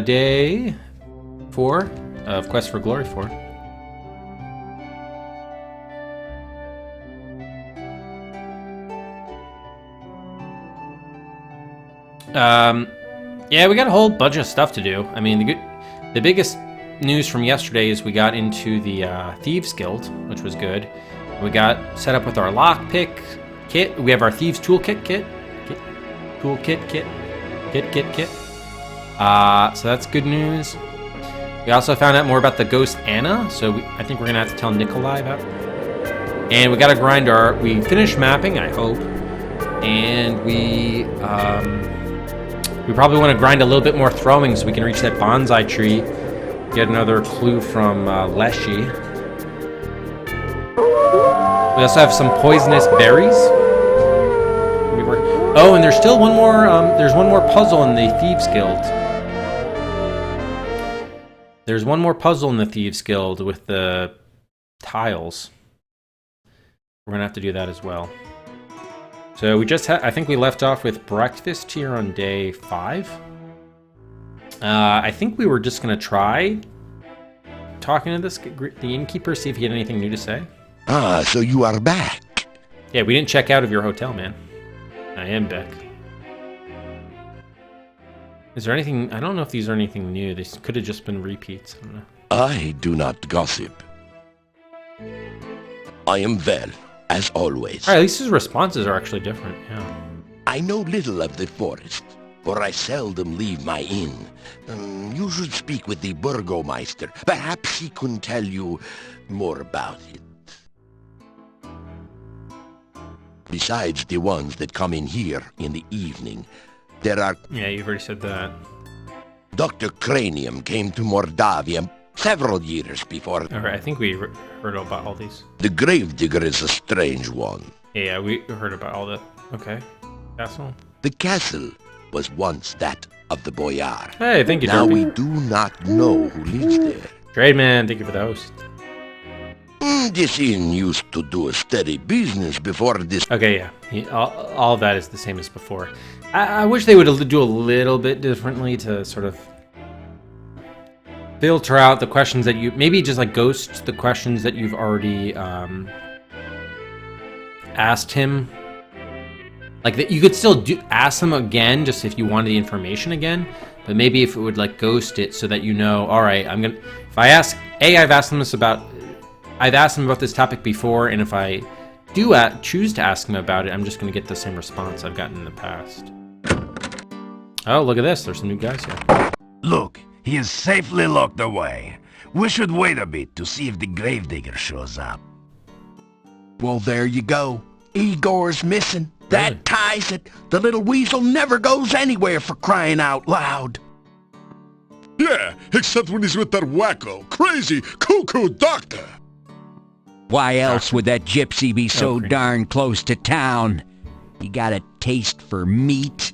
day 4 of Quest for Glory 4. Yeah, we got a whole bunch of stuff to do. I mean, the biggest news from yesterday is we got into the Thieves Guild, which was good. We got set up with our lockpick kit. We have our Thieves Toolkit kit. So that's good news. We also found out more about the ghost Anna, so I think we're gonna have to tell Nikolai about it. And we gotta grind we finished mapping, I hope. And we probably want to grind a little bit more throwing so we can reach that bonsai tree. Get another clue from Leshy. We also have some poisonous berries. Oh, and there's still one more. There's one more puzzle in the Thieves Guild. There's one more puzzle in the Thieves Guild with the tiles. We're gonna have to do that as well. So we just I think we left off with breakfast here on day 5. I think we were just gonna try talking to the innkeeper, see if he had anything new to say. Ah, so you are back. Yeah, we didn't check out of your hotel, man. I am back. Is there anything? I don't know if these are anything new. These could have just been repeats. I don't know. I do not gossip. I am well, as always. All right, at least his responses are actually different. Yeah. I know little of the forest, for I seldom leave my inn. You should speak with the Burgomeister. Perhaps he can tell you more about it. Besides the ones that come in here in the evening, there are... Yeah, you've already said that. Dr. Cranium came to Mordavia several years before... Alright, I think we heard about all these. The Gravedigger is a strange one. Yeah, we heard about all the... Okay. Castle? The castle was once that of the Boyar. Hey, thank you, Now Derby. we do not know who lives there. Trade man, thank you for the host. This inn used to do a steady business before this... Okay, yeah. All of that is the same as before. I wish they would do a little bit differently to sort of filter out the questions that you... Maybe just like ghost the questions that you've already asked him. Like, that you could still ask them again, just if you wanted the information again. But maybe if it would like ghost it so that you know, all right, I'm gonna... If I ask... I've asked them this about... I've asked him about this topic before, and if I do choose to ask him about it, I'm just going to get the same response I've gotten in the past. Oh, look at this. There's some new guys here. Look, he is safely locked away. We should wait a bit to see if the Gravedigger shows up. Well, there you go. Igor's missing. That Really? ties it. The little weasel never goes anywhere, for crying out loud. Yeah, except when he's with that wacko, crazy, cuckoo doctor. Why else would that gypsy be so Okay. darn close to town? He got a taste for meat.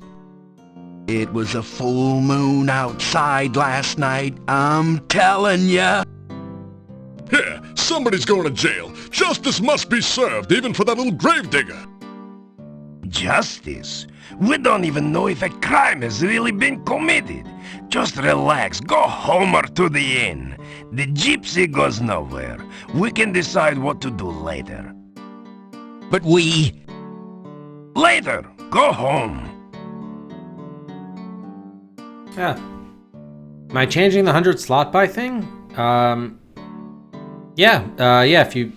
It was a full moon outside last night, I'm telling ya. Yeah, somebody's going to jail. Justice must be served, even for that little gravedigger. Justice? We don't even know if a crime has really been committed. Just relax, go home or to the inn. The gypsy goes nowhere. We can decide what to do later. But we... Later, go home. Yeah. Am I changing the 100 slot buy thing? Yeah, if you...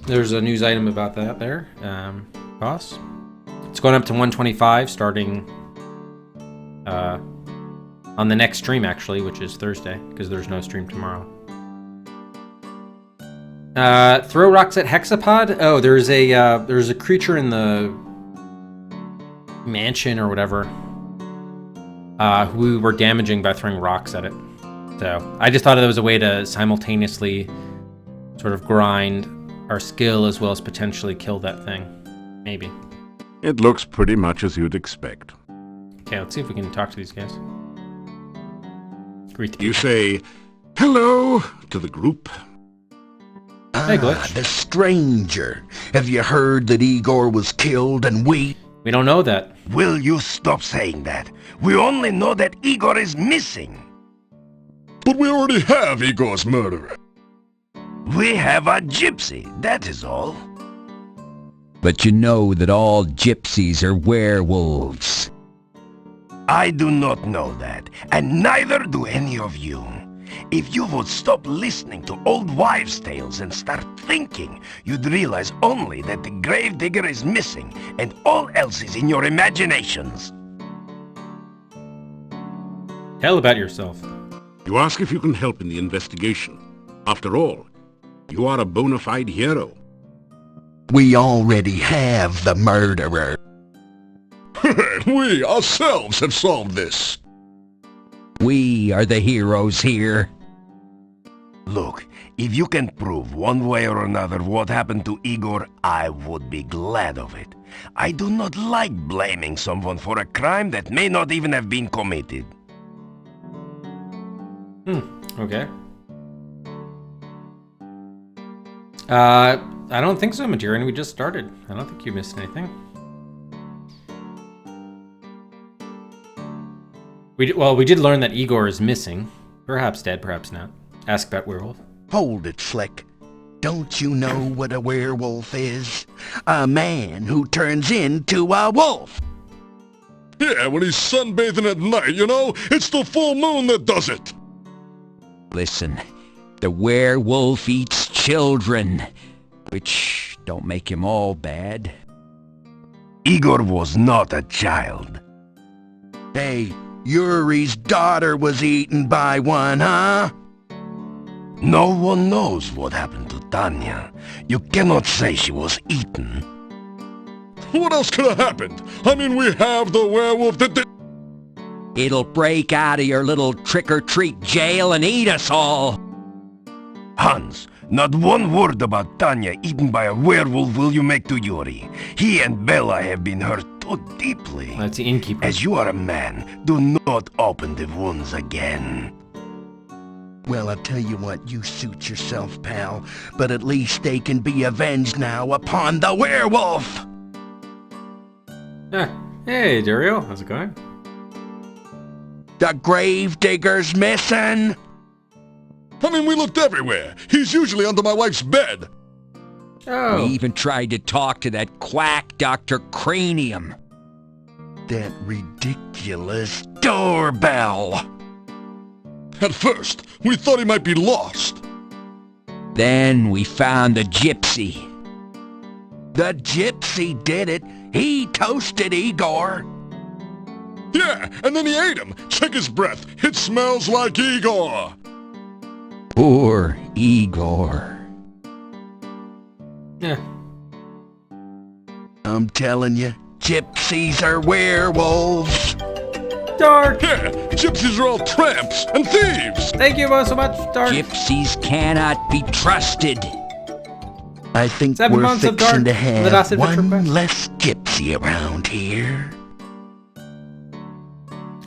There's a news item about that there, boss. It's going up to 125 starting on the next stream, actually, which is Thursday, because there's no stream tomorrow. Throw rocks at Hexapod? Oh, there's a creature in the mansion or whatever who we were damaging by throwing rocks at it. So I just thought it was a way to simultaneously sort of grind our skill as well as potentially kill that thing. Maybe. It looks pretty much as you'd expect. Okay, let's see if we can talk to these guys. Greet the You people. say, hello to the group. Hey, Glitch. The stranger. Have you heard that Igor was killed and we... We don't know that. Will you stop saying that? We only know that Igor is missing. But we already have Igor's murderer. We have a gypsy, that is all. But you know that all gypsies are werewolves. I do not know that, and neither do any of you. If you would stop listening to old wives' tales and start thinking, you'd realize only that the gravedigger is missing, and all else is in your imaginations. Tell about yourself. You ask if you can help in the investigation. After all, you are a bona fide hero. We already have the murderer. We ourselves have solved this. We are the heroes here. Look, if you can prove one way or another what happened to Igor, I would be glad of it. I do not like blaming someone for a crime that may not even have been committed. Okay. I don't think so, Materin. We just started. I don't think you missed anything. We did learn that Igor is missing. Perhaps dead, perhaps not. Ask Bat Werewolf. Hold it, Slick. Don't you know what a werewolf is? A man who turns into a wolf. Yeah, when he's sunbathing at night, you know? It's the full moon that does it. Listen, the werewolf eats children, which don't make him all bad. Igor was not a child. Hey, Yuri's daughter was eaten by one, huh? No one knows what happened to Tanya. You cannot say she was eaten. What else could have happened? I mean, we have the werewolf that did... It'll break out of your little trick-or-treat jail and eat us all. Hans, not one word about Tanya eaten by a werewolf will you make to Yuri. He and Bella have been hurt too deeply. That's the innkeeper. As you are a man, do not open the wounds again. Well, I'll tell you what, you suit yourself, pal. But at least they can be avenged now upon the werewolf! Hey, Dario. How's it going? The gravedigger's missing! I mean, we looked everywhere. He's usually under my wife's bed. Oh. We even tried to talk to that quack Dr. Cranium. That ridiculous doorbell! At first, we thought he might be lost. Then we found the gypsy. The gypsy did it! He toasted Igor! Yeah, and then he ate him. Check his breath. It smells like Igor. Poor Igor. Yeah. I'm telling you, gypsies are werewolves! Dark. Yeah, gypsies are all tramps and thieves. Thank you so much, Dark. Gypsies cannot be trusted. I think 7 we're months of Dark, fixing to the have last adventure one quest. less gypsy around here.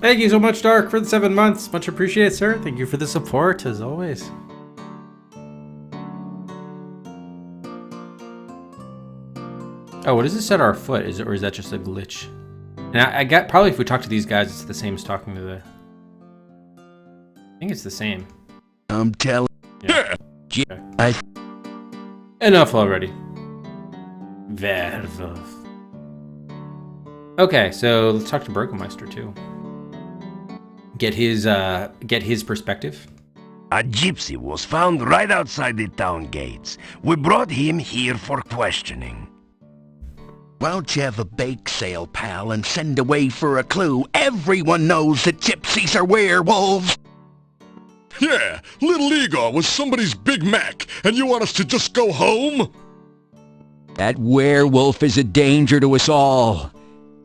Thank you so much, Dark, for the 7 months. Much appreciated, sir. Thank you for the support, as always. Oh, what does it set our foot? Or is that just a glitch? And I got probably if we talk to these guys, it's the same as talking to the. I think it's the same. I'm telling Yeah. I Enough already. Werewolf. Okay, so let's talk to Burgomeister too. Get his perspective. A gypsy was found right outside the town gates. We brought him here for questioning. Why don't you have a bake sale, pal, and send away for a clue? Everyone knows that gypsies are werewolves! Yeah, little Igor was somebody's Big Mac, and you want us to just go home? That werewolf is a danger to us all.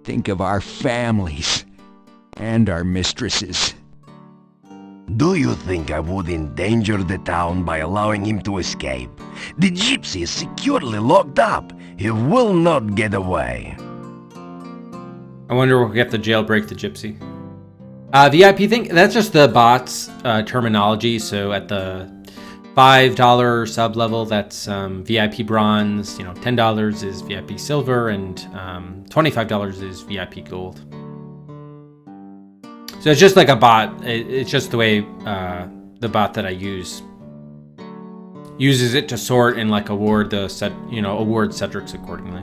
Think of our families and our mistresses. Do you think I would endanger the town by allowing him to escape? The gypsy is securely locked up. He will not get away. I wonder if we have to jailbreak the gypsy. VIP thing, that's just the bot's terminology. So at the $5 sub level, that's VIP bronze. You know, $10 is VIP silver, and $25 is VIP gold. So it's just like a bot. It's just the way the bot that I use uses it to sort and like award the set, award Cedrics accordingly.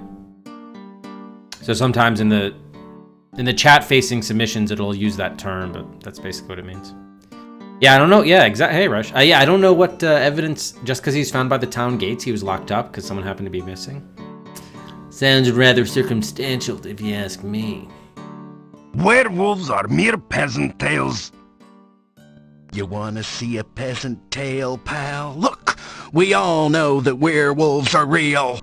So sometimes in the chat facing submissions, it'll use that term, but that's basically what it means. Yeah, I don't know. Yeah, exactly. Hey, Rush. Yeah, I don't know what evidence, just because he's found by the town gates, he was locked up because someone happened to be missing. Sounds rather circumstantial, if you ask me. Werewolves are mere peasant tales. You wanna see a peasant tale, pal? Look, we all know that werewolves are real.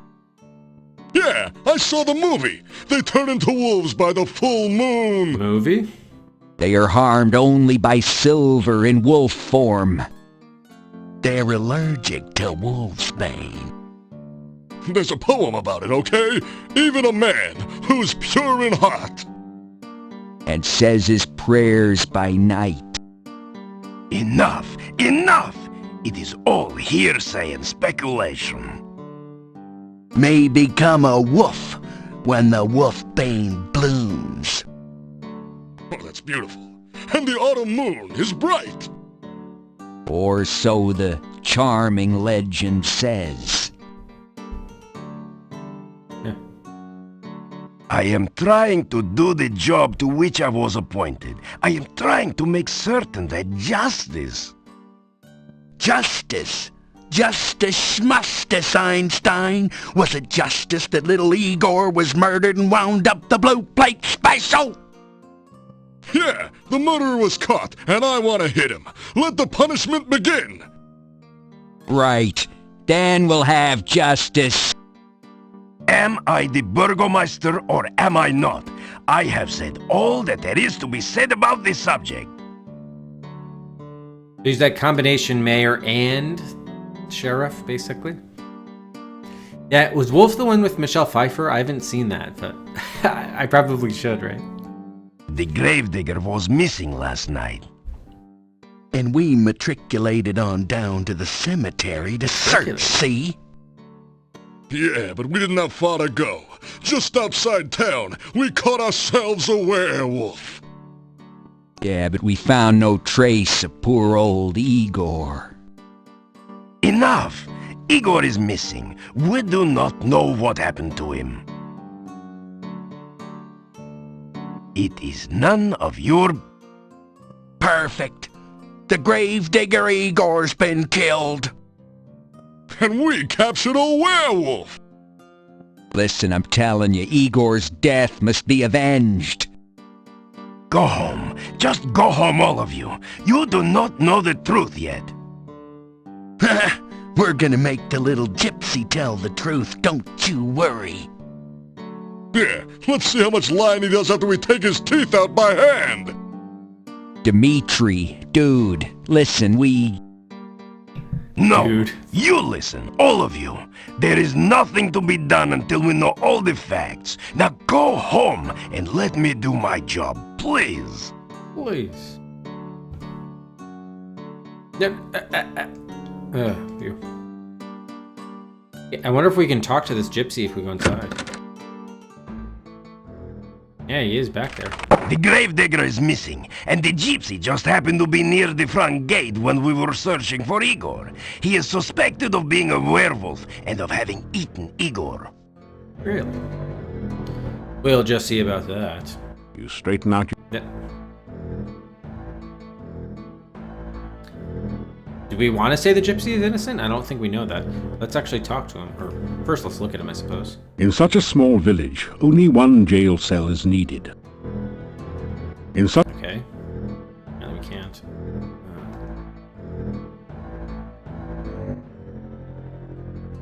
Yeah, I saw the movie. They turn into wolves by the full moon. Movie? They are harmed only by silver in wolf form. They're allergic to wolfsbane. There's a poem about it, okay? Even a man who's pure in heart. And says his prayers by night. Enough! Enough! It is all hearsay and speculation. May become a wolf when the wolfbane blooms. Oh, that's beautiful. And the autumn moon is bright. Or so the charming legend says. I am trying to do the job to which I was appointed. I am trying to make certain that justice, Justice schmustice, Einstein. Was it justice that little Igor was murdered and wound up the blue plate special? Yeah, the murderer was caught, and I want to hit him. Let the punishment begin. Right. Dan will have justice. am I the Burgomeister or am I not? I have said all that there is to be said about this subject. Use that combination mayor and sheriff, basically. Yeah, was Wolf the one with Michelle Pfeiffer? I haven't seen that, but I probably should, right? The gravedigger was missing last night. And we matriculated on down to the cemetery to search, see? Yeah, but we didn't have far to go. Just outside town, we caught ourselves a werewolf. Yeah, but we found no trace of poor old Igor. Enough! Igor is missing. We do not know what happened to him. It is none of your... Perfect. The gravedigger Igor's been killed. And we captured a werewolf! Listen, I'm telling you, Igor's death must be avenged. Go home. Just go home, all of you. You do not know the truth yet. We're gonna make the little gypsy tell the truth, don't you worry. Yeah, let's see how much lying he does after we take his teeth out by hand! Dimitri, dude, listen, No, Dude. You listen, all of you. There is nothing to be done until we know all the facts. Now go home and let me do my job, please. Please. Yep. Phew. I wonder if we can talk to this gypsy if we go inside. Yeah, he is back there. The gravedigger is missing, and the gypsy just happened to be near the front gate when we were searching for Igor. He is suspected of being a werewolf and of having eaten Igor. Really? We'll just see about that. You straighten out your... Yeah. Do we want to say the gypsy is innocent? I don't think we know that. Let's actually talk to him. Or first, let's look at him, I suppose. In such a small village, only one jail cell is needed. In such... Okay. No, we can't.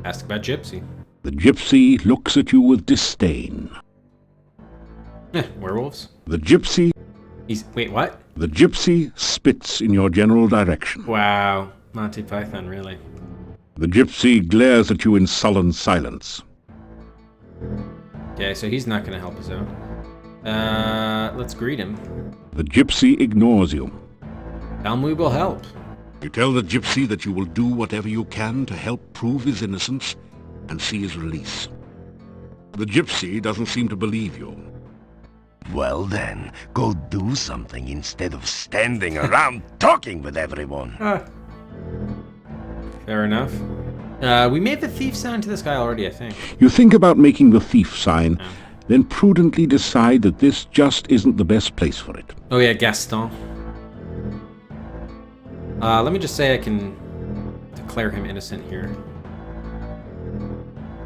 Ask about gypsy. The gypsy looks at you with disdain. Werewolves? The gypsy... Wait, what? The gypsy spits in your general direction. Wow. Monty Python, really. The gypsy glares at you in sullen silence. Okay, so he's not going to help us out. Let's greet him. The gypsy ignores you. Tell him we will help. You tell the gypsy that you will do whatever you can to help prove his innocence and see his release. The gypsy doesn't seem to believe you. Well then, go do something instead of standing around talking with everyone. Fair enough. We made the thief sign to this guy already, I think. You think about making the thief sign, then prudently decide that this just isn't the best place for it. Oh yeah, Gaston. Let me just say I can declare him innocent here.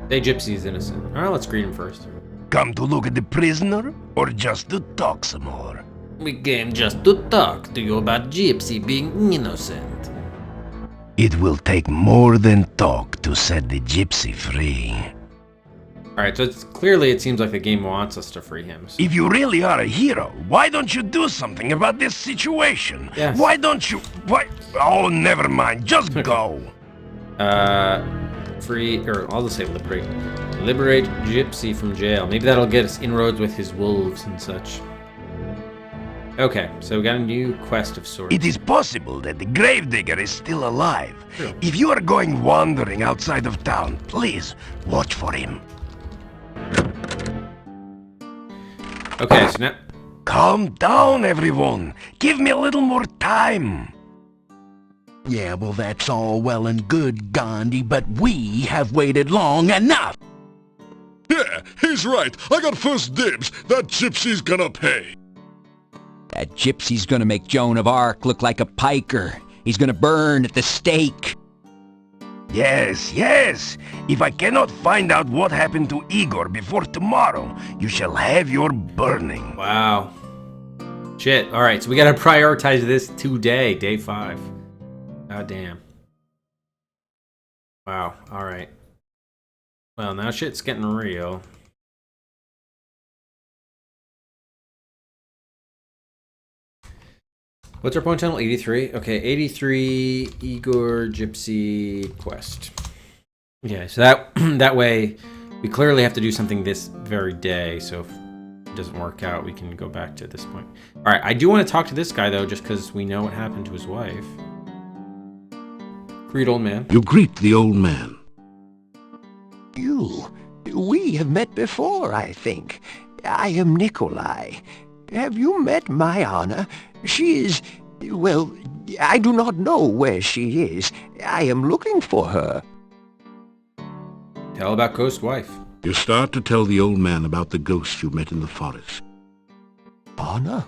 Say Gypsy's innocent. Alright, let's greet him first. Come to look at the prisoner, or just to talk some more? We came just to talk to you about Gypsy being innocent. It will take more than talk to set the gypsy free. Alright, so it seems like the game wants us to free him. So. If you really are a hero, why don't you do something about this situation? Yes. Why don't you... Why... Oh, never mind. Just go. Free, or I'll just say liberate. Liberate Gypsy from jail. Maybe that'll get us inroads with his wolves and such. Okay, so we got a new quest of sorts. It is possible that the gravedigger is still alive. True. If you are going wandering outside of town, please watch for him. Okay, so now... Calm down, everyone. Give me a little more time. Yeah, well, that's all well and good, Gandhi, but we have waited long enough. Yeah, he's right. I got first dibs. That gypsy's gonna pay. That gypsy's gonna make Joan of Arc look like a piker. He's gonna burn at the stake. Yes, yes. If I cannot find out what happened to Igor before tomorrow, you shall have your burning. Wow. Shit. Alright, so we gotta prioritize this today, day 5. God damn. Wow, alright. Well, now shit's getting real. What's our point channel? 83? Okay, 83 Igor Gypsy quest. Okay, so that way we clearly have to do something this very day, so if it doesn't work out, we can go back to this point. Alright, I do want to talk to this guy though, just because we know what happened to his wife. Greet old man. You greet the old man. We have met before, I think. I am Nikolai. Have you met my Anna? She is... well, I do not know where she is. I am looking for her. Tell about Ghost Wife. You start to tell the old man about the ghost you met in the forest. Anna?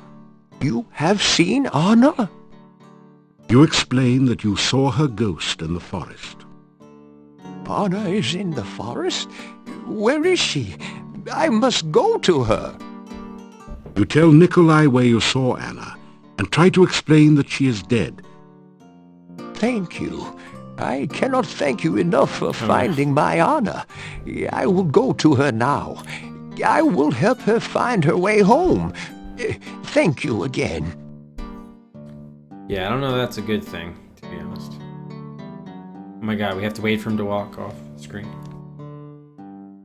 You have seen Anna? You explain that you saw her ghost in the forest. Anna is in the forest? Where is she? I must go to her. You tell Nikolai where you saw Anna, and try to explain that she is dead. Thank you. I cannot thank you enough for finding my Anna. I will go to her now. I will help her find her way home. Thank you again. Yeah, I don't know if that's a good thing, to be honest. Oh my god, we have to wait for him to walk off the screen.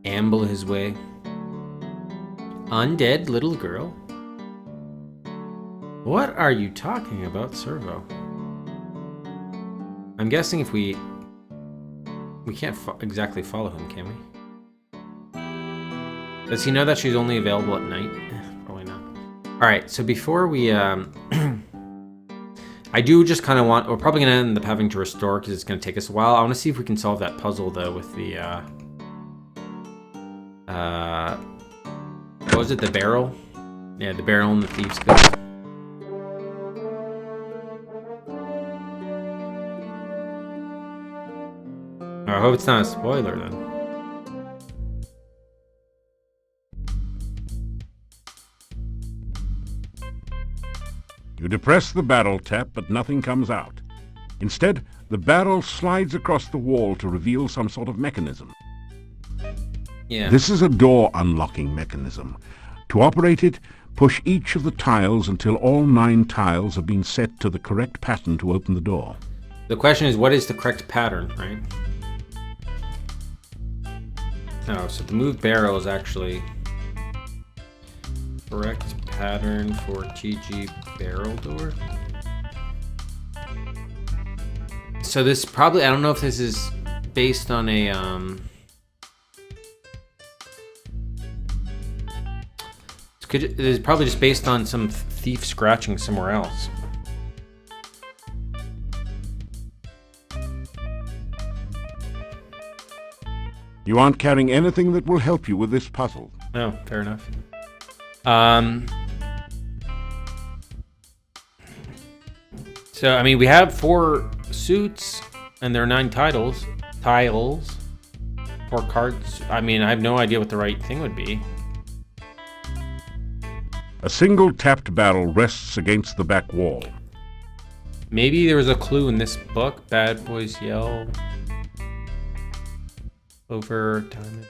Amble his way. Undead little girl? What are you talking about, Servo? I'm guessing if we can't exactly follow him, can we? Does he know that she's only available at night? Probably not. Alright, so before we, I do just kind of want... We're probably going to end up having to restore because it's going to take us a while. I want to see if we can solve that puzzle, though, with the... what was it? The barrel? Yeah, the barrel and the thief's pit. I hope it's not a spoiler, then. You depress the barrel tap, but nothing comes out. Instead, the barrel slides across the wall to reveal some sort of mechanism. Yeah. This is a door unlocking mechanism. To operate it, push each of the tiles until all 9 tiles have been set to the correct pattern to open the door. The question is, what is the correct pattern, right? Oh, so the moved barrel is actually correct pattern for TG barrel door. So this probably, I don't know if this is based on a, it is probably just based on some thief scratching somewhere else. You aren't carrying anything that will help you with this puzzle. Oh, fair enough. So, I mean, we have 4 suits, and there are 9 tiles. 4 cards. I mean, I have no idea what the right thing would be. A single tapped barrel rests against the back wall. Maybe there was a clue in this book. Bad boys yell. Over time.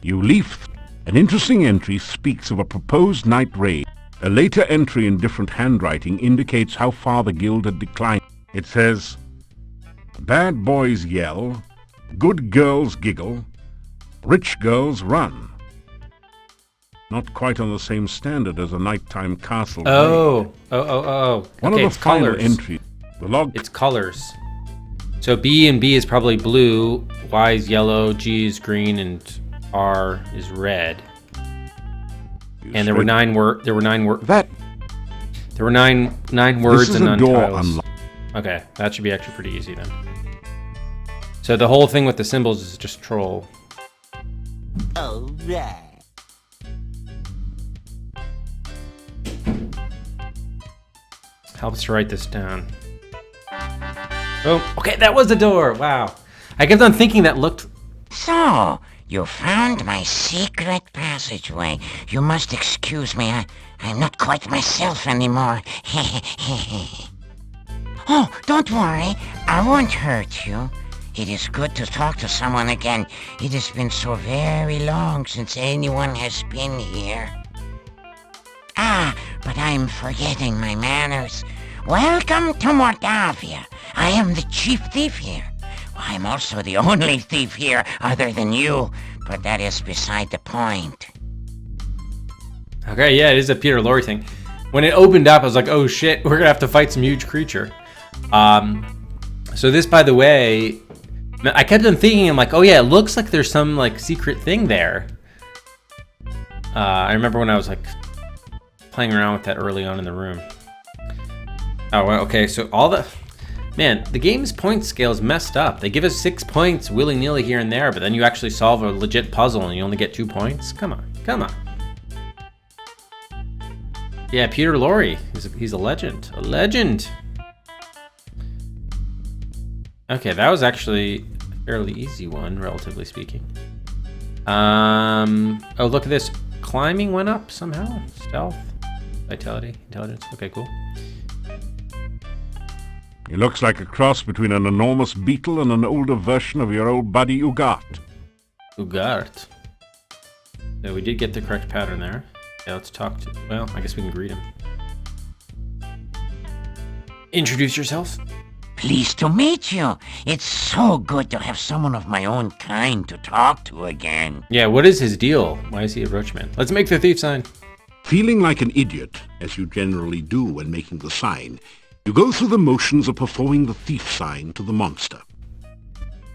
You leaf. An interesting entry speaks of a proposed night raid. A later entry in different handwriting indicates how far the guild had declined. It says, bad boys yell, good girls giggle, rich girls run. Not quite on the same standard as a nighttime castle raid. Oh. One Okay, of it's the final colors. entries. The log. It's colors. So B and B is probably blue, Y is yellow, G is green, and R is red. And there were 9 words. There were 9 words. That. There were nine This words is and a 9 door tiles. unlocked. Okay, that should be actually pretty easy then. So the whole thing with the symbols is just troll. Alright. Helps to write this down. Oh, okay, that was the door. Wow. I kept on thinking that looked. So, you found my secret passageway. You must excuse me. I'm not quite myself anymore. Oh, don't worry. I won't hurt you. It is good to talk to someone again. It has been so very long since anyone has been here. Ah, but I'm forgetting my manners. Welcome to Mordavia. I am the chief thief here. I'm also the only thief here other than you, but that is beside the point. Okay, yeah, it is a Peter Lorre thing. When it opened up, I was like, oh shit, we're gonna have to fight some huge creature. So this, by the way, I kept on thinking, I'm like, oh yeah, it looks like there's some like secret thing there. I remember when I was like playing around with that early on in the room. Oh, well, okay, so all the... Man, the game's point scale is messed up. They give us 6 points willy-nilly here and there, but then you actually solve a legit puzzle and you only get 2 points? Come on, come on. Yeah, Peter Lorre, he's a legend. A legend! Okay, that was actually a fairly easy one, relatively speaking. Oh, look at this. Climbing went up somehow. Stealth, vitality, intelligence. Okay, cool. It looks like a cross between an enormous beetle and an older version of your old buddy Ugat. Ugart. So we did get the correct pattern there. Yeah, let's talk to... Well, I guess we can greet him. Introduce yourself. Pleased to meet you. It's so good to have someone of my own kind to talk to again. Yeah, what is his deal? Why is he a roachman? Let's make the thief sign. Feeling like an idiot, as you generally do when making the sign, you go through the motions of performing the thief sign to the monster.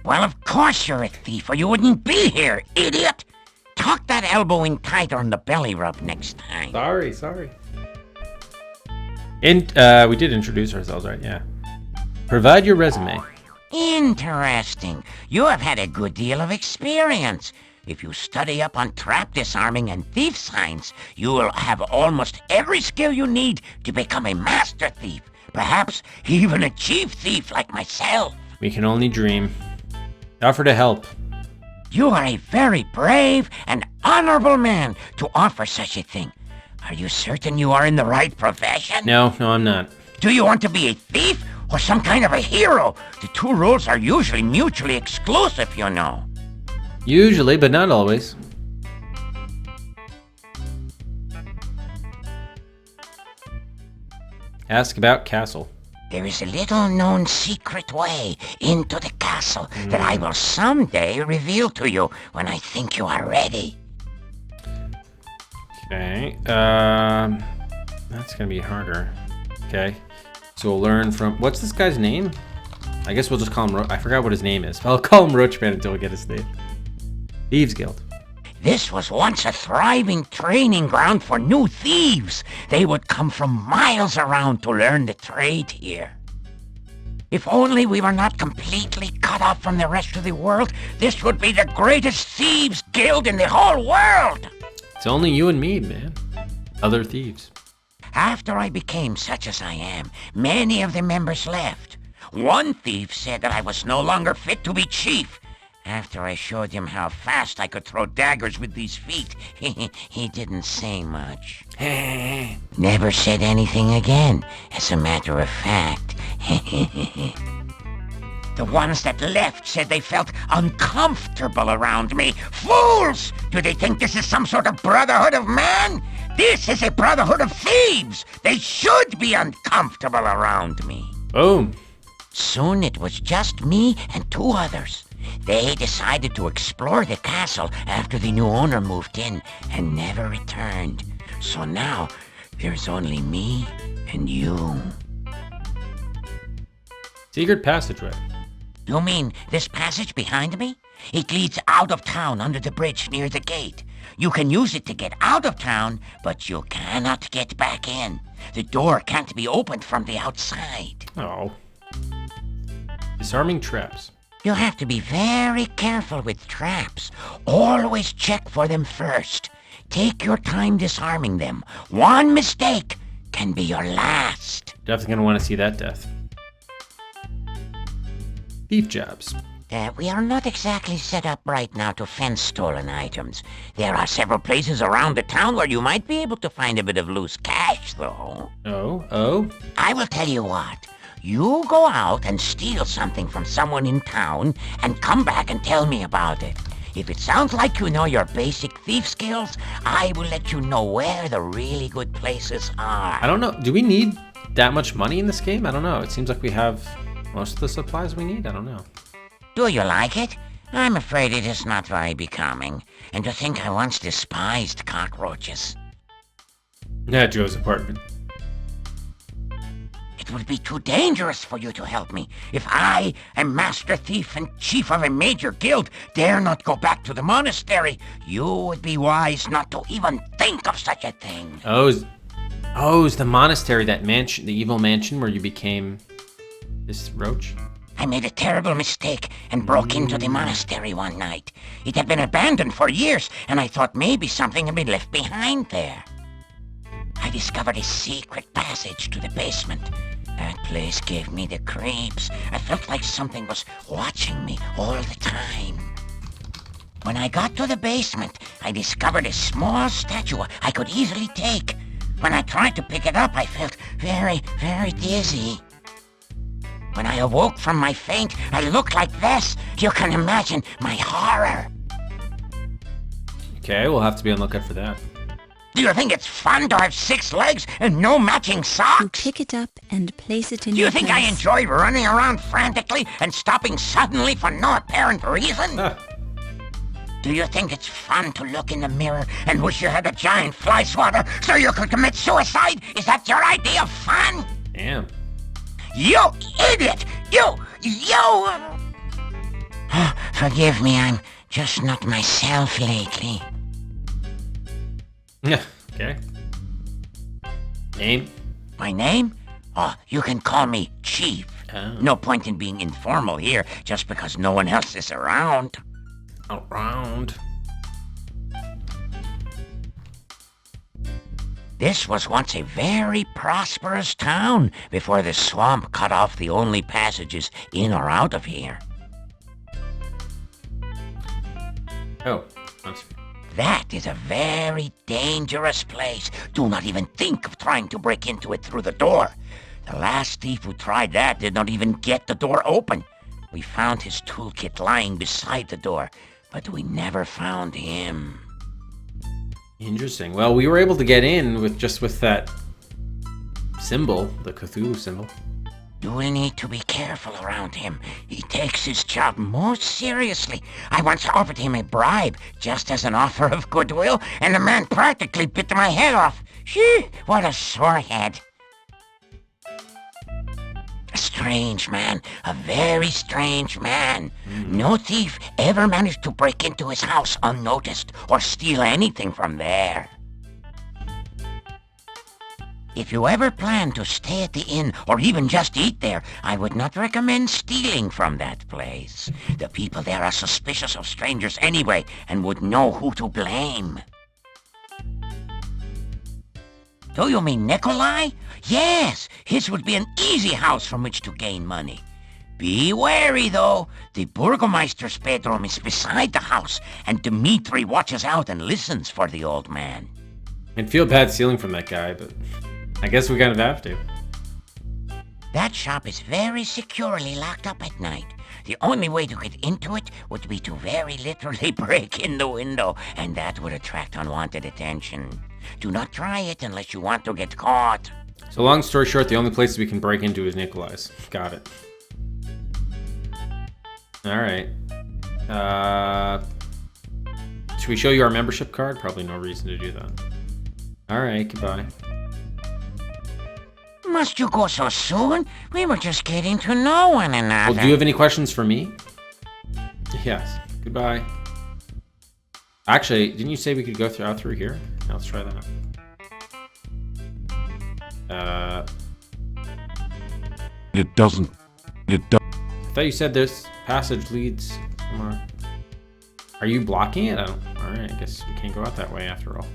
Well, of course you're a thief, or you wouldn't be here, idiot! Tuck that elbow in tighter on the belly rub next time. Sorry. And we did introduce ourselves, right? Yeah. Provide your resume. Interesting. You have had a good deal of experience. If you study up on trap disarming and thief signs, you will have almost every skill you need to become a master thief. Perhaps even a chief thief like myself. We can only dream. Offer to help. You are a very brave and honorable man to offer such a thing. Are you certain you are in the right profession? No, I'm not. Do you want to be a thief or some kind of a hero? The 2 roles are usually mutually exclusive, you know. Usually, but not always. Ask about castle. There is a little-known secret way into the castle that I will someday reveal to you when I think you are ready. Okay, that's gonna be harder. Okay, so we'll learn from... What's this guy's name? I guess we'll just call him I forgot what his name is. I'll call him Roachman until we get his name. Thieves Guild. This was once a thriving training ground for new thieves. They would come from miles around to learn the trade here. If only we were not completely cut off from the rest of the world, this would be the greatest thieves guild in the whole world. It's only you and me, man. Other thieves. After I became such as I am, many of the members left. One thief said that I was no longer fit to be chief. After I showed him how fast I could throw daggers with these feet, he didn't say much. Never said anything again, as a matter of fact. The ones that left said they felt uncomfortable around me. Fools! Do they think this is some sort of brotherhood of man? This is a brotherhood of thieves! They should be uncomfortable around me. Boom. Soon it was just me and 2 others. They decided to explore the castle after the new owner moved in and never returned. So now, there's only me and you. Secret passageway. You mean this passage behind me? It leads out of town under the bridge near the gate. You can use it to get out of town, but you cannot get back in. The door can't be opened from the outside. Oh. Disarming traps. You have to be very careful with traps. Always check for them first. Take your time disarming them. One mistake can be your last. Definitely gonna want to see that death. Thief jobs. We are not exactly set up right now to fence stolen items. There are several places around the town where you might be able to find a bit of loose cash, though. Oh? I will tell you what. You go out and steal something from someone in town and come back and tell me about it. If it sounds like you know your basic thief skills, I will let you know where the really good places are. I don't know. Do we need that much money in this game? I don't know. It seems like we have most of the supplies we need. I don't know. Do you like it? I'm afraid it is not very becoming. And to think I once despised cockroaches. Yeah, Joe's apartment. It would be too dangerous for you to help me. If I, a master thief and chief of a major guild, dare not go back to the monastery, you would be wise not to even think of such a thing. It's the monastery, that mansion, the evil mansion where you became this roach? I made a terrible mistake and broke into the monastery one night. It had been abandoned for years, and I thought maybe something had been left behind there. I discovered a secret passage to the basement. That place gave me the creeps. I felt like something was watching me all the time. When I got to the basement, I discovered a small statue I could easily take. When I tried to pick it up, I felt very, very dizzy. When I awoke from my faint, I looked like this. You can imagine my horror. Okay, we'll have to be on the lookout for that. Do you think it's fun to have 6 legs and no matching You socks? pick it up and place it in Do your you think I purse. enjoy running around frantically and stopping suddenly for no apparent reason? Do you think it's fun to look in the mirror and wish you had a giant fly swatter so you could commit suicide? Is that your idea of fun? Damn. You idiot! You! Forgive me, I'm just not myself lately. Yeah, okay. Name? My name? Oh, you can call me Chief. Oh. No point in being informal here just because no one else is around. Around. This was once a very prosperous town before the swamp cut off the only passages in or out of here. Oh, that's... That is a very dangerous place. Do not even think of trying to break into it through the door. The last thief who tried that did not even get the door open. We found his toolkit lying beside the door, but we never found him. Interesting. Well, we were able to get in with that symbol, the Cthulhu symbol. You will need to be careful around him. He takes his job most seriously. I once offered him a bribe, just as an offer of goodwill, and the man practically bit my head off. Shee, what a sore head. strange man, a very strange man. No thief ever managed to break into his house unnoticed or steal anything from there. If you ever plan to stay at the inn or even just eat there, I would not recommend stealing from that place. The people there are suspicious of strangers anyway and would know who to blame. Do you mean Nikolai? Yes, his would be an easy house from which to gain money. Be wary, though. The Burgomeister's bedroom is beside the house, and Dmitri watches out and listens for the old man. I'd feel bad stealing from that guy, but I guess we kind of have to. That shop is very securely locked up at night. The only way to get into it would be to very literally break in the window, and that would attract unwanted attention. Do not try it unless you want to get caught. So long story short, the only places we can break into is Nikolai's. Got it. Alright. Should we show you our membership card? Probably no reason to do that. Alright, goodbye. Must you go so soon? We were just getting to know one another. Well, do you have any questions for me? Yes. Goodbye. Actually, didn't you say we could go out through here? Now let's try that out. It doesn't. I thought you said this passage leads somewhere. Are you blocking it? Alright, I guess we can't go out that way after all.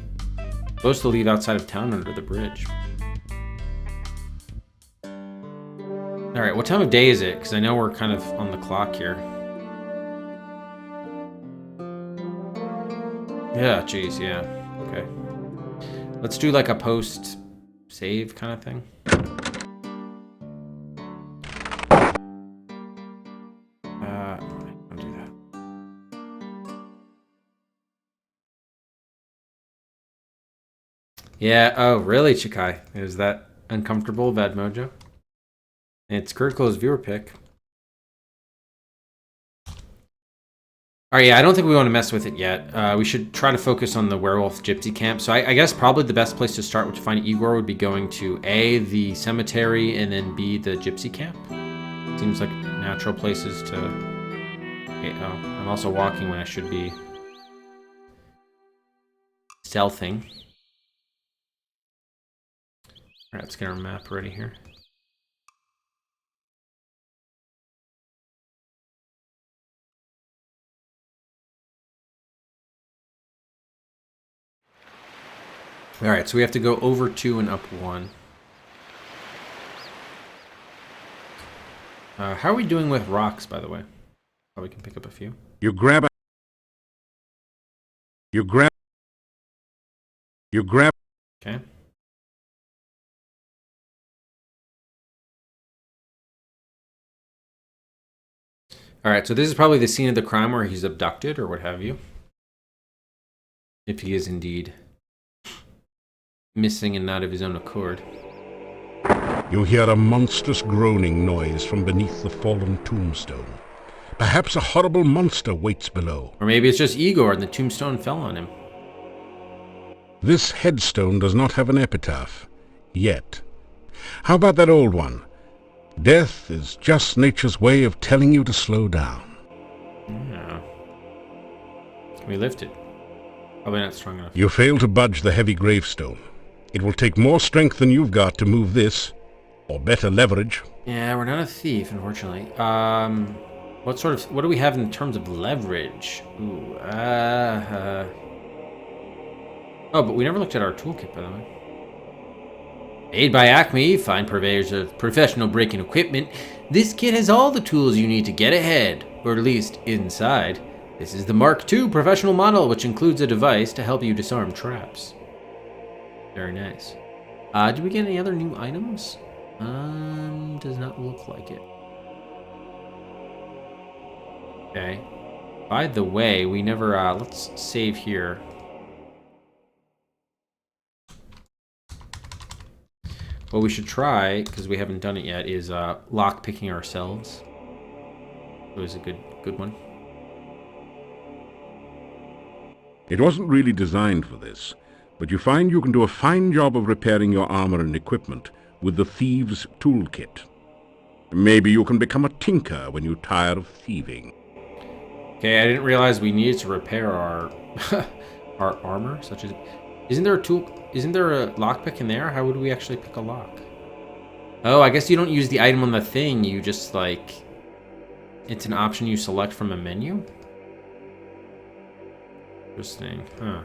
Supposed to leave outside of town under the bridge. Alright, what time of day is it? Because I know we're kind of on the clock here. Yeah, geez, yeah. Okay. Let's do like a post-save kind of thing. I'll do that. Yeah, oh, really, Chikai? Is that uncomfortable, bad mojo? It's Critical viewer pick. Alright, yeah, I don't think we want to mess with it yet. We should try to focus on the werewolf gypsy camp. So I guess probably the best place to start to find Igor would be going to A, the cemetery, and then B, the gypsy camp. Seems like natural places to... Okay, oh, I'm also walking when I should be stealthing. Alright, let's get our map ready here. Alright, so we have to go over 2 and up 1. How are we doing with rocks, by the way? Oh, we can pick up a few. You grab. Okay. Alright, so this is probably the scene of the crime where he's abducted or what have you. If he is indeed missing and not of his own accord. You hear a monstrous groaning noise from beneath the fallen tombstone. Perhaps a horrible monster waits below. Or maybe it's just Igor and the tombstone fell on him. This headstone does not have an epitaph. Yet. How about that old one? Death is just nature's way of telling you to slow down. Yeah. Can we lift it? Probably not strong enough. You fail to budge the heavy gravestone. It will take more strength than you've got to move this, or better leverage. Yeah, we're not a thief, unfortunately. What do we have in terms of leverage? Ooh, oh, but we never looked at our toolkit, by the way. Made by Acme, fine purveyors of professional breaking equipment, this kit has all the tools you need to get ahead, or at least inside. This is the Mark II professional model, which includes a device to help you disarm traps. Very nice. Did we get any other new items? Does not look like it. Okay. By the way, we never, let's save here. What we should try, because we haven't done it yet, is lock picking ourselves. It was a good one. It wasn't really designed for this, but you find you can do a fine job of repairing your armor and equipment with the Thieves' Toolkit. Maybe you can become a tinker when you tire of thieving. Okay, I didn't realize we needed to repair our our armor, such as... Isn't there a lockpick in there? How would we actually pick a lock? Oh, I guess you don't use the item on the thing, you just, like... It's an option you select from a menu? Interesting, huh.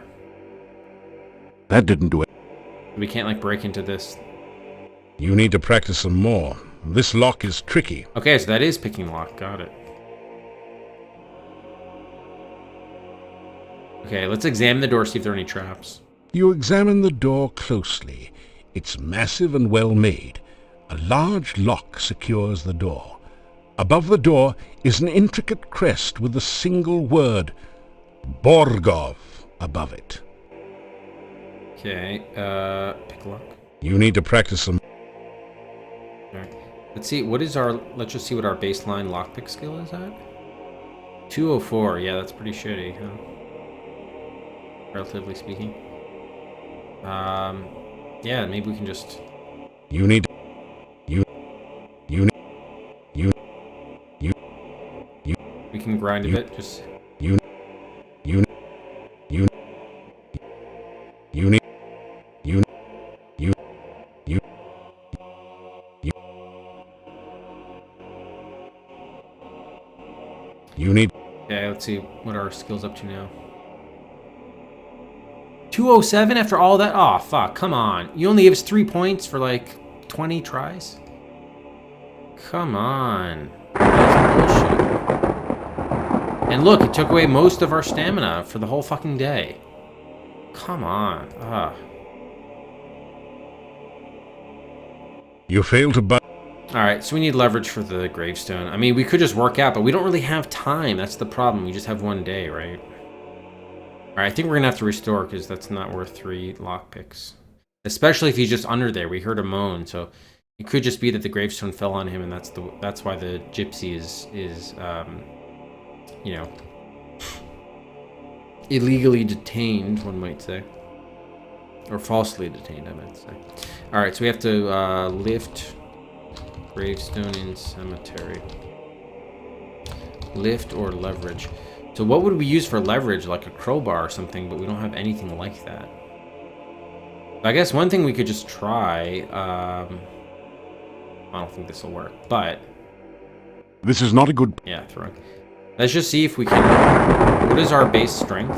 That didn't do it. We can't, like, break into this. You need to practice some more. This lock is tricky. Okay, so that is picking the lock. Got it. Okay, let's examine the door, see if there are any traps. You examine the door closely. It's massive and well made. A large lock secures the door. Above the door is an intricate crest with the single word, Borgov, above it. Okay, pick lock. You need to practice some... Alright. Let's see, let's just see what our baseline lockpick skill is at. 204, yeah, that's pretty shitty, huh? Relatively speaking. Yeah, maybe we can just... You need... We can grind a bit, just... You need... Okay, let's see what our skill's up to now. 207 after all that? Aw, fuck, come on. You only gave us 3 points for like 20 tries? Come on. That's bullshit. And look, it took away most of our stamina for the whole fucking day. Come on. Ah. You failed to buy... Alright, so we need leverage for the gravestone. I mean, we could just work out, but we don't really have time. That's the problem. We just have one day, right? Alright, I think we're gonna have to restore, because that's not worth 3 lockpicks. Especially if he's just under there. We heard a moan, so... It could just be that the gravestone fell on him, and that's why the gypsy is you know... illegally detained, one might say. Or falsely detained, I might say. Alright, so we have to lift... Gravestone in cemetery. Lift or leverage. So what would we use for leverage? Like a crowbar or something, but we don't have anything like that. I guess one thing we could just try... I don't think this will work, but... This is not a good... Yeah, throwing. Let's just see if we can... What is our base strength?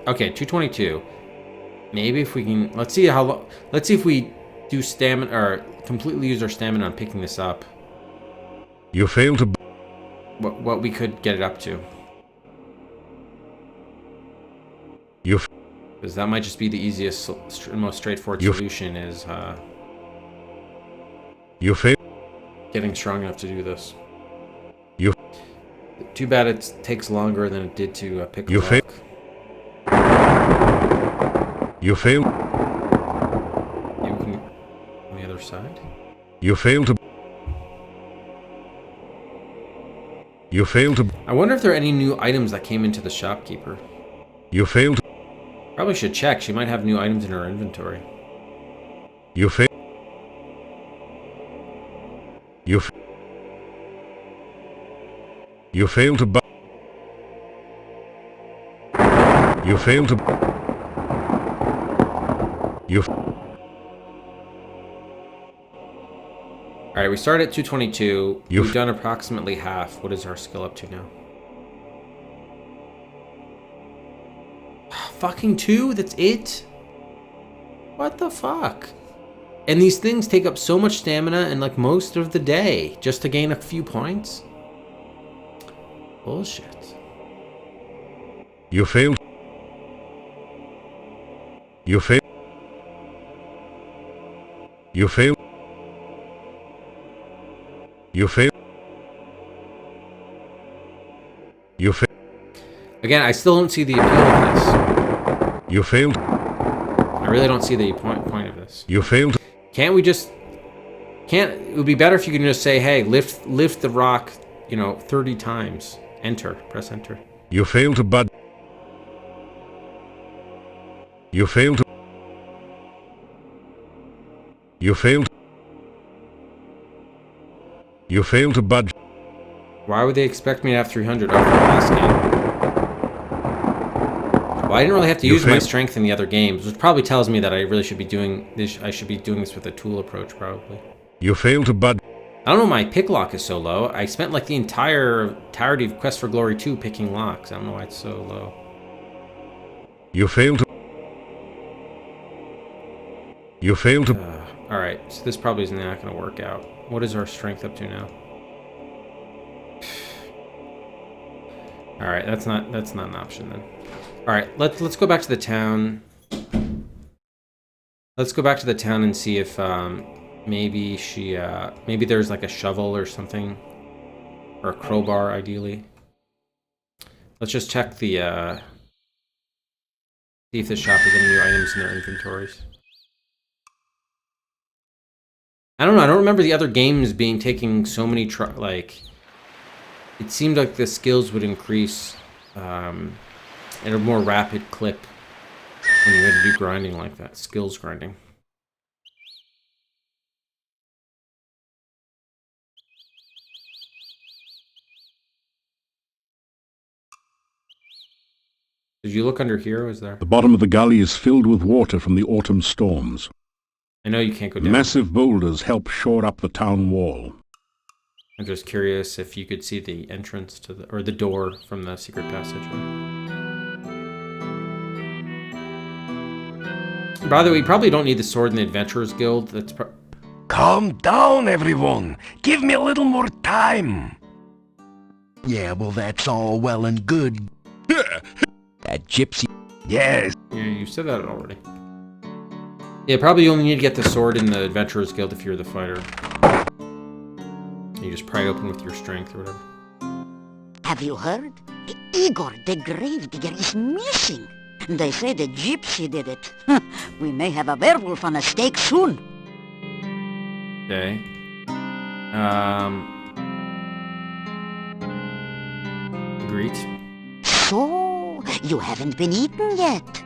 Okay, 222. Maybe if we can... Let's see if we do stamina, or completely use our stamina on picking this up. You failed to... What we could get it up to. Because that might just be the easiest, most straightforward solution is You failed... getting strong enough to do this. Too bad it takes longer than it did to pick a lock. You failed... Yeah, we can... On the other side? You failed to... You failed to... I wonder if there are any new items that came into the shopkeeper. You failed to... Probably should check. She might have new items in her inventory. You failed... You failed to buy... You failed to... You... Alright, we started at 222. You've We've done approximately half. What is our skill up to now? Fucking 2? That's it? What the fuck? And these things take up so much stamina and like most of the day just to gain a few points? Bullshit. You failed. You failed. You failed. You failed. You failed. Again, I still don't see the appeal of this. You failed. I really don't see the point of this. You failed. Can't we just... It would be better if you could just say, hey, lift the rock, 30 times. Enter. Press enter. You failed to bud. You failed to... You failed... You fail to budge. Why would they expect me to have 300 over the last game? Well, I didn't really have to use my strength in the other games, which probably tells me that I really should be doing this. I should be doing this with a tool approach, probably. You fail to budge. I don't know why my pick lock is so low. I spent like the entirety of Quest for Glory 2 picking locks. I don't know why it's so low. You fail to. Alright, so this probably is not going to work out. What is our strength up to now? Alright, that's not an option then. Alright, let's go back to the town. Let's go back to the town and see if maybe maybe there's like a shovel or something. Or a crowbar, ideally. Let's just check the see if the shop has any new items in their inventories. I don't know. I don't remember the other games taking so many like. It seemed like the skills would increase at a more rapid clip when you had to do grinding like that. Skills grinding. Did you look under here? Was there? The bottom of the gully is filled with water from the autumn storms. I know you can't go down. Massive boulders help shore up the town wall. I'm just curious if you could see the entrance to the door from the secret passageway. By the way, we probably don't need the sword in the Adventurers Guild. That's Calm down, everyone. Give me a little more time. Yeah, well, that's all well and good. That gypsy. Yes. Yeah, you said that already. Yeah, probably you only need to get the sword in the Adventurers Guild if you're the fighter. You just pry it open with your strength or whatever. Have you heard? Igor the Gravedigger is missing. They say the gypsy did it. We may have a werewolf on a stake soon. Okay. Greet. So, you haven't been eaten yet.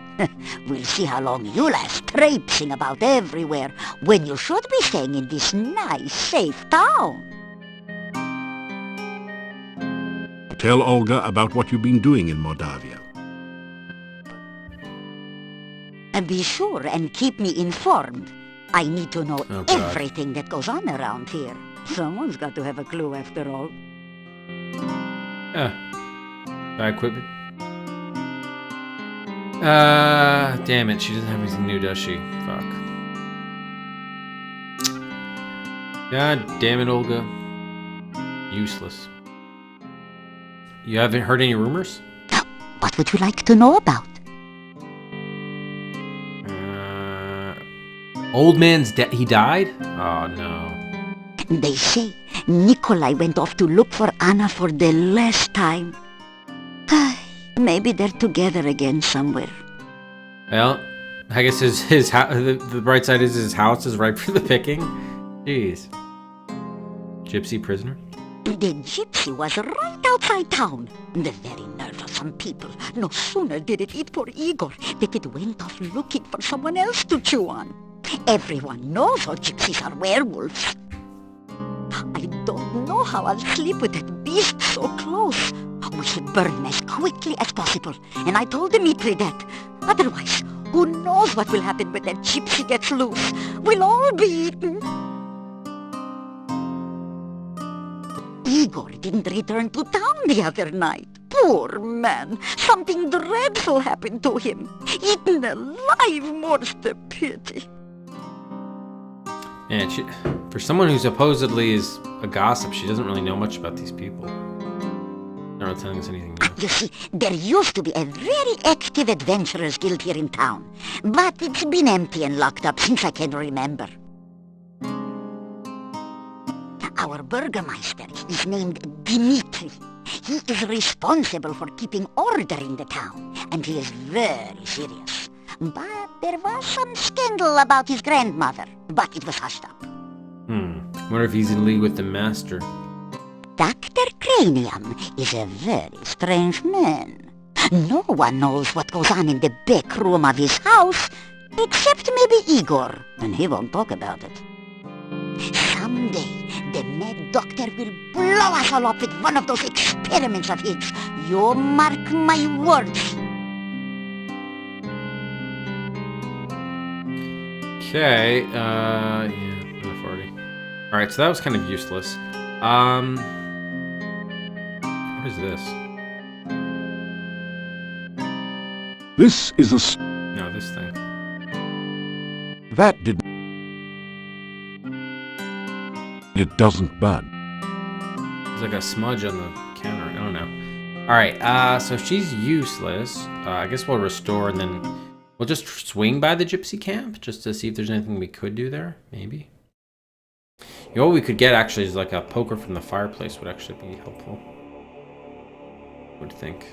We'll see how long you last traipsing about everywhere when you should be staying in this nice, safe town. Tell Olga about what you've been doing in Mordavia. And be sure and keep me informed. I need to know everything that goes on around here. Someone's got to have a clue after all. Buy equipment. Damn it, she doesn't have anything new, does she? Fuck. God damn it, Olga. Useless. You haven't heard any rumors? What would you like to know about? Old man's dead. He died? Oh, no. They say Nikolai went off to look for Anna for the last time. Maybe they're together again somewhere. Well, I guess his the bright side is his house is ripe for the picking. Jeez. Gypsy prisoner? The gypsy was right outside town. The very nerve of some people. No sooner did it eat poor Igor that it went off looking for someone else to chew on. Everyone knows all gypsies are werewolves. I don't know how I'll sleep with that beast so close. We should burn him as quickly as possible. And I told Dmitri that. Otherwise, who knows what will happen when that gypsy gets loose. We'll all be eaten. Igor didn't return to town the other night. Poor man. Something dreadful happened to him. Eaten alive, more's the pity. And for someone who supposedly is a gossip, she doesn't really know much about these people. Not really telling us anything new. You see, there used to be a very active adventurers guild here in town. But it's been empty and locked up since I can remember. Our burgomaster is named Dmitri. He is responsible for keeping order in the town, and he is very serious. But there was some scandal about his grandmother, but it was hushed up. Wonder if he's in league with the master. Dr. Cranium is a very strange man. No one knows what goes on in the back room of his house, except maybe Igor, and he won't talk about it. Someday, the mad doctor will blow us all up with one of those experiments of his. You mark my words. Okay, yeah, enough already. Alright, so that was kind of useless. What is this? This is a... No, this thing. That didn't... It doesn't bud. There's like a smudge on the counter. I don't know. Alright, so she's useless. I guess we'll restore and then we'll just swing by the gypsy camp just to see if there's anything we could do there. Maybe. You know what we could get actually is like a poker from the fireplace would actually be helpful. I would think.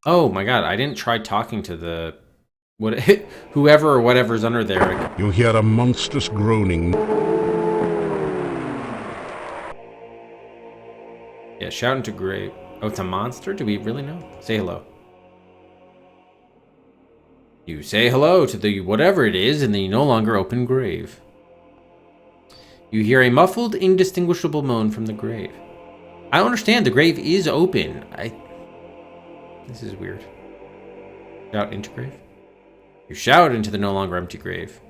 Oh my god, I didn't try talking to the... whoever or whatever's under there. You hear a monstrous groaning. Yeah, shout into grave. Oh, it's a monster? Do we really know? Say hello. You say hello to the whatever it is in the no longer open grave. You hear a muffled, indistinguishable moan from the grave. I don't understand. The grave is open. This is weird. Shout into grave? You shout into the no longer empty grave.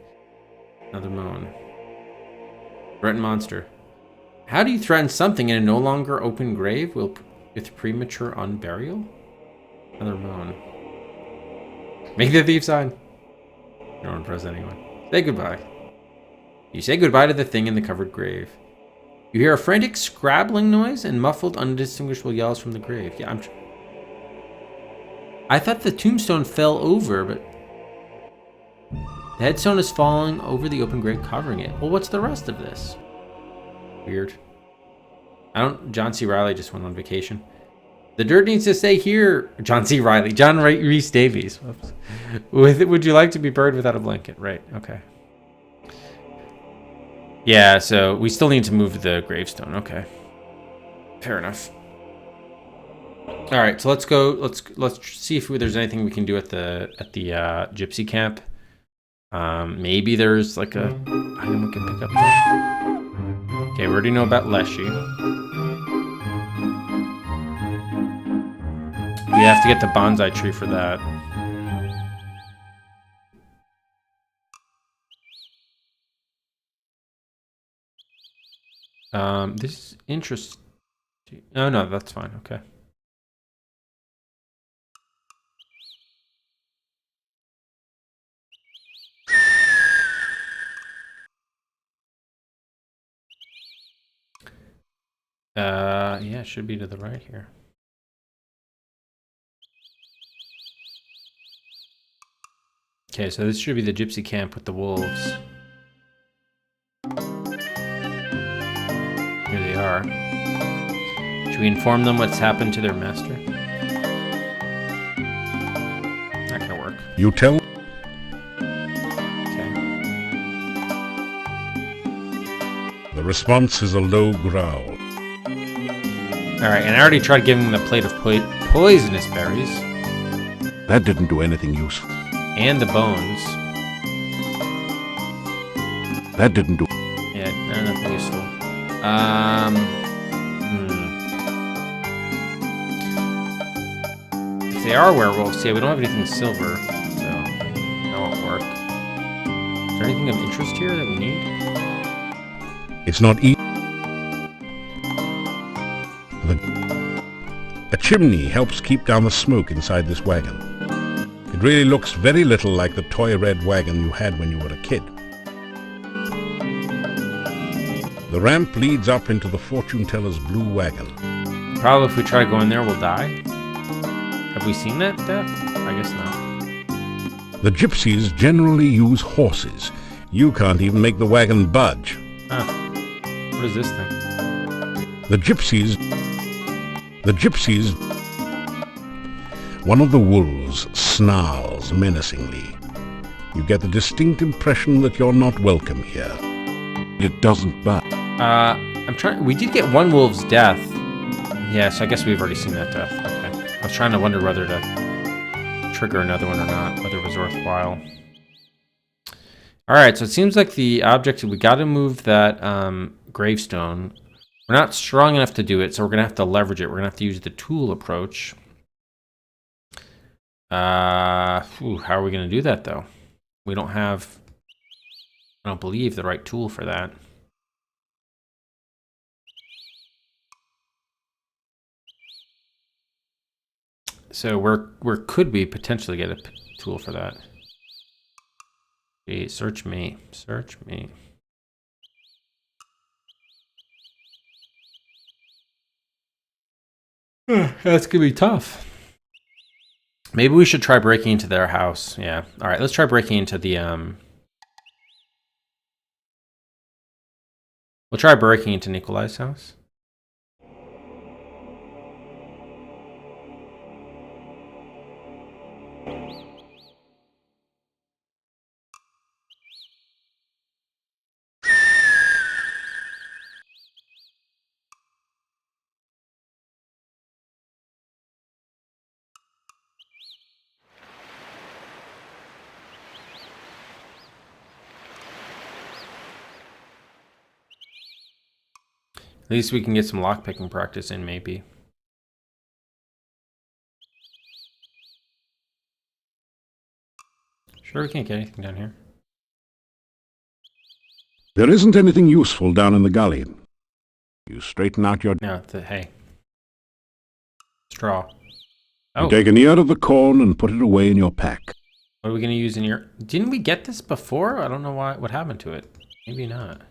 Another moan. Threaten monster. How do you threaten something in a no longer open grave with premature unburial? Another moan. Make the thief sign. Don't impress anyone. Say goodbye. You say goodbye to the thing in the covered grave. You hear a frantic scrabbling noise and muffled, undistinguishable yells from the grave. Yeah, I thought the tombstone fell over, but the headstone is falling over the open grave, covering it. Well, what's the rest of this? Weird. John C. Reilly just went on vacation. The dirt needs to stay here. John C. Reilly. John Rhys Davies. Whoops. Would you like to be buried without a blanket? Right. Okay. Yeah, so we still need to move the gravestone. Okay. Fair enough. All right, so let's go. Let's see if there's anything we can do at the gypsy camp. Maybe there's like a item we can pick up there. Okay, we already know about Leshy. We have to get the bonsai tree for that. This is interesting. Oh no, that's fine. Okay. Yeah, it should be to the right here. Okay, so this should be the gypsy camp with the wolves. Here they are. Should we inform them what's happened to their master? Not gonna work. You tell... Okay. The response is a low growl. Alright, and I already tried giving them a plate of poisonous berries. That didn't do anything useful. And the bones. That didn't do... Yeah, nothing useful. If they are werewolves, yeah, we don't have anything silver, so that won't work. Is there anything of interest here that we need? It's not easy. A chimney helps keep down the smoke inside this wagon. It really looks very little like the toy red wagon you had when you were a kid. The ramp leads up into the fortune teller's blue wagon. Probably if we try to go in there, we'll die. Have we seen that death? I guess not. The gypsies generally use horses. You can't even make the wagon budge. Huh. What is this thing? The gypsies... One of the wolves snarls menacingly. You get the distinct impression that you're not welcome here. It doesn't bite. I'm trying... We did get one wolf's death. Yes, I guess we've already seen that death. Okay. I was trying to wonder whether to trigger another one or not, whether it was worthwhile. Alright, so it seems like the object, we got to move that gravestone. We're not strong enough to do it, so we're going to have to leverage it. We're going to have to use the tool approach. How are we going to do that, though? We don't have, I don't believe, the right tool for that. So where could we potentially get a tool for that? Okay, search me. Search me. That's gonna be tough. Maybe we should try breaking into their house. Yeah. All right, let's try breaking into the We'll try breaking into Nikolai's house. At least we can get some lockpicking practice in, maybe. Sure, we can't get anything down here. There isn't anything useful down in the gully. You straighten out your... No, the hay. Straw. You Oh, take an ear of the corn and put it away in your pack. what are we gonna use in your... Didn't we get this before? I don't know what happened to it. Maybe not.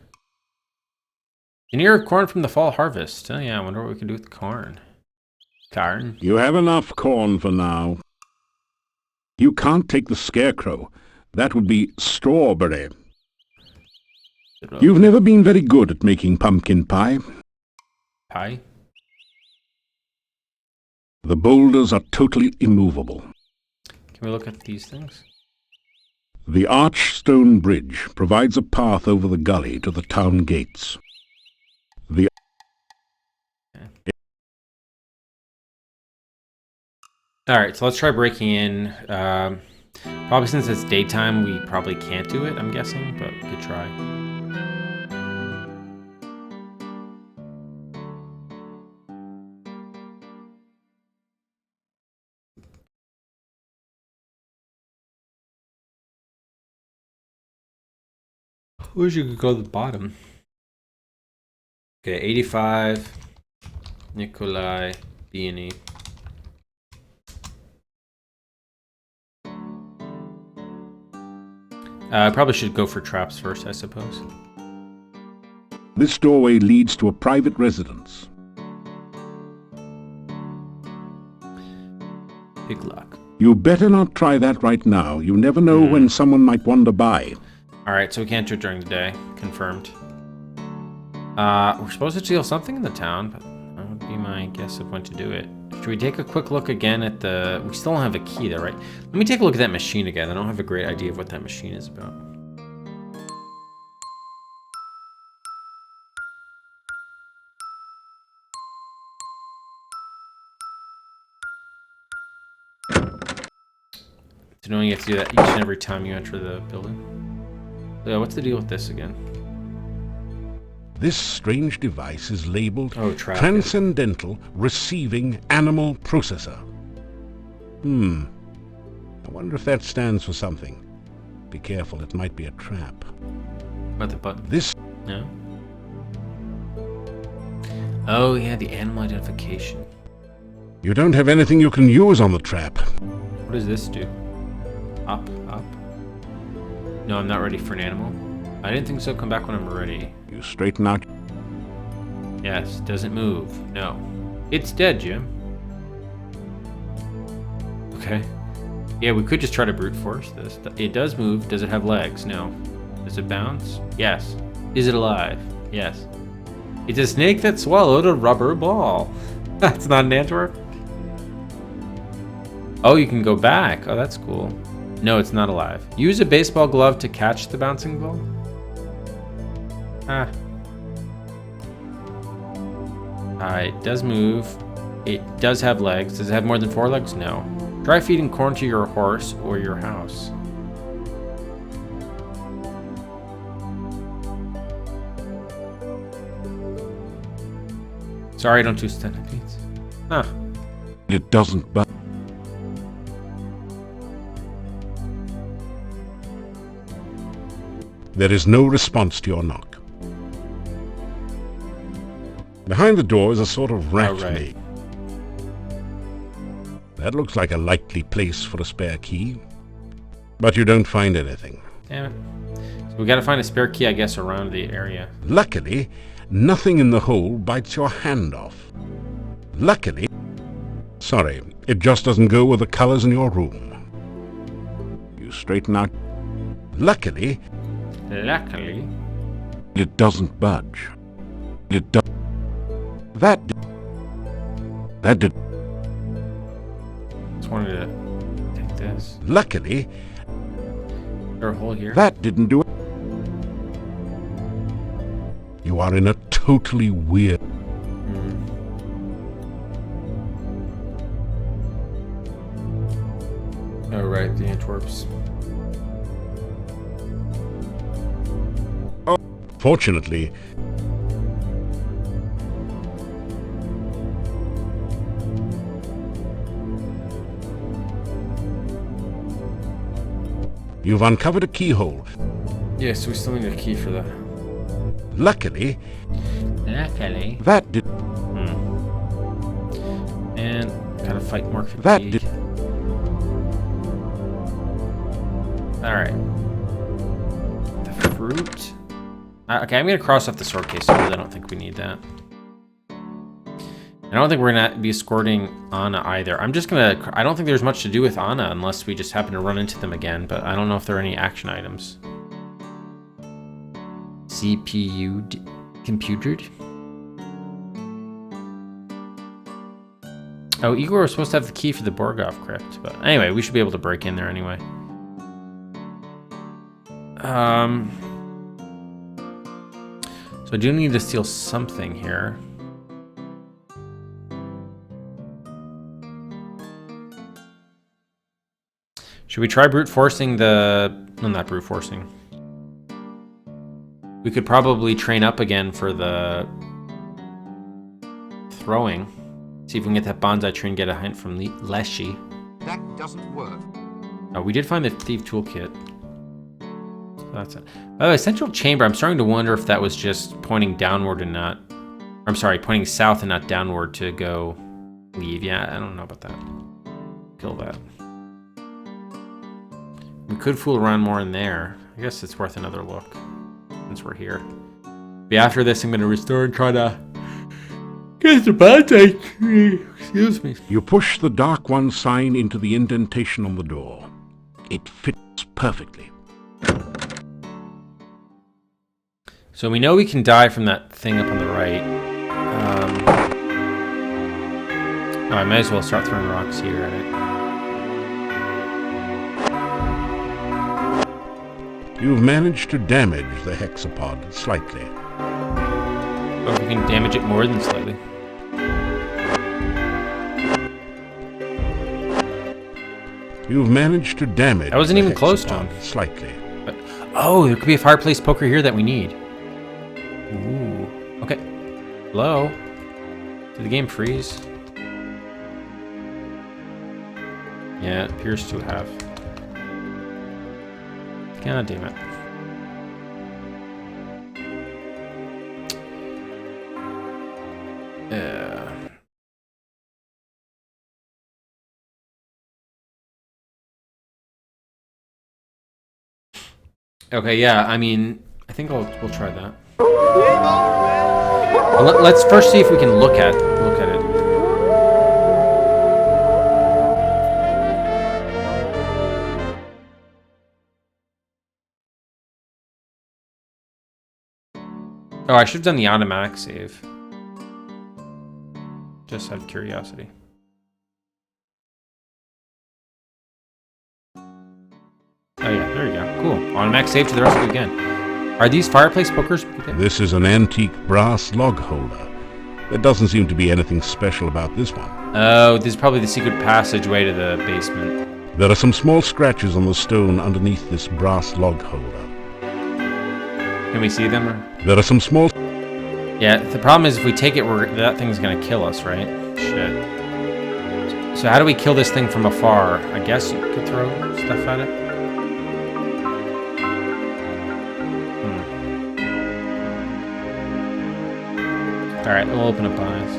An ear of corn from the fall harvest. Oh yeah, I wonder what we can do with corn. Corn. You have enough corn for now. You can't take the scarecrow. That would be strawberry. You've never been very good at making pumpkin pie. Pie? The boulders are totally immovable. Can we look at these things? The arched stone bridge provides a path over the gully to the town gates. The Alright, so let's try breaking in. Probably since it's daytime, we probably can't do it, I'm guessing, but we could try. Wish you could go to the bottom. Okay, 85. Nikolai Beanie. I probably should go for traps first, I suppose. This doorway leads to a private residence. Big luck. You better not try that right now. You never know when someone might wander by. Alright, so we can't do it during the day. Confirmed. We're supposed to steal something in the town, but that would be my guess of when to do it. Should we take a quick look again at the... We still don't have a key there, right? Let me take a look at that machine again. I don't have a great idea of what that machine is about. So knowing you have to do that each and every time you enter the building. So what's the deal with this again? This strange device is labeled Trap. Transcendental Receiving Animal Processor. I wonder if that stands for something. Be careful, it might be a trap. About the button? This... No? Oh yeah, the animal identification. You don't have anything you can use on the trap. What does this do? Up, up. No, I'm not ready for an animal. I didn't think so. Come back when I'm ready. You straighten out... Yes, doesn't move. No. It's dead, Jim. Okay. Yeah, we could just try to brute force this. It does move. Does it have legs? No. Does it bounce? Yes. Is it alive? Yes. It's a snake that swallowed a rubber ball. That's not an Antwerp. Oh, you can go back. Oh, that's cool. No, it's not alive. Use a baseball glove to catch the bouncing ball. It does move. It does have legs. Does it have more than 4 legs? No. Try feeding corn to your horse or your house. Sorry, I don't do centipedes. Huh. It doesn't budge. There is no response to your knock. Behind the door is a sort of rat maze. That looks like a likely place for a spare key. But you don't find anything. Damn it. So we gotta find a spare key, I guess, around the area. Luckily, nothing in the hole bites your hand off. Luckily... Sorry, it just doesn't go with the colors in your room. You straighten out... Luckily... Luckily... It doesn't budge. It does... That did... Just wanted to take this. Luckily... Is there a hole here? That didn't do it. You are in a totally weird... Oh, right, the Antwerps. Oh, fortunately... You've uncovered a keyhole. Yes, we still need a key for that. Luckily... Luckily... That did... And gotta fight more fatigue. That did... Alright. The fruit... okay, I'm gonna cross off the sword case because I don't think we need that. I don't think we're gonna be escorting Anna either. I'm just gonna... I don't think there's much to do with Anna unless we just happen to run into them again, but I don't know if there are any action items. CPU computed. Oh, Igor was supposed to have the key for the Borgov crypt, but anyway, we should be able to break in there anyway. So I do need to steal something here. Should we try brute forcing the... No, not brute forcing. We could probably train up again for the throwing. See if we can get that bonsai tree and get a hint from Leshy. That doesn't work. Oh, we did find the thief toolkit. So that's it. By the way, central chamber, I'm starting to wonder if that was just pointing downward and not... I'm sorry, pointing south and not downward to go leave. Yeah, I don't know about that. Kill that. We could fool around more in there. I guess it's worth another look since we're here. But after this, I'm going to restore and try to get the bonsai tree. Excuse me. You push the Dark One sign into the indentation on the door. It fits perfectly. So we know we can die from that thing up on the right. Oh, I might as well start throwing rocks here at it. You've managed to damage the hexapod slightly. Or we can damage it more than slightly. You've managed to damage. I wasn't even close to him. Slightly. But, oh, there could be a fireplace poker here that we need. Ooh. Okay. Hello? Did the game freeze? Yeah, it appears to have. God damn it. Okay, yeah, I mean, I think we'll try that. Well, let's first see if we can look at it. Oh, I should have done the automatic save. Just out of curiosity. Oh yeah, there you go. Cool. Automatic save to the rescue again. Are these fireplace pokers? This is an antique brass log holder. There doesn't seem to be anything special about this one. Oh, this is probably the secret passageway to the basement. There are some small scratches on the stone underneath this brass log holder. Can we see them? There are some small... Yeah, the problem is if we take it, that thing's gonna kill us, right? Shit. So how do we kill this thing from afar? I guess you could throw stuff at it. Alright, we'll open up eyes.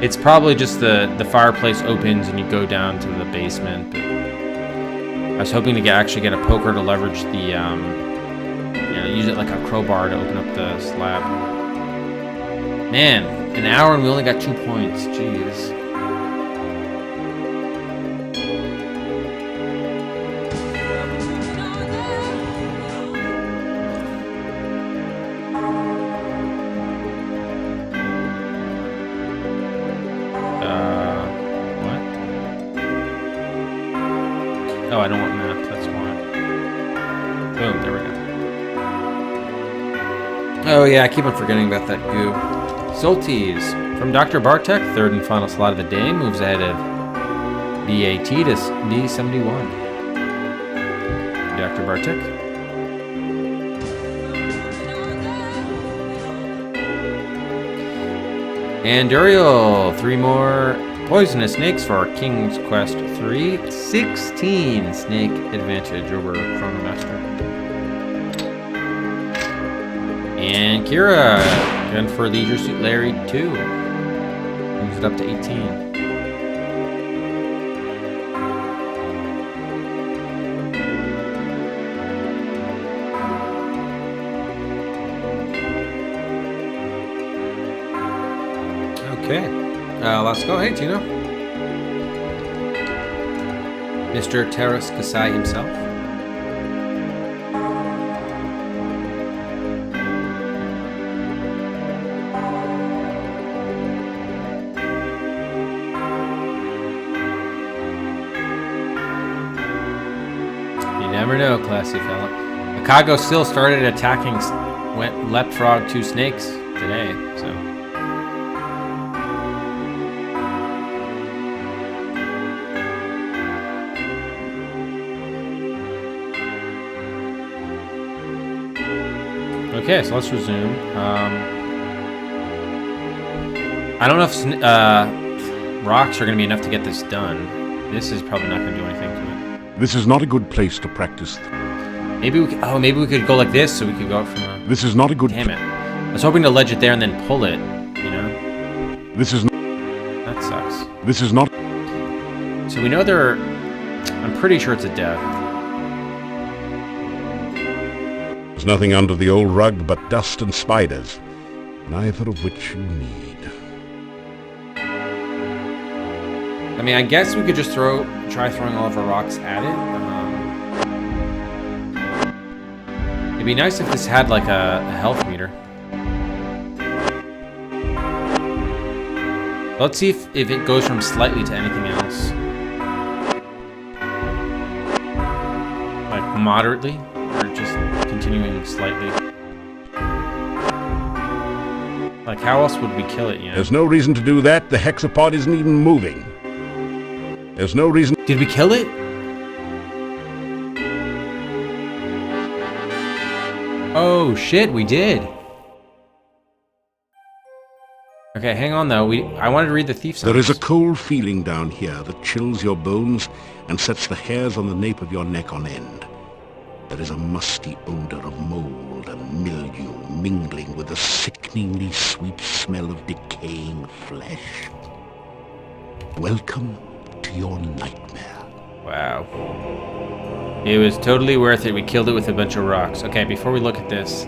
It's probably just the fireplace opens and you go down to the basement. But I was hoping to actually get a poker to leverage the, use it like a crowbar to open up the slab. Man, an hour and we only got 2 points. Jeez. What? Oh, I don't want map, that's why. Boom, there we go. Oh yeah, I keep on forgetting about that goo. Solties from Dr. Bartek, third and final slot of the day, moves ahead of BAT to B71. Dr. Bartek. And Uriel, 3 more poisonous snakes for King's Quest 3. 16 snake advantage over Chronomaster. And Kira, gun for Leisure Suit Larry 2. Moves it up to 18. Okay, let's go. Hey, Tino. Mr. Teras Kasai himself. You never know, classy fella. Akago still started attacking, leapt frog 2 snakes today, so. Okay, so let's resume. I don't know if rocks are going to be enough to get this done. This is probably not going to do anything to it. This is not a good place to practice. Maybe we could go like this, so we could go from a... This is not a good... Damn it. I was hoping to ledge it there and then pull it, you know? This is... That sucks. This is not... So we know they're... I'm pretty sure it's a death. There's nothing under the old rug but dust and spiders, neither of which you need. I mean, I guess we could just try throwing all of our rocks at it. It'd be nice if this had like a health meter. Let's see if it goes from slightly to anything else. Like moderately, or just continuing slightly. Like how else would we kill it, you know? There's no reason to do that. The hexapod isn't even moving. There's no reason... Did we kill it? Oh shit, we did. Okay, hang on though. I wanted to read the thief signs. There is a cold feeling down here that chills your bones and sets the hairs on the nape of your neck on end. There is a musty odor of mold and mildew mingling with the sickeningly sweet smell of decaying flesh. Welcome to your nightmare. Wow. It was totally worth it. We killed it with a bunch of rocks. Okay, before we look at this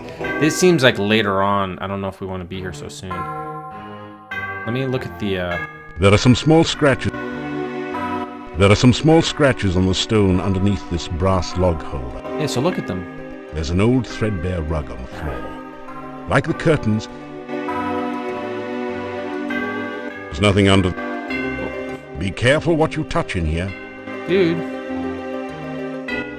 seems like later on. I don't know if we want to be here so soon. Let me look at the... There are some small scratches. There are some small scratches on the stone underneath this brass log holder. Yeah, so look at them. There's an old threadbare rug on the floor. Like the curtains, there's nothing under... Be careful what you touch in here. Dude.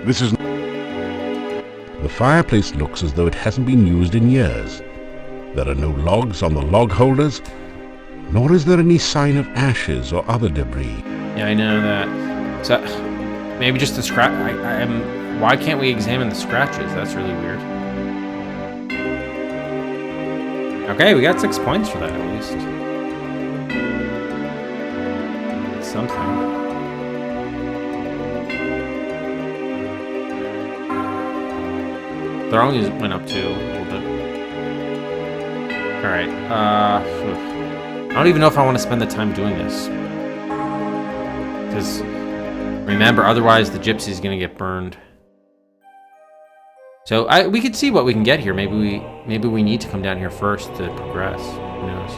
This is... The fireplace looks as though it hasn't been used in years. There are no logs on the log holders, nor is there any sign of ashes or other debris. Yeah, I know that. So, maybe just the scratch... Why can't we examine the scratches? That's really weird. Okay, we got 6 points for that at least. That's something. Throwing is went up too a little bit. Alright, I don't even know if I want to spend the time doing this. Because, remember, otherwise the gypsy's gonna get burned. So, we could see what we can get here. Maybe we need to come down here first to progress. Who knows?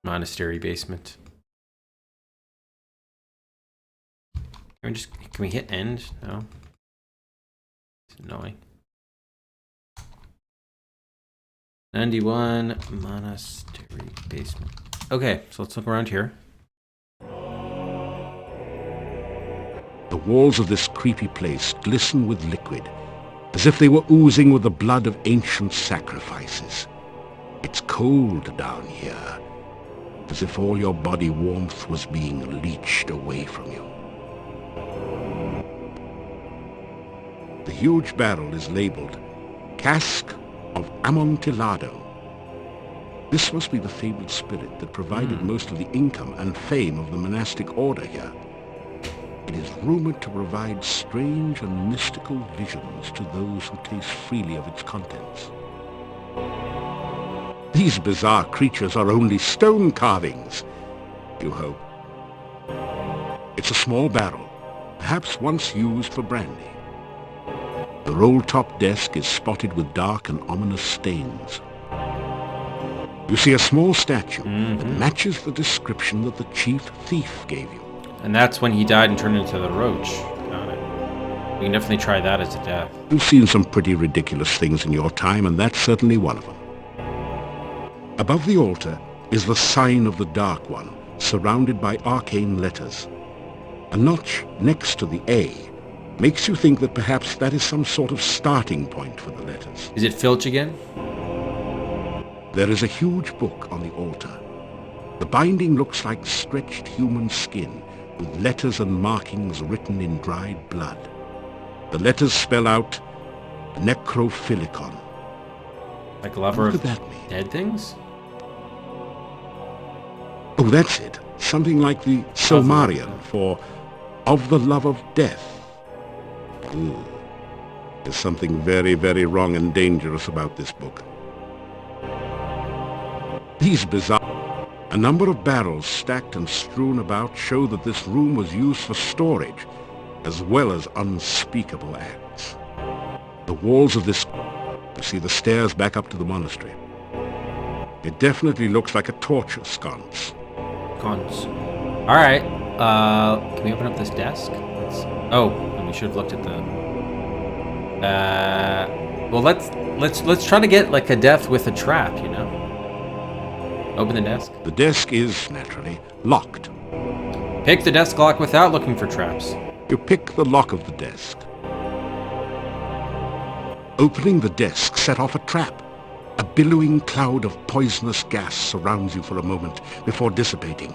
Monastery basement. Can we hit end? No. It's annoying. 91 monastery basement. Okay, so let's look around here. The walls of this creepy place glisten with liquid, as if they were oozing with the blood of ancient sacrifices. It's cold down here, as if all your body warmth was being leached away from you. The huge barrel is labeled Cask of Amontillado. This must be the fabled spirit that provided most of the income and fame of the monastic order here. It is rumored to provide strange and mystical visions to those who taste freely of its contents. These bizarre creatures are only stone carvings, you hope. It's a small barrel, perhaps once used for brandy. The roll-top desk is spotted with dark and ominous stains. You see a small statue that matches the description that the chief thief gave you. And that's when he died and turned into the roach. Got it. We can definitely try that as a death. You've seen some pretty ridiculous things in your time, and that's certainly one of them. Above the altar is the sign of the Dark One, surrounded by arcane letters. A notch next to the A makes you think that perhaps that is some sort of starting point for the letters. Is it Filch again? There is a huge book on the altar. The binding looks like stretched human skin, with letters and markings written in dried blood. The letters spell out Necrophilicon. Like lover What of could that mean? dead things? Oh, that's it. Something like the Silmarillion for of the love of death. Ooh. There's something very, very wrong and dangerous about this book. These bizarre... A number of barrels stacked and strewn about show that this room was used for storage, as well as unspeakable acts. The walls of this... You see the stairs back up to the monastery. It definitely looks like a torture sconce. Cons. Alright. Can we open up this desk? And we should have looked at the... well, let's try to get like a death with a trap, you know? Open the desk. The desk is, naturally, locked. Pick the desk lock without looking for traps. You pick the lock of the desk. Opening the desk set off a trap. A billowing cloud of poisonous gas surrounds you for a moment before dissipating.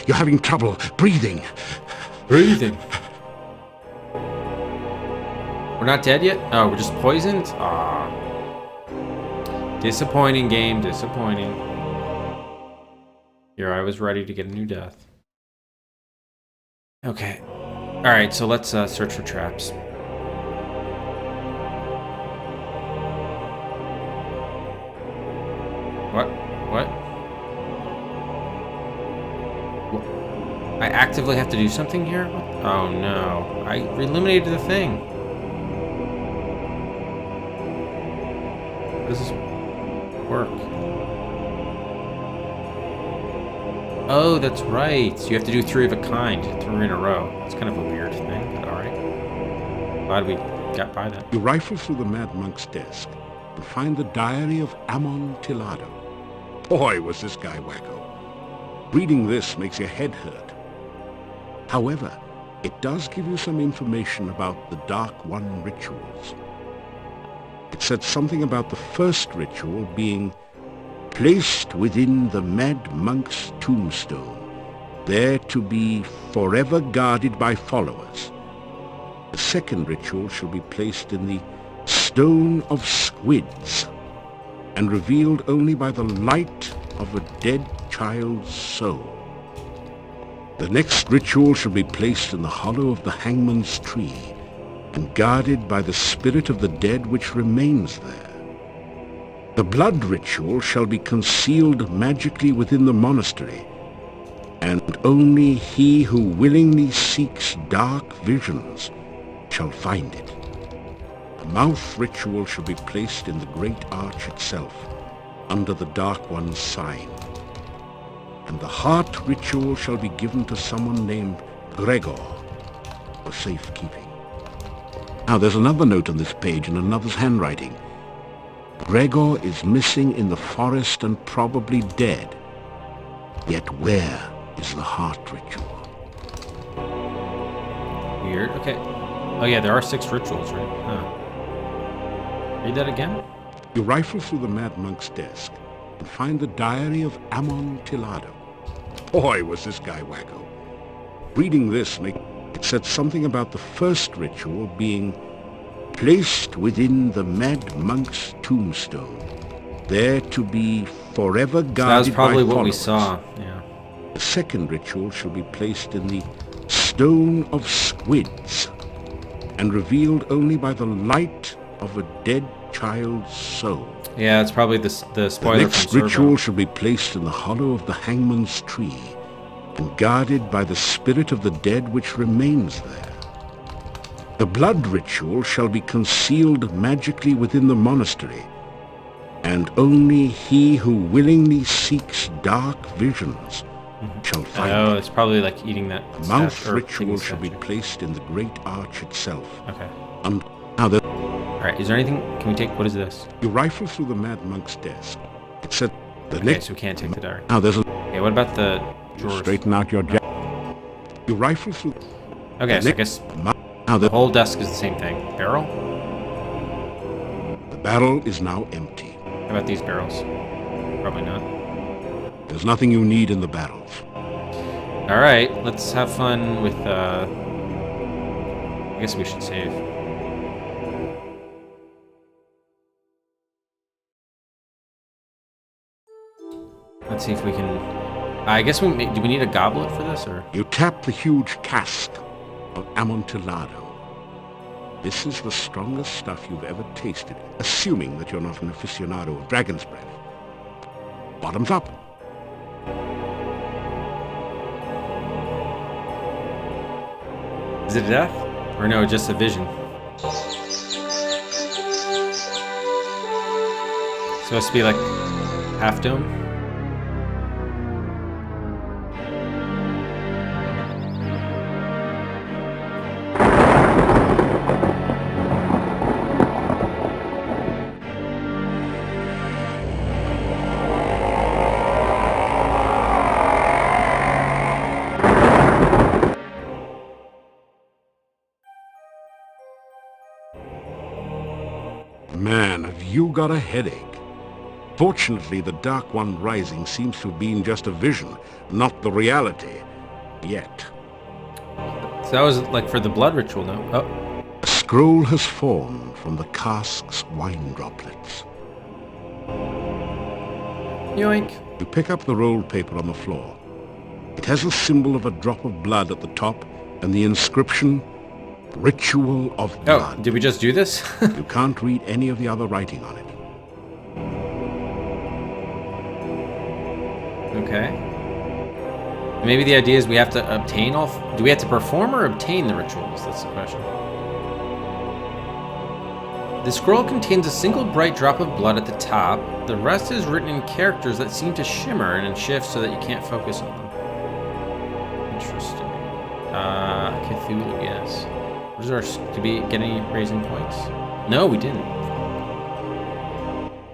You're having trouble breathing. Breathing. We're not dead yet? Oh, we're just poisoned? Ah. Disappointing game, disappointing. Here, I was ready to get a new death. Okay. Alright, so let's search for traps. What? I actively have to do something here? Oh no. I eliminated the thing. How does this work? Oh, that's right. So you have to do 3 of a kind, 3 in a row. It's kind of a weird thing, but alright. Glad we got by that. You rifle through the Mad Monk's desk and find the diary of Amontillado. Boy, was this guy wacko. Reading this makes your head hurt. However, it does give you some information about the Dark One rituals. It said something about the first ritual being placed within the Mad Monk's tombstone, there to be forever guarded by followers. The second ritual shall be placed in the stone of squids, and revealed only by the light of a dead child's soul. The next ritual shall be placed in the hollow of the hangman's tree, and guarded by the spirit of the dead which remains there. The blood ritual shall be concealed magically within the monastery, and only he who willingly seeks dark visions shall find it. The mouth ritual shall be placed in the great arch itself, under the Dark One's sign. And the heart ritual shall be given to someone named Gregor for safekeeping. Now there's another note on this page in another's handwriting. Gregor is missing in the forest and probably dead. Yet where is the heart ritual? Weird. Okay. Oh yeah, there are 6 rituals, right? Huh. Read that again? You rifle through the Mad Monk's desk and find the diary of Amontillado. Boy, was this guy wacko. Reading this, it said something about the first ritual being placed within the Mad Monk's tombstone, there to be forever guarded by that was probably followers. what we saw, yeah. The second ritual shall be placed in the stone of squids, and revealed only by the light of a dead child's soul. Yeah, it's probably the spoiler The next from Servo. ritual shall be placed in the hollow of the hangman's tree, and guarded by the spirit of the dead which remains there. The blood ritual shall be concealed magically within the monastery, and only he who willingly seeks dark visions shall find it. It's probably like eating that The mouth statue, or ritual thinking shall be statue. placed in the great arch itself. Okay. Now the Alright, is there anything? Can we take. What is this? You rifle through the Mad Monk's desk. It said the Okay, next. so we can't take the diary. Now there's a. Okay, what about the drawers? Straighten out your jacket. You rifle through. Okay, so I next- guess Now the the whole desk is the same thing. Barrel? barrel is now empty. How about these barrels? Probably not. There's nothing you need in the barrels. Alright, let's have fun with, I guess we should save. Let's see if we can... I guess do we need a goblet for this, or...? You tap the huge cask of Amontillado. This is the strongest stuff you've ever tasted, assuming that you're not an aficionado of dragon's breath. Bottoms up. Is it a death? Or no, just a vision? Supposed to be like half dome? Man, have you got a headache? Fortunately, the Dark One rising seems to have been just a vision, not the reality. Yet. So that was like for the blood ritual, no? Oh. A scroll has formed from the cask's wine droplets. Yoink. You pick up the rolled paper on the floor. It has a symbol of a drop of blood at the top and the inscription, Ritual of Blood. Oh, did we just do this? You can't read any of the other writing on it. Okay. Maybe the idea is we have to obtain all... Do we have to perform or obtain the rituals? That's the question. The scroll contains a single bright drop of blood at the top. The rest is written in characters that seem to shimmer and shift so that you can't focus on them. Interesting. Cthulhu, yes. What is our... Did we get any raising points? No, we didn't.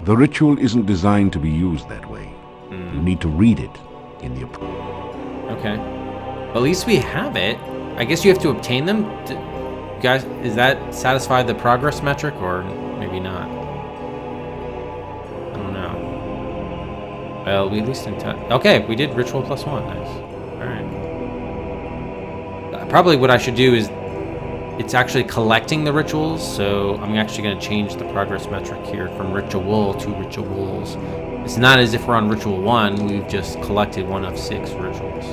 The ritual isn't designed to be used that way. You need to read it in the... Okay. Well, at least we have it. I guess you have to obtain them. Guys, is that satisfy the progress metric or maybe not? I don't know. Well, we at least in touch. Okay, we did ritual +1. Nice. All right. Probably what I should do is it's actually collecting the rituals. So I'm actually going to change the progress metric here from ritual to rituals. It's not as if we're on ritual 1. We've just collected 1 of 6 rituals.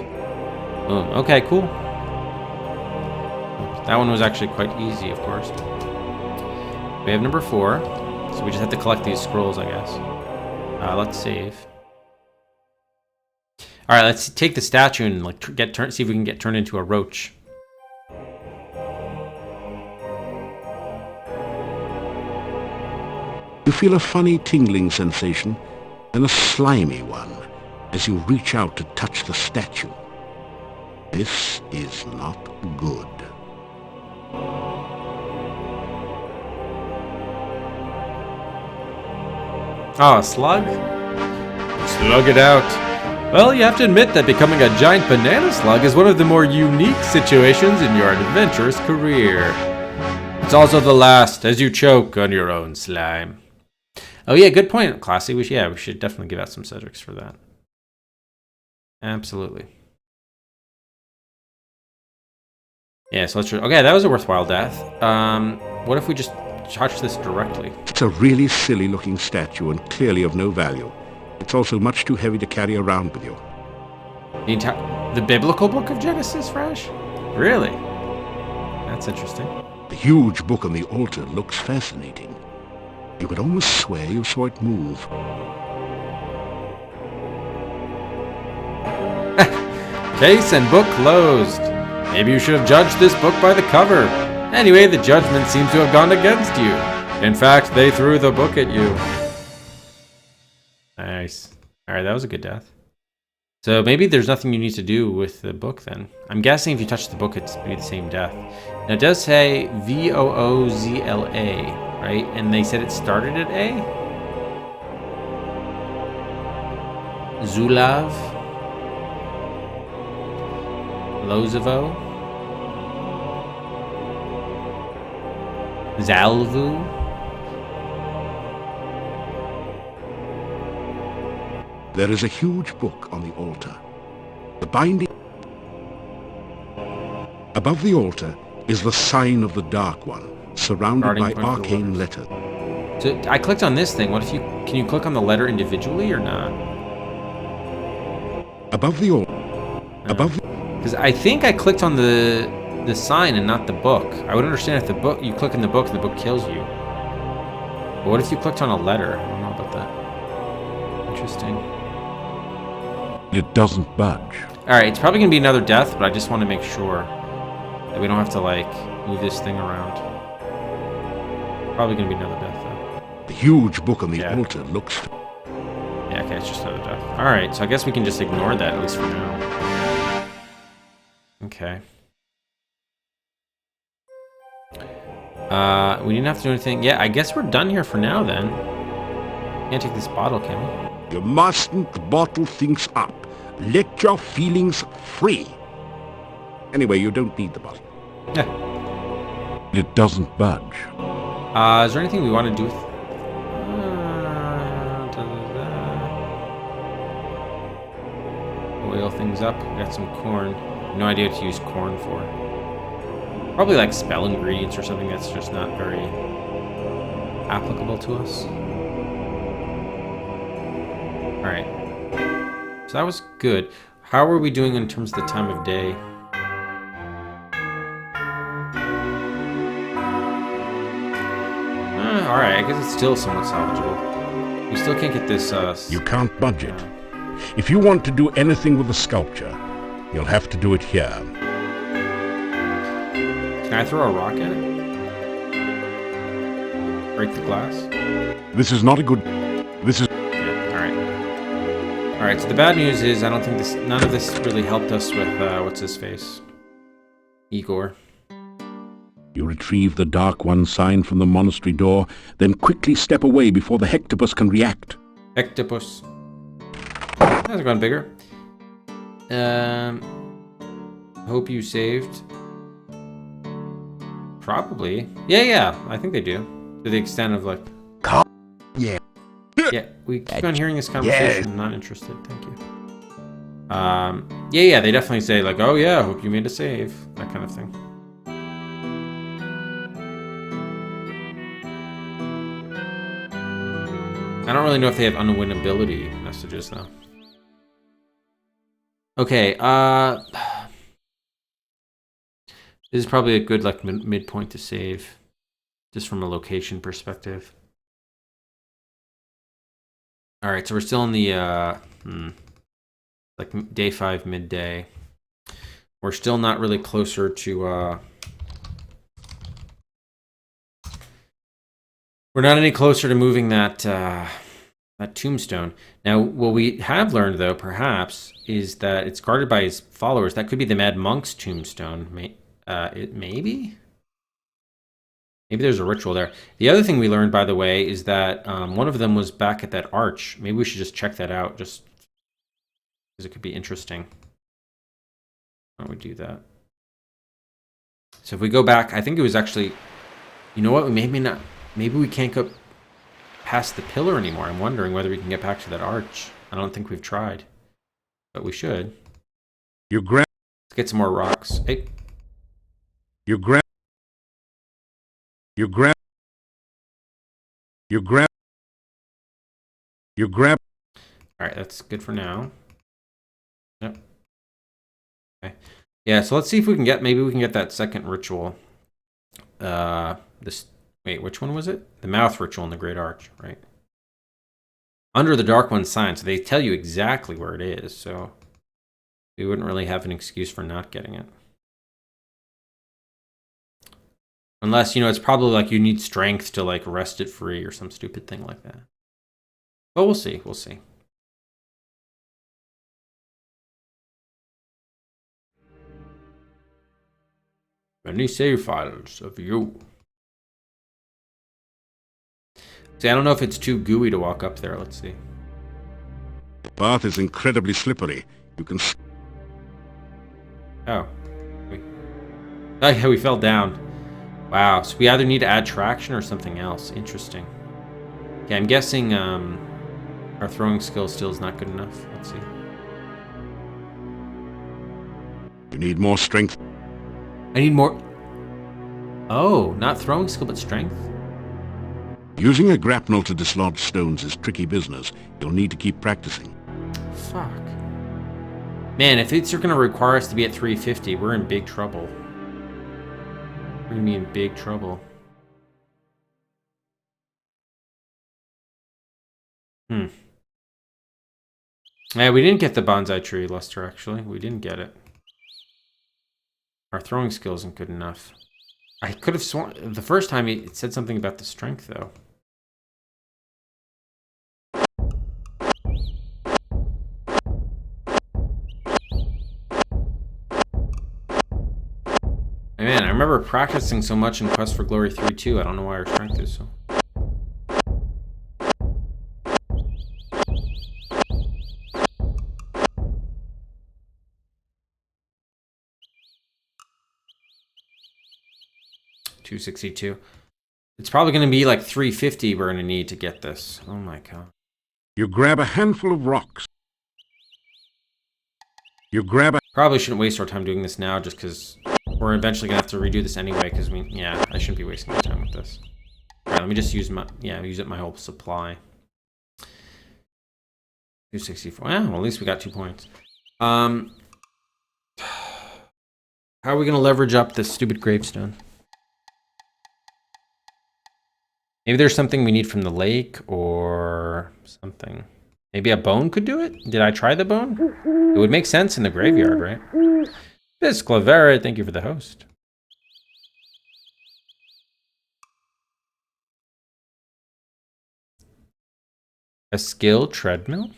Boom. Okay, cool. That one was actually quite easy, of course. We have number 4. So we just have to collect these scrolls, I guess. Let's save. All right, let's take the statue and like see if we can get turned into a roach. You feel a funny tingling sensation, then a slimy one, as you reach out to touch the statue. This is not good. Oh, a slug? Slug it out. Well, you have to admit that becoming a giant banana slug is one of the more unique situations in your adventurous career. It's also the last, as you choke on your own slime. Oh yeah, good point, Classy. We should definitely give out some Cedrics for that. Absolutely. Yeah, so let's... Okay, that was a worthwhile death. What if we just touch this directly? It's a really silly-looking statue and clearly of no value. It's also much too heavy to carry around with you. The biblical book of Genesis, Fresh? Really? That's interesting. The huge book on the altar looks fascinating. You could almost swear you saw it move. Case and book closed. Maybe you should have judged this book by the cover. Anyway, the judgment seems to have gone against you. In fact, they threw the book at you. Nice. Alright, that was a good death. So maybe there's nothing you need to do with the book then. I'm guessing if you touch the book, it's going to be the same death. Now it does say Voozla, right? And they said it started at A? Zulav? Lozovo? Zalvu? There is a huge book on the altar. The binding... Above the altar is the sign of the Dark One, surrounded by arcane letters. So I clicked on this thing. What if you... Can you click on the letter individually or not? Above the altar... Because I think I clicked on the sign and not the book. I would understand if the book... You click on the book and the book kills you. But what if you clicked on a letter? I don't know about that. Interesting. It doesn't budge. Alright, it's probably going to be another death, but I just want to make sure that we don't have to, like, move this thing around. Probably going to be another death, though. The huge book on the altar looks... Yeah, okay, it's just another death. Alright, so I guess we can just ignore that, at least for now. Okay. We didn't have to do anything. Yeah, I guess we're done here for now, then. Can't take this bottle, can we? You mustn't bottle things up. Let your feelings free. Anyway, you don't need the bottle. Yeah. It doesn't budge. Is there anything we want to do with... Oil things up. We got some corn. No idea what to use corn for. Probably like spell ingredients or something that's just not very applicable to us. Alright. So that was good. How are we doing in terms of the time of day? Alright, I guess it's still somewhat salvageable. We still can't get this, You can't budge it. If you want to do anything with the sculpture, you'll have to do it here. Can I throw a rock at it? Break the glass? This is not a good... This is... Yeah, alright. Alright, so the bad news is I don't think none of this really helped us with, what's his face? Igor. You retrieve the Dark One sign from the monastery door, then quickly step away before the Hectopus can react. Hectopus. That's gone bigger. Hope you saved. Probably. Yeah, I think they do. To the extent of like... Yeah. Yeah, we keep on hearing this conversation. I'm not interested, thank you. Yeah, they definitely say like, oh yeah, hope you made a save. That kind of thing. I don't really know if they have unwinnability messages though. Okay, this is probably a good like midpoint to save, just from a location perspective. All right, so we're still in the like day 5 midday. We're still not really closer to we're not any closer to moving that that tombstone. Now, what we have learned though, perhaps, is that it's guarded by his followers. That could be the Mad Monk's tombstone. Maybe there's a ritual there. The other thing we learned, by the way, is that one of them was back at that arch. Maybe we should just check that out, just because it could be interesting. Why don't we do that? So if we go back, I think it was actually, you know what? Maybe not. Maybe we can't go past the pillar anymore. I'm wondering whether we can get back to that arch. I don't think we've tried, but we should. You grab. Let's get some more rocks. Hey. You grab. You grab. You grab. You grab. All right, that's good for now. Yep. Okay. Yeah, so let's see if we can get, maybe we can get that second ritual. Wait, which one was it? The mouth ritual in the Great Arch, right? Under the Dark One's sign, so they tell you exactly where it is, so we wouldn't really have an excuse for not getting it. Unless, you know, it's probably like you need strength to like wrest it free or some stupid thing like that. But we'll see, we'll see. Many save files of you. See, I don't know if it's too gooey to walk up there. Let's see. The path is incredibly slippery. You can... Oh. Oh, yeah, we fell down. Wow, so we either need to add traction or something else. Interesting. Okay, I'm guessing our throwing skill still is not good enough. Let's see. You need more strength. I need more... Oh, not throwing skill, but strength? Using a grapnel to dislodge stones is tricky business. You'll need to keep practicing. Fuck. Man, if it's going to require us to be at 350, we're in big trouble. We're going to be in big trouble. Yeah, we didn't get the bonsai tree, Lester, actually. We didn't get it. Our throwing skill isn't good enough. I could have sworn... The first time it said something about the strength, though. Man, I remember practicing so much in Quest for Glory 3 too. I don't know why our strength is so... $262. It's probably going to be like 350 we're going to need to get this. Oh my god. You grab a handful of rocks. You grab a... Probably shouldn't waste our time doing this now just because we're eventually going to have to redo this anyway because we... Yeah, I shouldn't be wasting my time with this. Alright, let me just use my... Yeah, use up my whole supply. 264. Well, at least we got 2 points. How are we going to leverage up this stupid gravestone? Maybe there's something we need from the lake or something. Maybe a bone could do it? Did I try the bone? It would make sense in the graveyard, right? This Clavera, thank you for the host. A skill treadmill?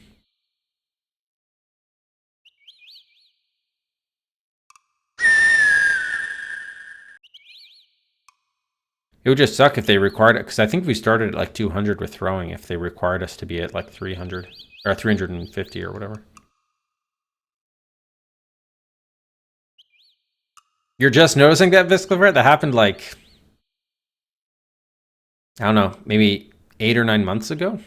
It would just suck if they required it, because I think we started at like 200 with throwing if they required us to be at like 300, or 350 or whatever. You're just noticing that, Visclevert? That happened like, I don't know, maybe 8 or 9 months ago?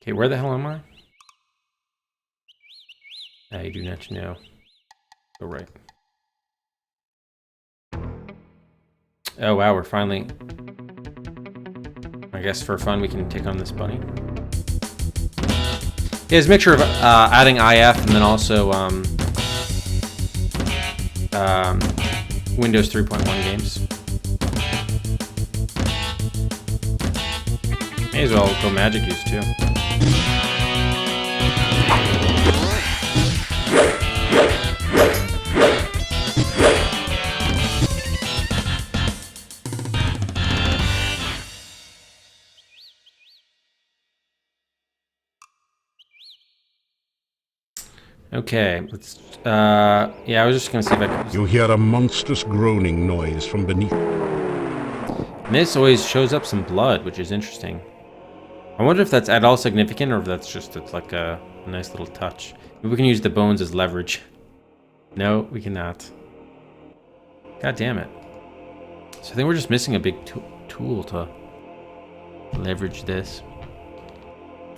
Okay, where the hell am I? I do not know. Go right. Oh wow, we're finally... I guess for fun we can take on this bunny. Yeah, it's a mixture of adding IF and then also Windows 3.1 games. May as well go Magic Use too. Okay, let's, yeah, I was just gonna see if I could... You hear a monstrous groaning noise from beneath. And this always shows up some blood, which is interesting. I wonder if that's at all significant or if that's just like a nice little touch. Maybe we can use the bones as leverage. No, we cannot. God damn it. So I think we're just missing a big tool to leverage this.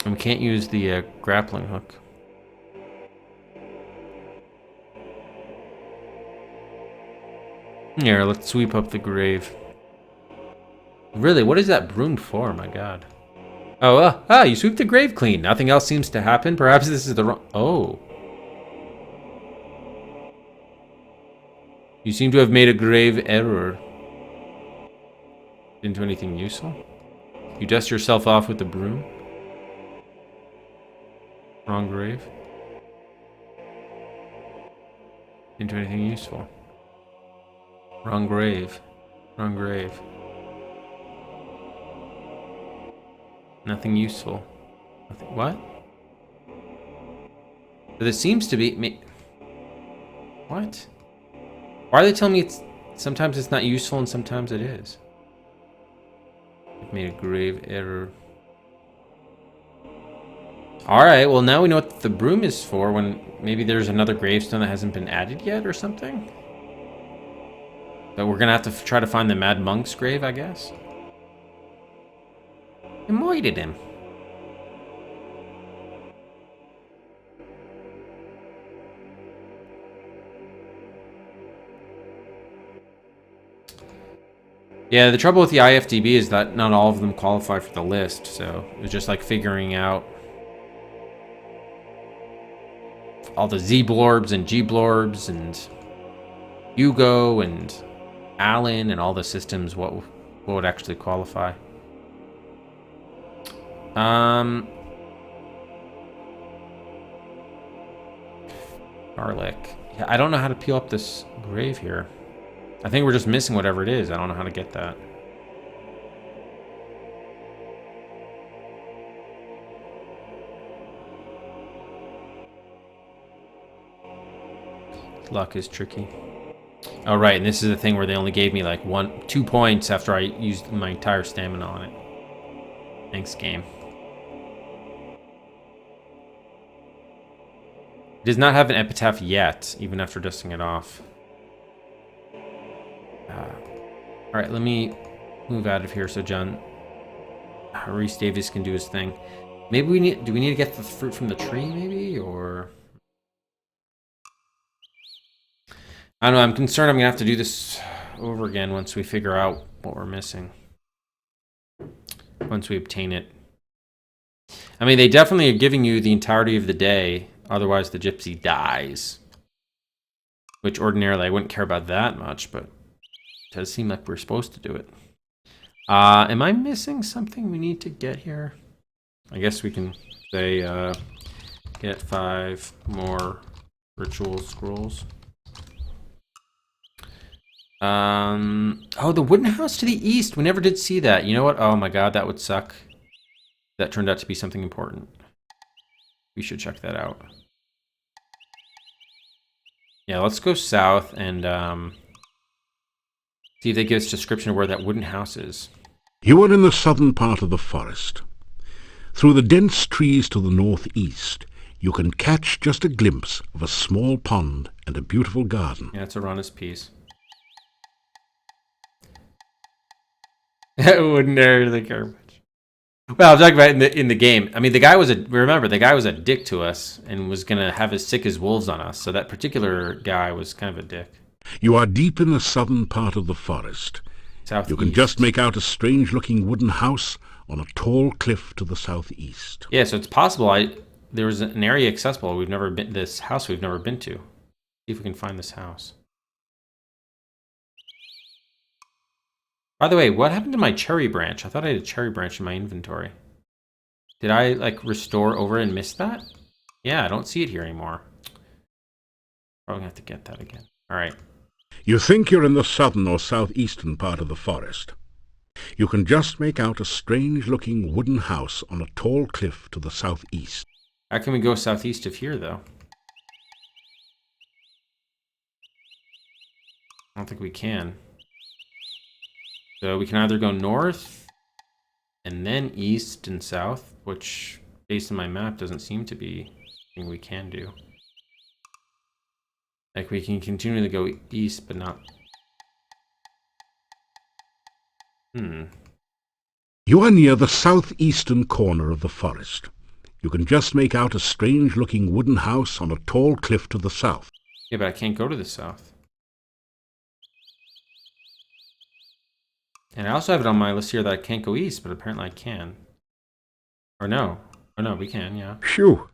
And we can't use the grappling hook. Here, let's sweep up the grave. Really, what is that broom for? My god. Oh, you sweep the grave clean. Nothing else seems to happen. Perhaps this is the wrong... Oh. You seem to have made a grave error. Didn't do anything useful. You dust yourself off with the broom. Wrong grave. Didn't do anything useful. Wrong grave. Wrong grave. Nothing useful. Nothing. What? But it seems to be... What? Why are they telling me it's... Sometimes it's not useful and sometimes it is? I've made a grave error. Alright, well now we know what the broom is for when maybe there's another gravestone that hasn't been added yet or something? But we're gonna have to try to find the Mad Monk's grave, I guess. Avoided him. Yeah, the trouble with the IFTB is that not all of them qualify for the list, so it was just like figuring out all the Z-blorbs and G-blorbs and Hugo and Alan and all the systems what would actually qualify. Garlic. Yeah, I don't know how to peel up this grave here. I think we're just missing whatever it is. I don't know how to get that. Luck is tricky. Oh, right, and this is the thing where they only gave me like 2 points after I used my entire stamina on it. Thanks, game. It does not have an epitaph yet, even after dusting it off. Alright, let me move out of here so John Rhys Davies can do his thing. Maybe we need... Do we need to get the fruit from the tree, maybe? Or... I don't know, I'm concerned I'm going to have to do this over again once we figure out what we're missing. Once we obtain it. I mean, they definitely are giving you the entirety of the day, otherwise the gypsy dies. Which ordinarily I wouldn't care about that much, but it does seem like we're supposed to do it. Am I missing something we need to get here? I guess we can say, get 5 more ritual scrolls. Oh, the wooden house to the east. We never did see that. You know what? Oh my god, that would suck. That turned out to be something important. We should check that out. Yeah, let's go south and see if they give us a description of where that wooden house is. You are in the southern part of the forest. Through the dense trees to the northeast, you can catch just a glimpse of a small pond and a beautiful garden. Yeah, it's Arana's piece. I wouldn't really care much. Well, I'm talking about in the game. I mean, the guy was remember, the guy was a dick to us and was going to have us sick as wolves on us. So that particular guy was kind of a dick. You are deep in the southern part of the forest. Southeast. You can just make out a strange-looking wooden house on a tall cliff to the southeast. Yeah, so it's possible there was an area accessible. We've never been, this house we've never been to. See if we can find this house. By the way, what happened to my cherry branch? I thought I had a cherry branch in my inventory. Did I like restore over and miss that? Yeah, I don't see it here anymore. Probably gonna have to get that again. All right. You think you're in the southern or southeastern part of the forest. You can just make out a strange-looking wooden house on a tall cliff to the southeast. How can we go southeast of here, though? I don't think we can. So we can either go north and then east and south, which, based on my map, doesn't seem to be something we can do. Like, we can continue to go east, but not... You are near the southeastern corner of the forest. You can just make out a strange-looking wooden house on a tall cliff to the south. Yeah, but I can't go to the south. And I also have it on my list here that I can't go east, but apparently I can. Or no. Oh no, we can, yeah. Phew!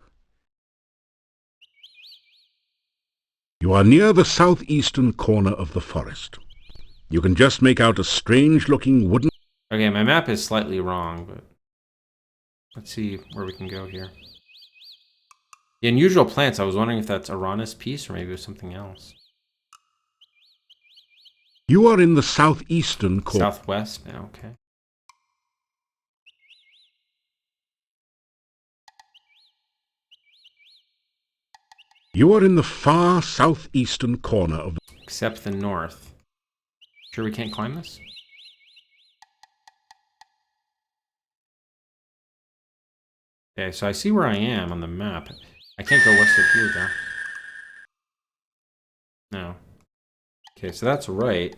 You are near the southeastern corner of the forest. You can just make out a strange-looking wooden... Okay, my map is slightly wrong, but... Let's see where we can go here. The unusual plants, I was wondering if that's Arana's piece or maybe it was something else. You are in the southeastern corner. Southwest? Yeah, okay. You are in the far southeastern corner of the... Except the north. Sure we can't climb this? Okay, so I see where I am on the map. I can't go west of here, though. No. Okay, so that's right.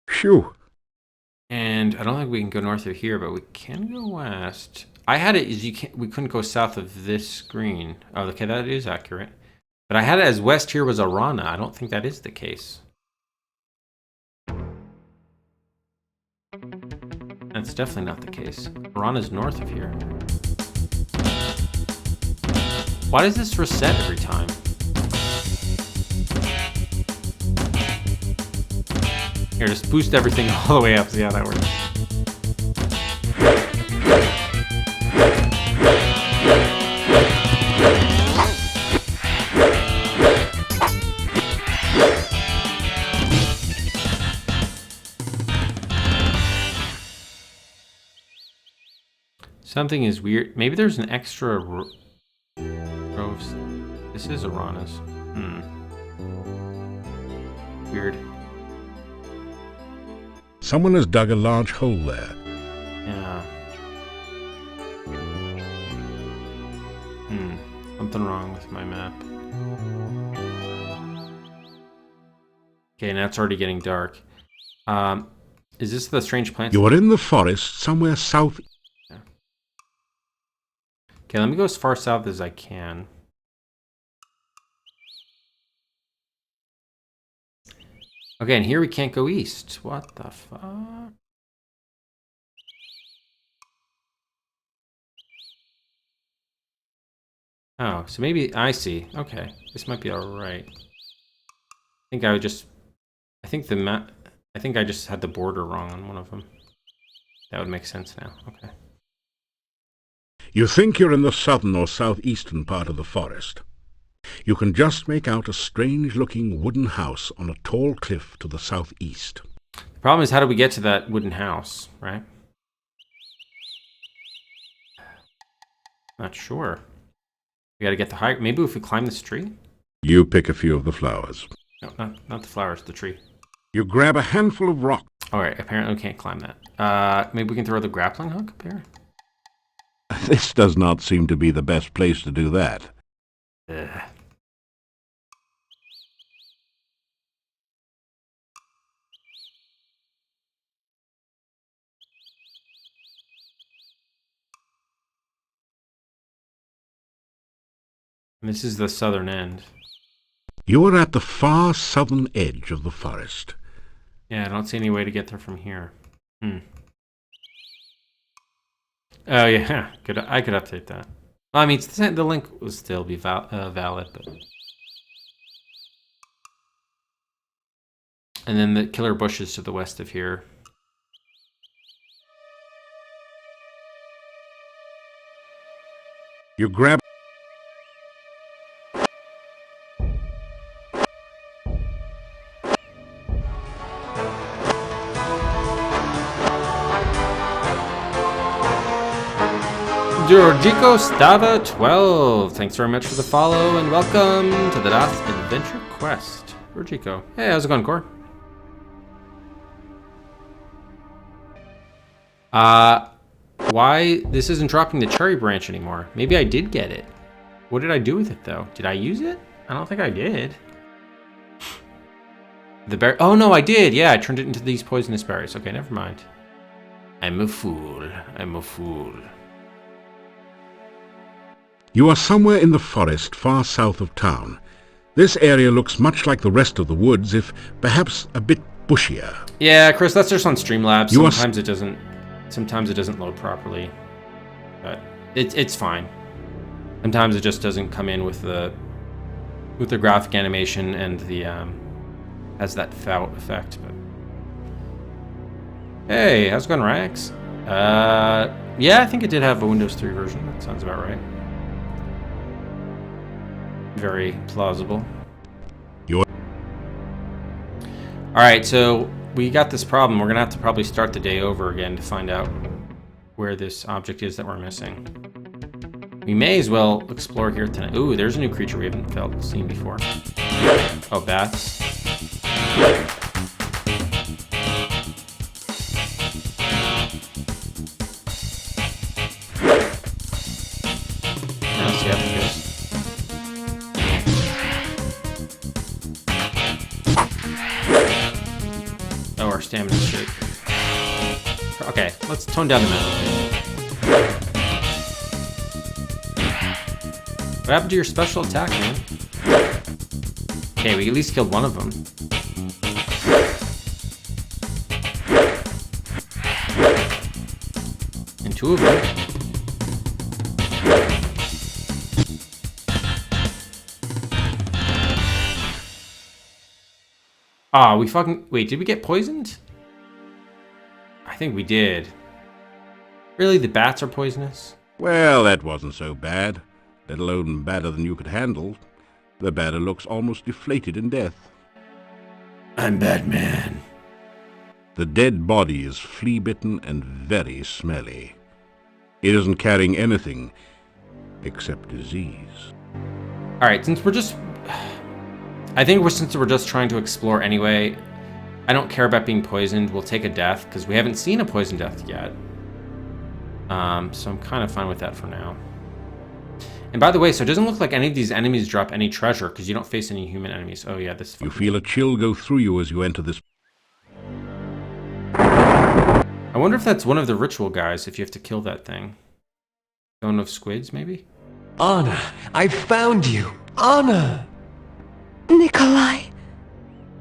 Phew! And I don't think we can go north of here, but we can go west. I had it as we couldn't go south of this screen. Oh, okay, that is accurate. But I had it as west here was Arana. I don't think that is the case. That's definitely not the case. Arana's north of here. Why does this reset every time? Here, just boost everything all the way up. See how that works. Something is weird. Maybe there's an extra row. This is Arana's. Weird. Someone has dug a large hole there. Yeah. Something wrong with my map. Okay, now it's already getting dark. Is this the strange plant? You are in the forest somewhere south... Yeah. Okay, let me go as far south as I can. Okay, and here we can't go east. What the fuck? Oh, so maybe I see. Okay, this might be all right. I think I would just... I think the map... I think I just had the border wrong on one of them. That would make sense now. Okay. You think you're in the southern or southeastern part of the forest. You can just make out a strange-looking wooden house on a tall cliff to the southeast. The problem is, how do we get to that wooden house, right? Not sure. We gotta get the high... Maybe if we climb this tree? You pick a few of the flowers. No, not the flowers, the tree. You grab a handful of rock. Alright, apparently we can't climb that. Maybe we can throw the grappling hook up here? This does not seem to be the best place to do that. Ugh. And this is the southern end. You are at the far southern edge of the forest. Yeah, I don't see any way to get there from here. Oh yeah, I could update that. Well, I mean, the link will still be valid, but. And then the killer bushes to the west of here. You grab... Georgico Stava 12. Thanks very much for the follow and welcome to the Last Adventure Quest. Georgico. Hey, how's it going, Core? Why this isn't dropping the cherry branch anymore? Maybe I did get it. What did I do with it though? Did I use it? I don't think I did. The berry. Oh no, I did. Yeah, I turned it into these poisonous berries. Okay, never mind. I'm a fool. I'm a fool. You are somewhere in the forest far south of town. This area looks much like the rest of the woods, if perhaps a bit bushier. Yeah, Chris, that's just on Streamlabs. Sometimes it doesn't. Sometimes it doesn't load properly, but it's fine. Sometimes it just doesn't come in with the graphic animation and the has that foul effect. But hey, how's it going, Rax? Yeah, I think it did have a Windows 3 version. That sounds about right. Very plausible. All right, so we got this problem. We're gonna have to probably start the day over again to find out where this object is that we're missing. We may as well explore here tonight. Ooh, there's a new creature we haven't seen before. Oh, bats. Let's see how this goes. Oh, our stamina shit. Okay, let's tone down the mountain. What happened to your special attack, man? Okay, we at least killed one of them. And two of them. Ah, we fucking... Wait, did we get poisoned? I think we did. Really, the bats are poisonous? Well, that wasn't so bad. Let alone badder than you could handle. The badder looks almost deflated in death. I'm Batman. The dead body is flea-bitten and very smelly. It isn't carrying anything except disease. Alright, since we're just... I think since we're just trying to explore anyway, I don't care about being poisoned. We'll take a death, because we haven't seen a poison death yet. So I'm kind of fine with that for now. And by the way, so it doesn't look like any of these enemies drop any treasure, because you don't face any human enemies. Oh yeah, this... You feel a chill go through you as you enter this... I wonder if that's one of the ritual guys, if you have to kill that thing. Zone of Squids, maybe? Anna, I found you! Anna! Nikolai,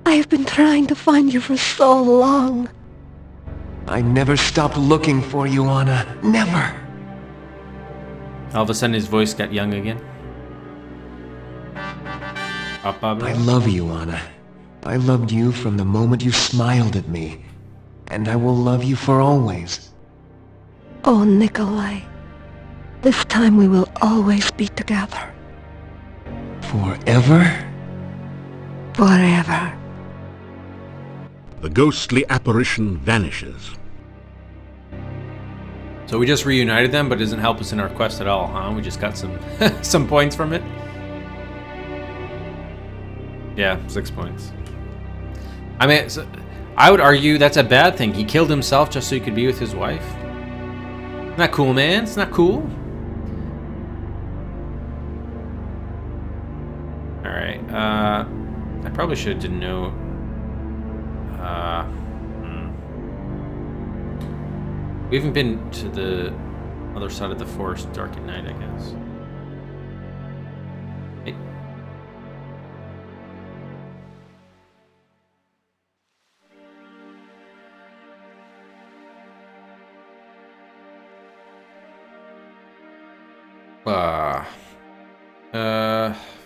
I've been trying to find you for so long. I never stopped looking for you, Anna. Never! All of a sudden his voice got young again. I love you, Anna. I loved you from the moment you smiled at me. And I will love you for always. Oh, Nikolai. This time we will always be together. Forever? Forever. The ghostly apparition vanishes. So we just reunited them, but it doesn't help us in our quest at all, huh? We just got some some points from it. Yeah, 6 points. I mean, I would argue that's a bad thing. He killed himself just so he could be with his wife. Not cool, man. It's not cool. All right. I probably should have didn't know. We haven't been to the other side of the forest dark at night, I guess. Hey.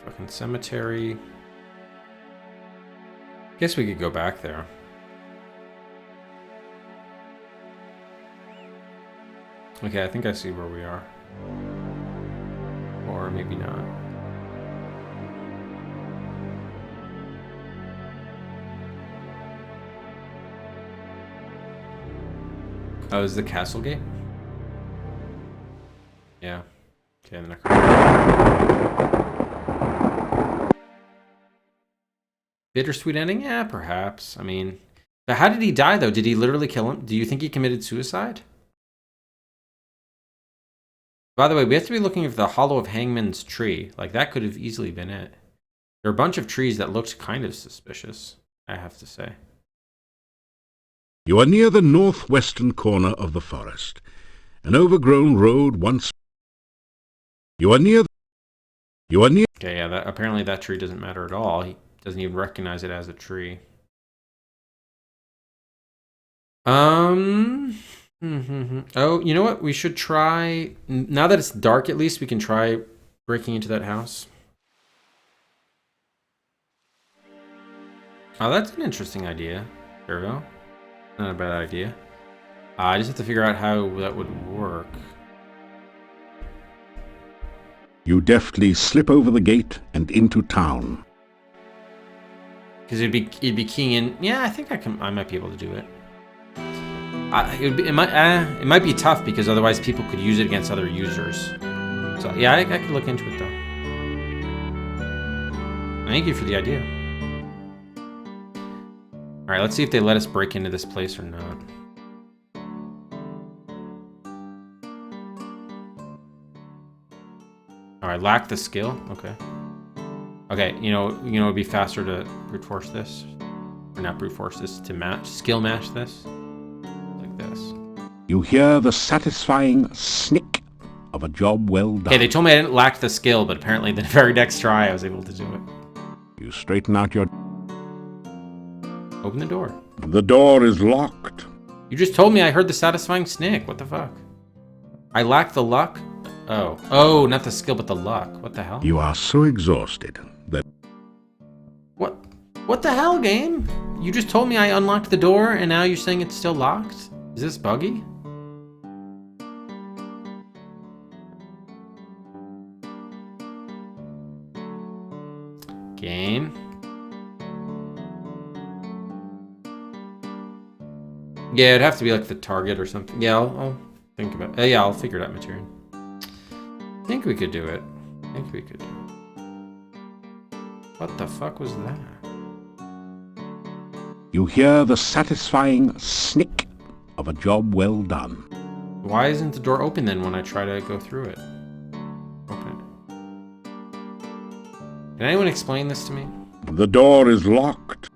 Fucking cemetery. Guess we could go back there. Okay, I think I see where we are. Or maybe not. Oh, is the castle gate? Yeah. Okay, then bittersweet ending? Yeah, perhaps. I mean, but how did he die, though? Did he literally kill him? Do you think he committed suicide? By the way, we have to be looking for the Hollow of Hangman's tree. Like, that could have easily been it. There are a bunch of trees that looked kind of suspicious, I have to say. You are near the northwestern corner of the forest. An overgrown road once... You are near... Okay, yeah, apparently that tree doesn't matter at all. He doesn't even recognize it as a tree. Oh, you know what? We should try... Now that it's dark, at least, we can try breaking into that house. Oh, that's an interesting idea, Virgo. Not a bad idea. I just have to figure out how that would work. You deftly slip over the gate and into town. Because it'd be keying in. Yeah, I think I might be able to do it. It might be tough because otherwise people could use it against other users. So yeah, I could look into it though. Thank you for the idea. All right, let's see if they let us break into this place or not. All right, lack the skill. Okay. Okay, you know, it'd be faster to brute force this, or not brute force this, to skill match this, like this. You hear the satisfying snick of a job well done. Okay, they told me I didn't lack the skill, but apparently the very next try I was able to do it. You straighten out your... Open the door. The door is locked. You just told me I heard the satisfying snick. What the fuck? I lack the luck? Oh, not the skill, but the luck. What the hell? You are so exhausted that... What the hell, game? You just told me I unlocked the door, and now you're saying it's still locked? Is this buggy? Game. Yeah, it'd have to be like the target or something. Yeah, I'll think about it. Yeah, I'll figure it out, Material. I think we could do it. What the fuck was that? You hear the satisfying snick of a job well done. Why isn't the door open then when I try to go through it? Open it. Can anyone explain this to me? The door is locked.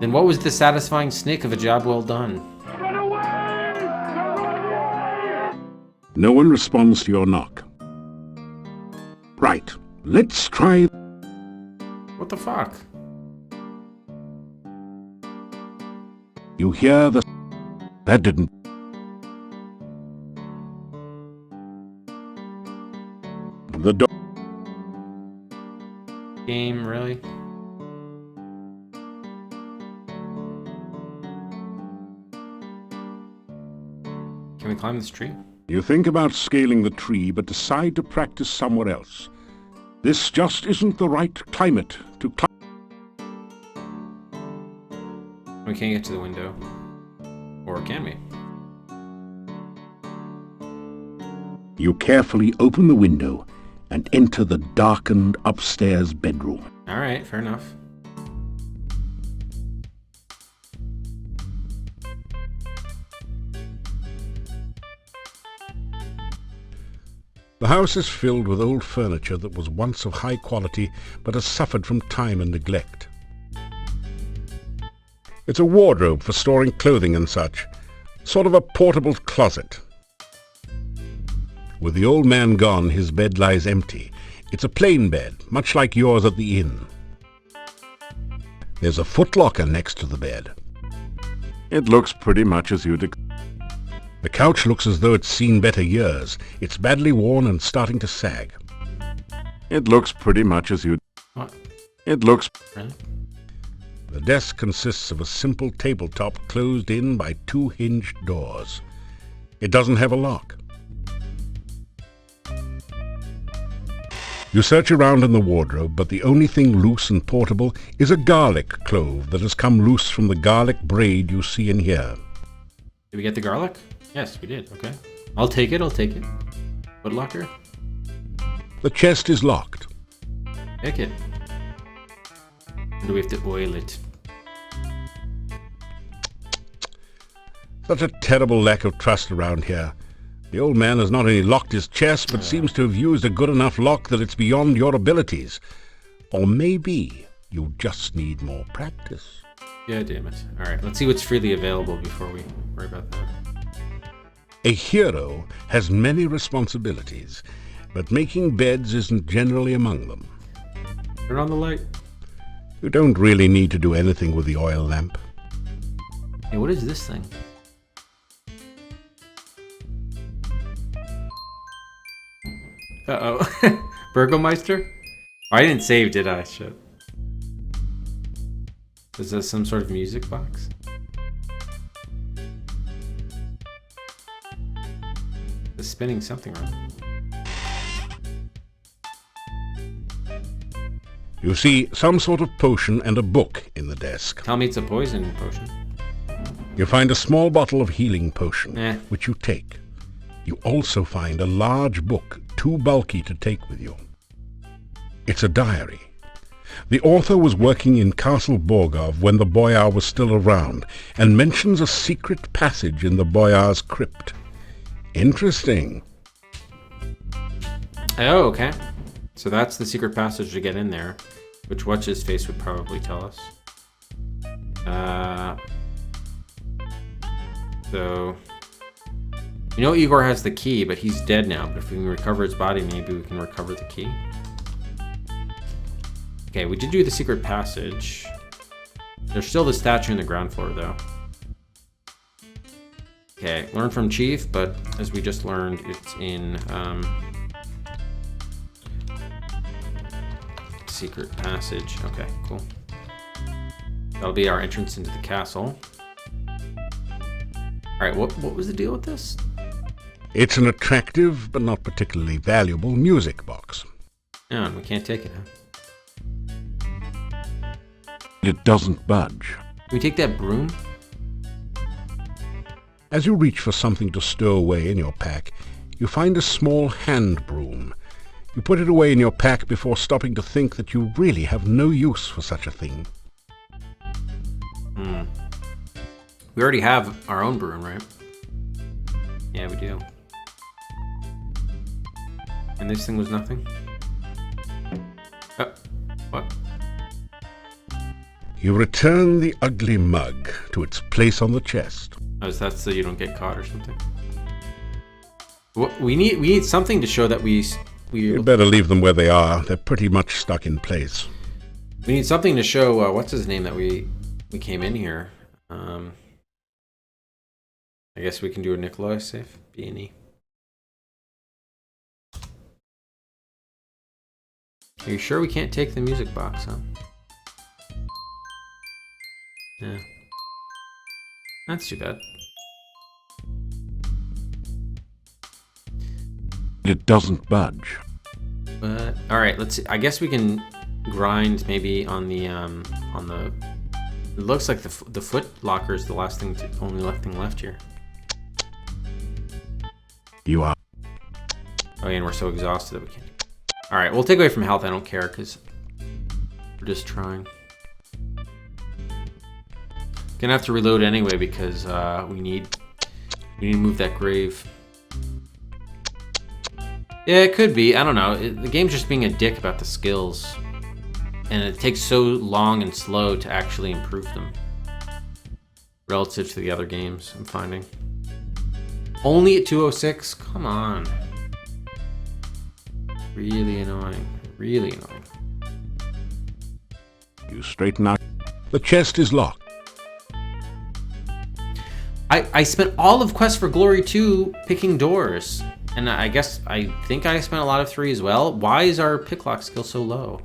Then what was the satisfying snick of a job well done? Run away! Run away! No one responds to your knock. Right, let's try... What the fuck? You hear the... That didn't... The door... Game, really? Can we climb this tree? You think about scaling the tree, but decide to practice somewhere else. This just isn't the right climate to climb. We can't get to the window. Or can we? You carefully open the window and enter the darkened upstairs bedroom. Alright, fair enough. The house is filled with old furniture that was once of high quality but has suffered from time and neglect. It's a wardrobe for storing clothing and such, sort of a portable closet. With the old man gone, his bed lies empty. It's a plain bed, much like yours at the inn. There's a footlocker next to the bed. It looks pretty much as you'd expect. The couch looks as though it's seen better years. It's badly worn and starting to sag. It looks pretty much as you... What? It looks... Really? The desk consists of a simple tabletop closed in by 2 hinged doors. It doesn't have a lock. You search around in the wardrobe, but the only thing loose and portable is a garlic clove that has come loose from the garlic braid you see in here. Did we get the garlic? Yes, we did. Okay. I'll take it. Foot locker? The chest is locked. Pick it. Or do we have to oil it? Such a terrible lack of trust around here. The old man has not only locked his chest, but seems to have used a good enough lock that it's beyond your abilities. Or maybe you just need more practice. Yeah, damn it. Alright, let's see what's freely available before we worry about that. A hero has many responsibilities, but making beds isn't generally among them. Turn on the light. You don't really need to do anything with the oil lamp. Hey, what is this thing? Uh-oh. Burgomeister? Oh, I didn't save, did I? Shit. Is this some sort of music box? It's spinning something wrong. You see some sort of potion and a book in the desk. Tell me it's a poison potion. You find a small bottle of healing potion, which you take. You also find a large book, too bulky to take with you. It's a diary. The author was working in Castle Borgov when the Boyar was still around, and mentions a secret passage in the Boyar's crypt. Interesting. Oh, okay. So that's the secret passage to get in there, which What's-His-Face would probably tell us. So... You know Igor has the key, but he's dead now. But if we can recover his body, maybe we can recover the key. Okay, we did do the secret passage. There's still the statue in the ground floor, though. Okay, learn from Chief, but as we just learned, it's in secret passage. Okay, cool. That'll be our entrance into the castle. All right, what was the deal with this? It's an attractive, but not particularly valuable, music box. Oh, and we can't take it, huh? It doesn't budge. Can we take that broom? As you reach for something to stow away in your pack, you find a small hand broom. You put it away in your pack before stopping to think that you really have no use for such a thing. We already have our own broom, right? Yeah, we do. And this thing was nothing? Oh, what? You return the ugly mug to its place on the chest. Oh, is that so you don't get caught or something? We need something to show that we You better leave them where they are. They're pretty much stuck in place. We need something to show what's his name that we came in here. I guess we can do a Nikolai safe. B&E. Are you sure we can't take the music box, huh? Yeah. That's too bad. It doesn't budge. But all right, let's see. I guess we can grind maybe on the it looks like the foot locker is the last thing only thing left here. You are. Oh yeah, and we're so exhausted that we can't. All right, we'll take away from health. I don't care because we're just trying. Gonna have to reload anyway because we need to move that grave. Yeah, it could be. I don't know. The game's just being a dick about the skills, and it takes so long and slow to actually improve them relative to the other games. I'm finding. Only at 206? Come on. Really annoying. Really annoying. You straighten out. The chest is locked. I spent all of Quest for Glory 2 picking doors. And I think I spent a lot of 3 as well. Why is our picklock skill so low?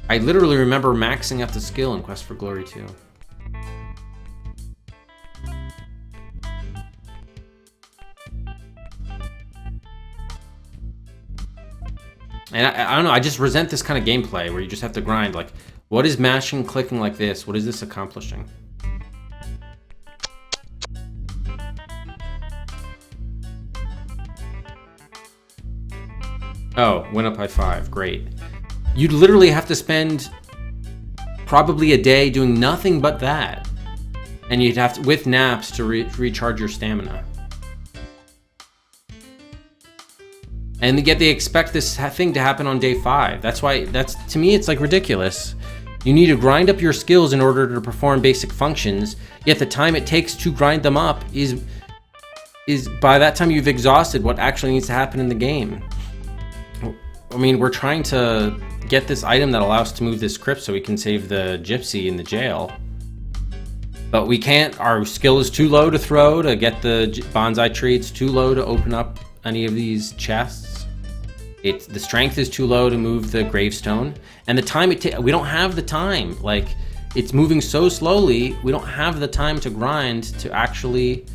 I literally remember maxing out the skill in Quest for Glory 2. And I don't know, I just resent this kind of gameplay where you just have to grind. Like, what is mashing, clicking like this? What is this accomplishing? Oh, went up by 5. Great. You'd literally have to spend probably a day doing nothing but that. And you'd have to, with naps, to recharge your stamina. And yet they expect this thing to happen on day 5. That's why, to me, it's like ridiculous. You need to grind up your skills in order to perform basic functions, yet the time it takes to grind them up is by that time you've exhausted what actually needs to happen in the game. I mean, we're trying to get this item that allows us to move this crypt so we can save the gypsy in the jail. But we can't, our skill is too low to throw to get the bonsai tree, it's too low to open up any of these chests. The strength is too low to move the gravestone. And the time we don't have the time. Like, it's moving so slowly, we don't have the time to grind to actually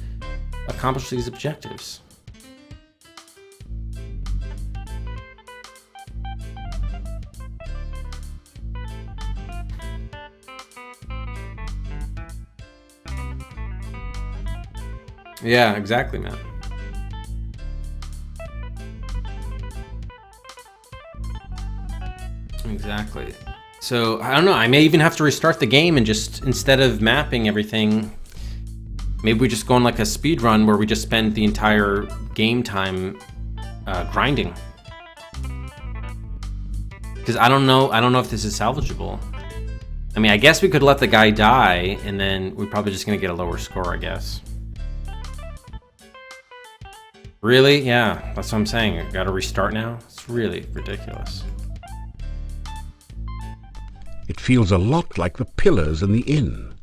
accomplish these objectives. Yeah, exactly, man. Exactly. So, I don't know, I may even have to restart the game and just, instead of mapping everything, maybe we just go on like a speed run where we just spend the entire game time grinding. Because I don't know if this is salvageable. I mean, I guess we could let the guy die, and then we're probably just gonna get a lower score, I guess. Really? Yeah, that's what I'm saying. I gotta restart now? It's really ridiculous. It feels a lot like the pillars in the inn.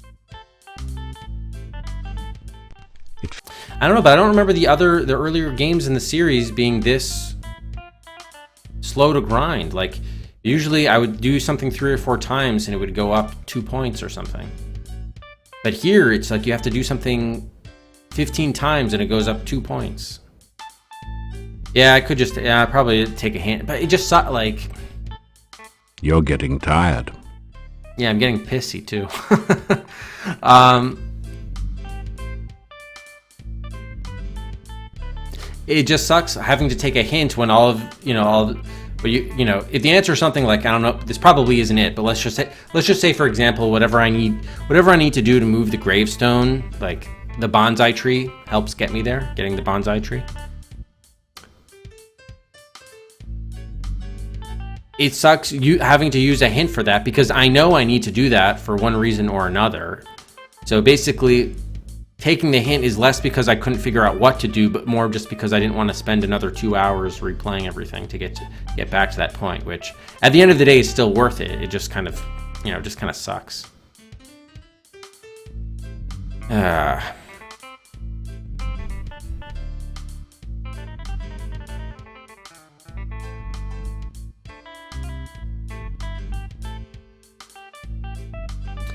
I don't know, but I don't remember the earlier games in the series being this slow to grind. Like, usually I would do something 3 or 4 times and it would go up 2 points or something. But here, it's like you have to do something 15 times and it goes up 2 points. Yeah, I could just, probably take a hint, but it just like... You're getting tired. Yeah, I'm getting pissy too. It just sucks having to take a hint when but if the answer is something like, I don't know, this probably isn't it, but let's just say, for example, whatever I need to do to move the gravestone, like the bonsai tree helps get me there, getting the bonsai tree. It sucks you having to use a hint for that because I know I need to do that for one reason or another. So basically, taking the hint is less because I couldn't figure out what to do, but more just because I didn't want to spend another 2 hours replaying everything to get back to that point, which at the end of the day is still worth it. It just kind of, sucks.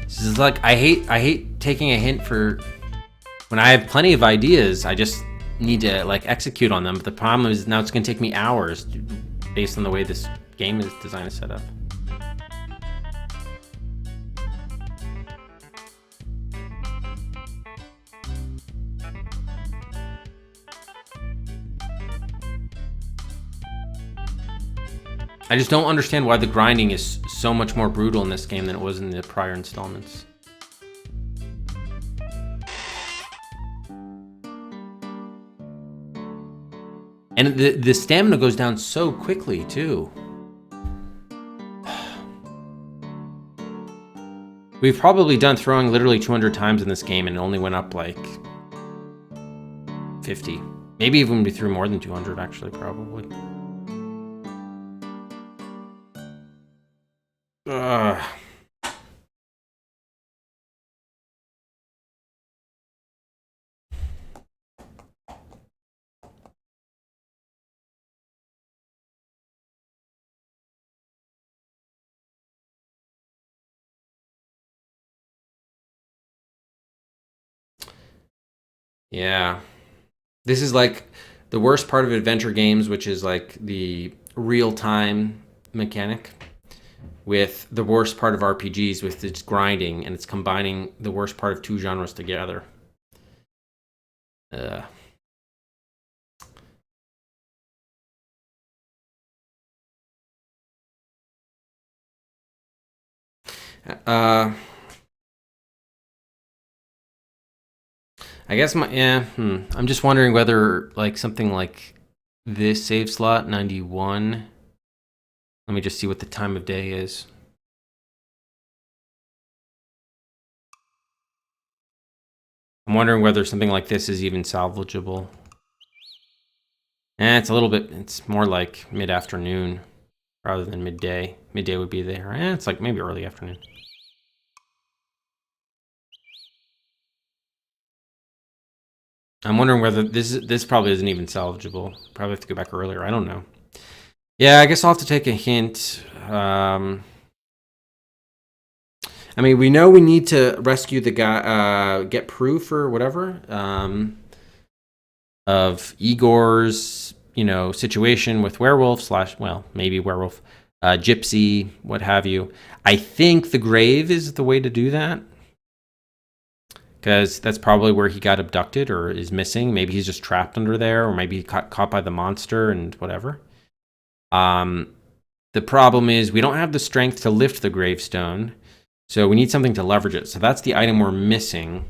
This is like, I hate taking a hint for when I have plenty of ideas. I just need to like execute on them. But the problem is now it's going to take me hours based on the way this game is designed to set up. I just don't understand why the grinding is so much more brutal in this game than it was in the prior installments. And the stamina goes down so quickly, too. We've probably done throwing literally 200 times in this game and it only went up like 50. Maybe even we threw more than 200, actually, probably. Yeah. This is like the worst part of adventure games, which is like the real-time mechanic, with the worst part of RPGs, with its grinding, and it's combining the worst part of two genres together. I guess I'm just wondering whether like something like this save slot 91. Let me just see what the time of day is. I'm wondering whether something like this is even salvageable. It's a little bit, it's more like mid-afternoon rather than midday. Midday would be there. It's like maybe early afternoon. I'm wondering whether this probably isn't even salvageable. Probably have to go back earlier. I don't know. Yeah, I guess I'll have to take a hint. I mean, we know we need to rescue the guy, get proof or whatever, of Igor's, situation with werewolf / well, maybe werewolf, gypsy, what have you. I think the grave is the way to do that, because that's probably where he got abducted or is missing. Maybe he's just trapped under there, or maybe he got caught by the monster and whatever. The problem is we don't have the strength to lift the gravestone, so we need something to leverage it. So that's the item we're missing.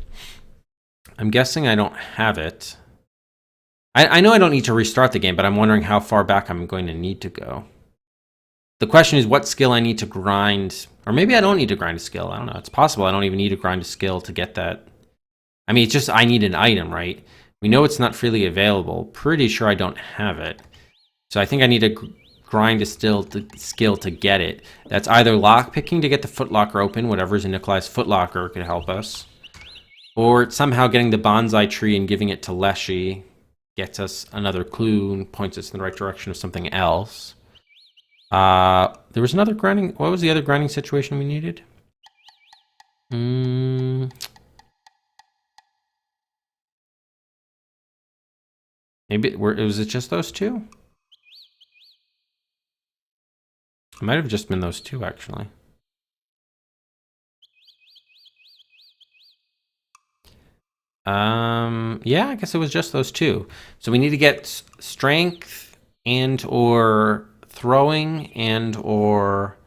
I'm guessing I don't have it. I know I don't need to restart the game, but I'm wondering how far back I'm going to need to go. The question is what skill I need to grind, or maybe I don't need to grind a skill. I don't know. It's possible I don't even need to grind a skill to get that. I mean, it's just I need an item, right? We know it's not freely available. Pretty sure I don't have it. So I think I need to grind a skill to get it. That's either lockpicking to get the footlocker open, whatever's in Nikolai's footlocker could help us, or somehow getting the bonsai tree and giving it to Leshy gets us another clue and points us in the right direction of something else. There was another grinding. What was the other grinding situation we needed? Maybe was it just those two? It might have just been those two, actually. Yeah, I guess it was just those two. So we need to get strength and or throwing and or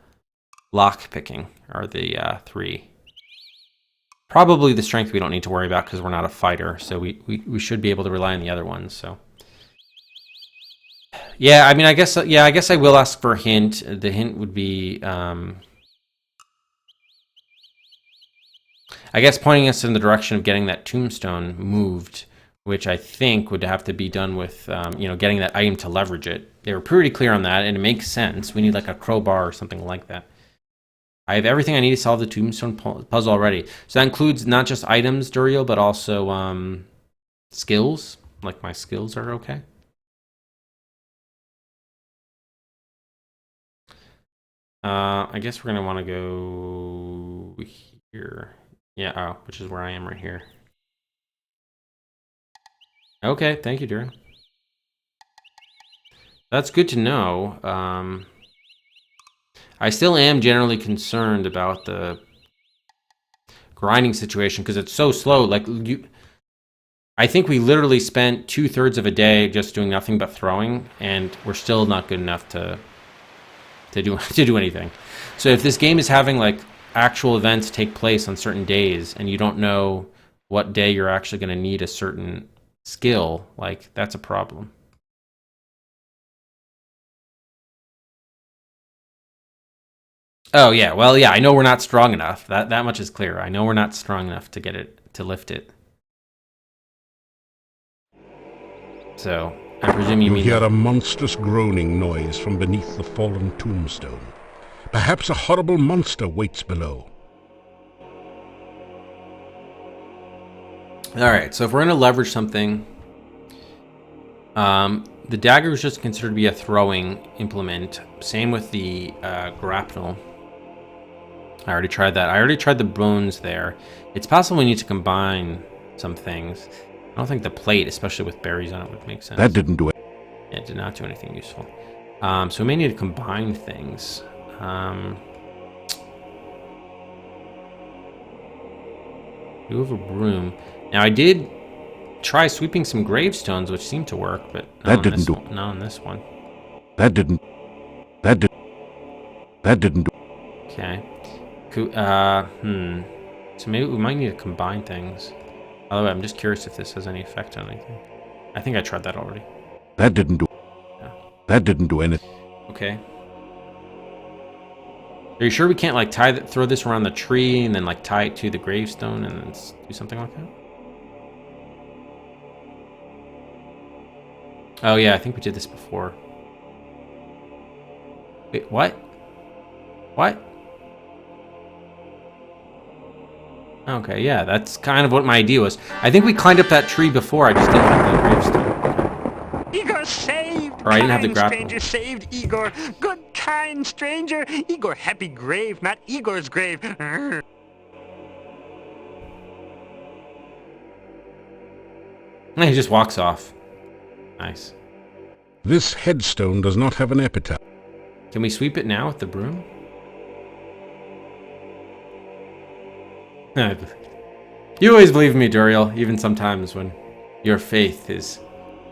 lock picking are the three. Probably the strength we don't need to worry about because we're not a fighter, so we should be able to rely on the other ones. So yeah, I mean, I guess I will ask for a hint. The hint would be I guess pointing us in the direction of getting that tombstone moved, which I think would have to be done with, getting that item to leverage it. They were pretty clear on that, and it makes sense. We need like a crowbar or something like that. I have everything I need to solve the tombstone puzzle already. So that includes not just items, Duriel, but also skills. Like my skills are okay. I guess we're going to want to go here. Yeah, which is where I am right here. Okay, thank you, Duriel. That's good to know. I still am generally concerned about the grinding situation because it's so slow. Like I think we literally spent 2/3 of a day just doing nothing but throwing, and we're still not good enough to do anything. So if this game is having like actual events take place on certain days, and you don't know what day you're actually going to need a certain skill, like that's a problem. Oh yeah, well yeah, I know we're not strong enough. That much is clear. I know we're not strong enough to get it to lift it. So I presume you mean hear a monstrous groaning noise from beneath the fallen tombstone. Perhaps a horrible monster waits below. All right, so if we're going to leverage something, the dagger is just considered to be a throwing implement. Same with the grapnel. I already tried that. I already tried the bones there. It's possible we need to combine some things. I don't think the plate, especially with berries on it, would make sense. That didn't do it. Yeah, it did not do anything useful. So we may need to combine things. You have a broom. Now I did try sweeping some gravestones, which seemed to work, but that didn't do. Not on this one. That didn't do. Okay. So maybe we might need to combine things. By the way, I'm just curious if this has any effect on anything. I think I tried that already. That didn't do. Yeah. That didn't do anything. Okay. Are you sure we can't like throw this around the tree and then like tie it to the gravestone and then do something like that? Oh yeah, I think we did this before. Wait, what? What? Okay, yeah, that's kind of what my idea was. I think we climbed up that tree before, I just didn't have the gravestone. Igor saved! Or I didn't have the Kind grapple. stranger saved Igor! Good, kind stranger! Igor, happy grave, not Igor's grave! Urgh. And he just walks off. Nice. This headstone does not have an epitaph. Can we sweep it now with the broom? You always believe in me, Duriel, even sometimes when your faith is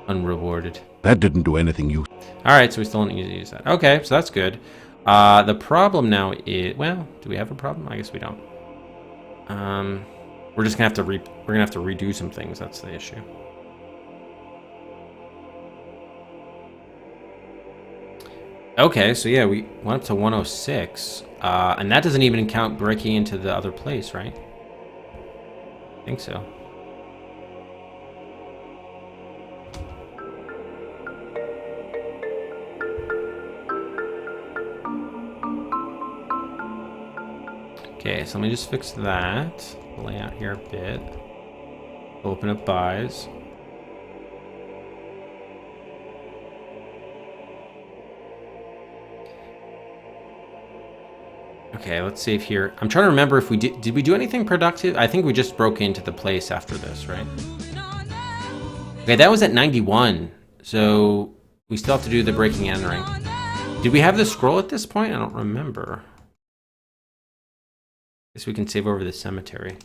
unrewarded. That didn't do anything useful. Alright, so we still don't need to use that. Okay, so that's good. The problem now is... Well, do we have a problem? I guess we don't. We're just gonna have to redo some things, that's the issue. Okay, so yeah, we went up to 106. And that doesn't even count breaking into the other place, right? I think so. Okay, so let me just fix that. Lay out here a bit. Open up buys. Okay, let's save here. I'm trying to remember if we did we do anything productive? I think we just broke into the place after this, right? Okay, that was at 91. So we still have to do the breaking and entering. Did we have the scroll at this point? I don't remember. Guess we can save over the cemetery.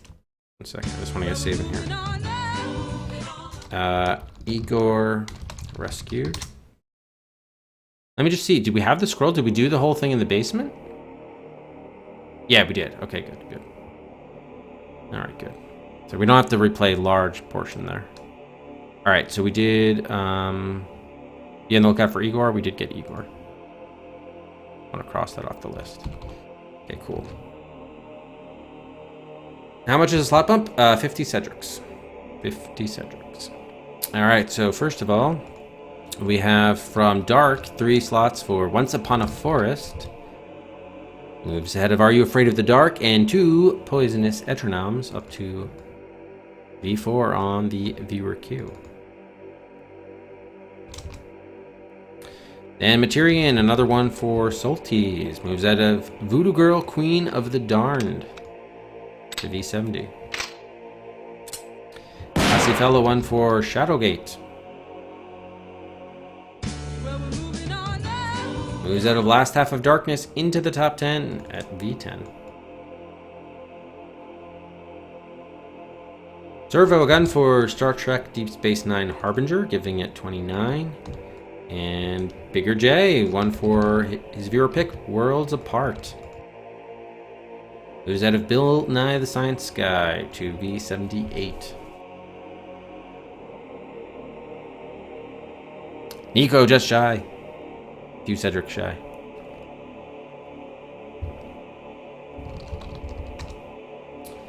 1 second, I just want to get a save in here. Igor rescued. Let me just see. Did we have the scroll? Did we do the whole thing in the basement? Yeah, we did. Okay, good. All right, good. So we don't have to replay a large portion there. All right, so we did, be on the lookout for Igor. We did get Igor. I want to cross that off the list. Okay, cool. How much is a slot bump? 50 Cedrics. 50 Cedrics. All right, so first of all, we have from Dark 3 slots for Once Upon a Forest. Moves ahead of Are You Afraid of the Dark? And 2 Poisonous Eternoms up to V4 on the viewer queue. And Materian, another one for Soltis. Moves out of Voodoo Girl, Queen of the Darned to V70. Fellow one for Shadowgate. Moves out of Last Half of Darkness into the top 10 at V10. Servo, a gun for Star Trek Deep Space Nine Harbinger, giving it 29. And Bigger J, one for his viewer pick, Worlds Apart. Moves out of Bill Nye the Science Guy to V78. Nico just shy. You Cedric shy.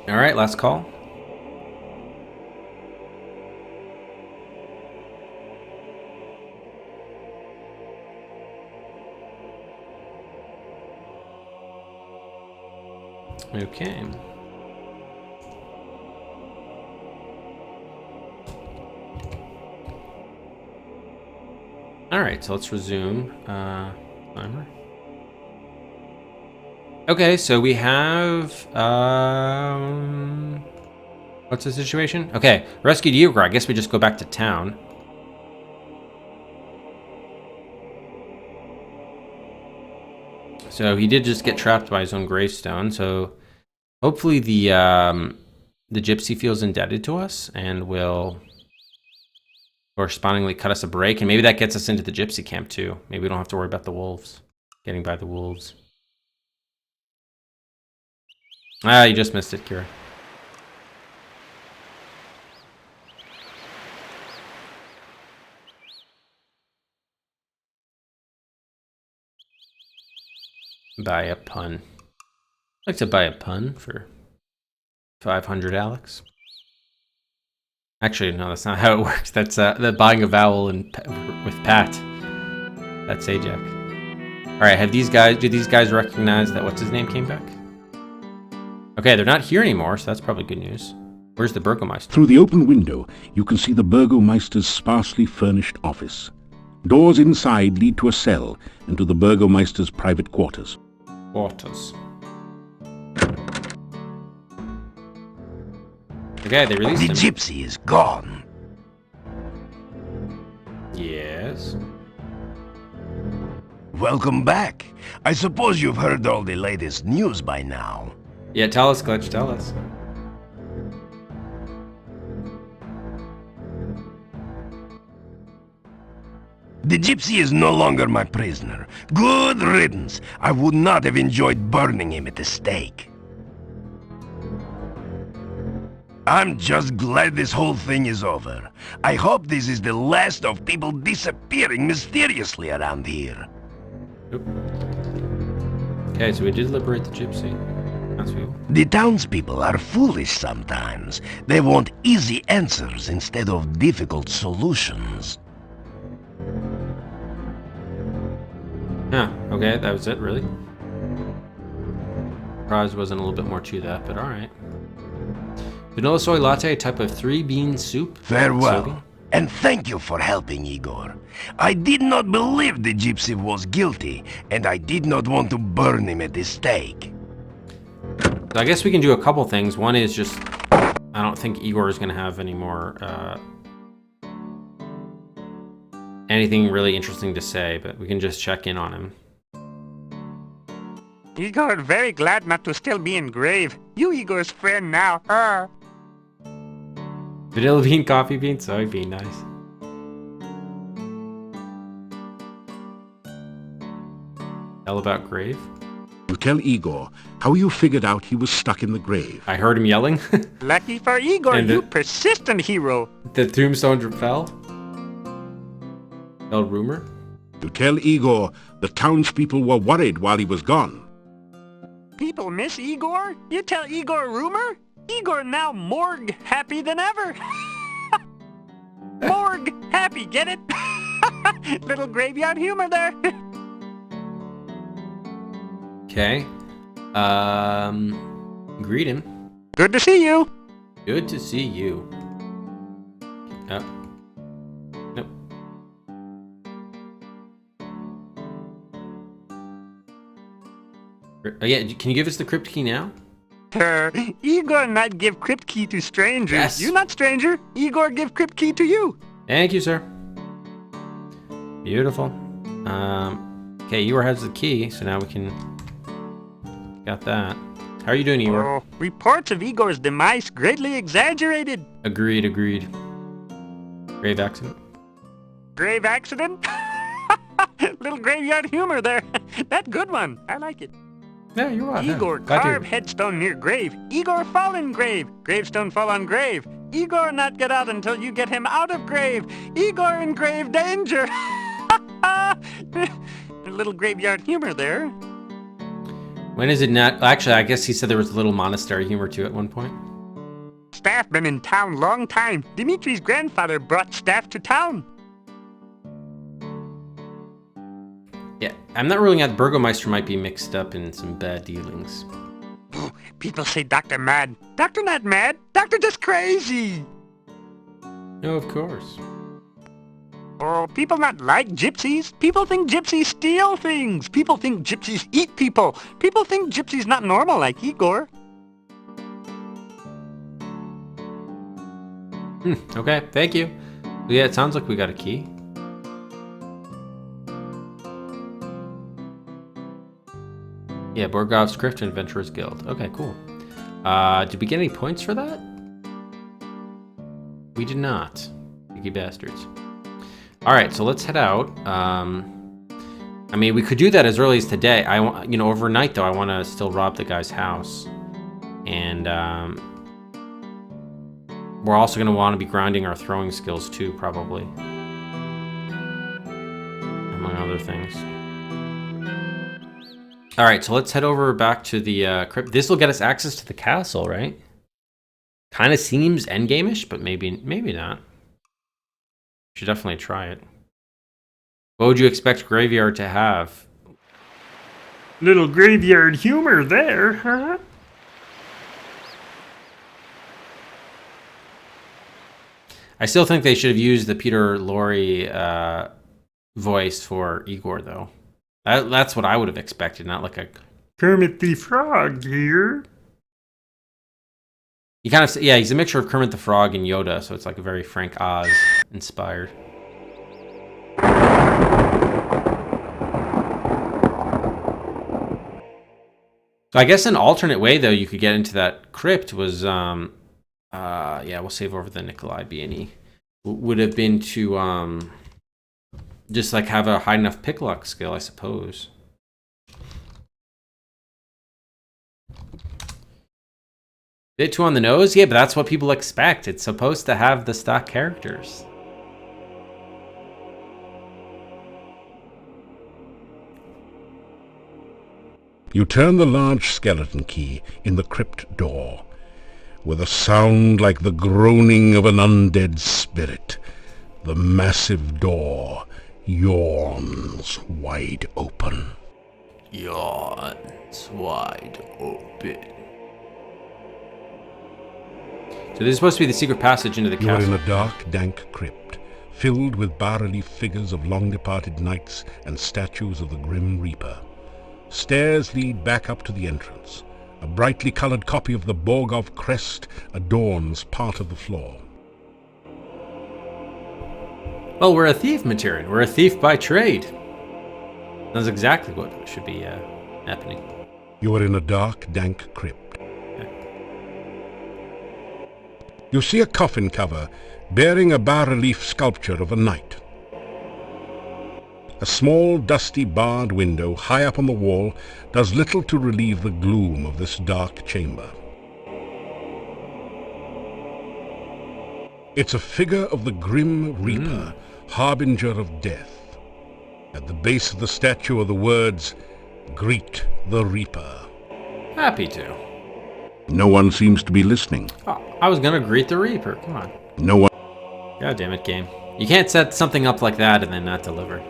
Alright, last call. Okay. Alright, so let's resume. Timer. Okay, so we have What's the situation? Okay, rescued Igor. I guess we just go back to town. So he did just get trapped by his own gravestone. So hopefully the gypsy feels indebted to us and will correspondingly cut us a break. And maybe that gets us into the gypsy camp too. Maybe we don't have to worry about the wolves. Getting by the wolves. Ah, you just missed it, Kira. Buy a pun. I'd like to buy a pun for 500, Alex. Actually, no, that's not how it works. That's the buying a vowel with Pat. That's Ajax. All right, do these guys recognize that what's his name came back? Okay, they're not here anymore, so that's probably good news. Where's the Burgomeister? Through the open window, you can see the Burgomeister's sparsely furnished office. Doors inside lead to a cell and to the Burgomeister's private quarters. Okay, they released him. The gypsy is gone. Yes. Welcome back. I suppose you've heard all the latest news by now. Yeah, tell us, Glitch, tell us. The gypsy is no longer my prisoner. Good riddance. I would not have enjoyed burning him at the stake. I'm just glad this whole thing is over. I hope this is the last of people disappearing mysteriously around here. Oop. Okay, so we did liberate the gypsy. That's cool. The townspeople are foolish sometimes. They want easy answers instead of difficult solutions. Huh, okay, that was it, really? Surprised wasn't a little bit more to that, but alright. Vanilla soy latte, a type of 3-bean soup. Farewell, Soapy. and thank you for helping, Igor. I did not believe the gypsy was guilty, and I did not want to burn him at the stake. So I guess we can do a couple things. One is just, I don't think Igor is going to have any more, anything really interesting to say, but we can just check in on him. Igor, very glad not to still be in grave. You Igor's friend now. Vanilla bean, coffee bean, soybean, nice. Tell about grave. You tell Igor how you figured out he was stuck in the grave. I heard him yelling. Lucky for Igor, And you persistent hero. The tombstone fell. Fell rumor. You tell Igor the townspeople were worried while he was gone. People miss Igor? You tell Igor rumor? Igor now morgue happy than ever. Morgue happy, get it? Little graveyard humor there. Okay. Greet him. Good to see you. Good to see you. Oh. Nope. Oh, yeah, can you give us the crypt key now? Igor not give crypt key to strangers. Yes. You not stranger. Igor give crypt key to you. Thank you, sir. Beautiful. Okay, Igor has the key, so now we can... Got that. How are you doing, Igor? Oh, reports of Igor's demise greatly exaggerated. Agreed, agreed. Grave accident? Grave accident? Little graveyard humor there. That good one. I like it. Yeah, you're right. Igor carve headstone near grave. Igor fall in grave. Gravestone fall on grave. Igor not get out until you get him out of grave. Igor in grave danger. A little graveyard humor there. When is it not? Actually, I guess he said there was a little monastery humor to it at one point. Staff been in town long time. Dimitri's grandfather brought staff to town. Yeah, I'm not ruling out Burgomeister might be mixed up in some bad dealings. People say Doctor mad. Doctor not mad. Doctor just crazy. No, of course. Oh, people not like gypsies. People think gypsies steal things. People think gypsies eat people. People think gypsies not normal like Igor. Okay, thank you. Yeah, it sounds like we got a key. Yeah, Borgov's Crypt and Adventurers Guild. Okay, cool. Did we get any points for that? We did not. Picky bastards. Alright, so let's head out. I mean, we could do that as early as today. I want, overnight though, I want to still rob the guy's house. And, we're also going to want to be grinding our throwing skills too, probably. Among other things. Alright, so let's head over back to the crypt. This will get us access to the castle, right? Kind of seems endgame-ish, but maybe not. Should definitely try it. What would you expect Graveyard to have? Little graveyard humor there, huh? I still think they should have used the Peter Lorre voice for Igor, though. That's what I would have expected, not like a... Kermit the Frog here. He kind of, yeah, he's a mixture of Kermit the Frog and Yoda, so it's like a very Frank Oz inspired. So I guess an alternate way, though, you could get into that crypt was, yeah, we'll save over the Nikolai B&E. Would have been to, just like have a high enough pick lock skill, I suppose. Bit too on the nose? Yeah, but that's what people expect. It's supposed to have the stock characters. You turn the large skeleton key in the crypt door. With a sound like the groaning of an undead spirit, the massive door yawns wide open. Yawns wide open. So this is supposed to be the secret passage into the You are castle. in a dark, dank crypt, filled with bas-relief figures of long-departed knights and statues of the Grim Reaper. Stairs lead back up to the entrance. A brightly colored copy of the Borgov crest adorns part of the floor. Well, we're a thief, Materin. We're a thief by trade. That's exactly what should be happening. You are in a dark, dank crypt. You see a coffin cover bearing a bas-relief sculpture of a knight. A small, dusty, barred window high up on the wall does little to relieve the gloom of this dark chamber. It's a figure of the Grim Reaper, harbinger of death. At the base of the statue are the words, "Greet the Reaper." Happy to. No one seems to be listening. Oh, I was gonna greet the Reaper. Come on. No one... God damn it, game. You can't set something up like that and then not deliver.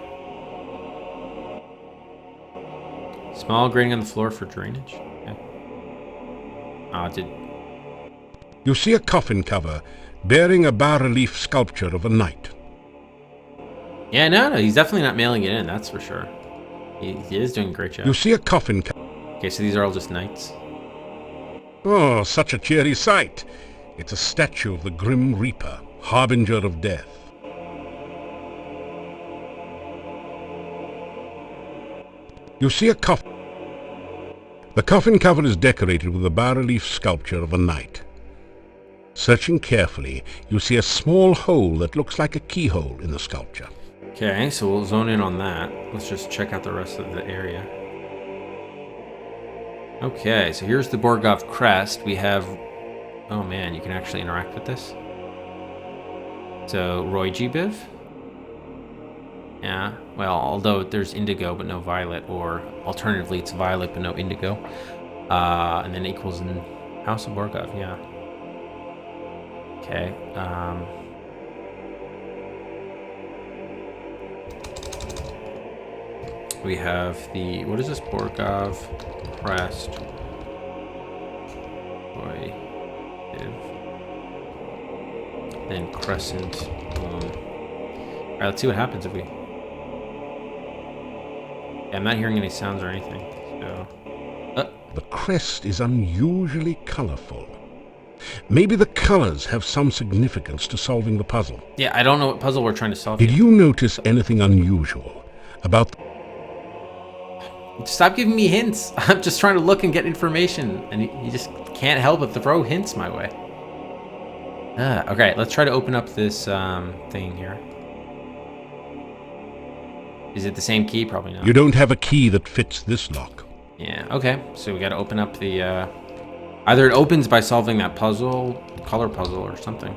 Small grating on the floor for drainage. Okay. Oh, it did. You see a coffin cover bearing a bas-relief sculpture of a knight. Yeah, no, he's definitely not mailing it in, that's for sure. He is doing a great job. You see a coffin cover. Okay, so these are all just knights. Oh, such a cheery sight. It's a statue of the Grim Reaper, harbinger of death. You see a coffin. The coffin cover is decorated with a bas-relief sculpture of a knight. Searching carefully, you see a small hole that looks like a keyhole in the sculpture. Okay, so we'll zone in on that. Let's just check out the rest of the area. Okay, so here's the Borgov crest. We have... Oh man, you can actually interact with this. So, Roy G. Biv? Yeah, well, although there's indigo but no violet, or alternatively it's violet but no indigo. And then equals in House of Borgov, yeah. Okay, we have the, what is this? Borgov crest. Boy. Then crescent. Alright, let's see what happens if we... Yeah, I'm not hearing any sounds or anything, so... The crest is unusually colorful. Maybe the colors have some significance to solving the puzzle. Yeah, I don't know what puzzle we're trying to solve. Did yet. you notice anything unusual about... Stop giving me hints. I'm just trying to look and get information, and you just can't help but throw hints my way. Okay, let's try to open up this thing here. Is it the same key? Probably not. You don't have a key that fits this lock. Yeah, okay. So we got to open up the... Either it opens by solving that puzzle, color puzzle, or something.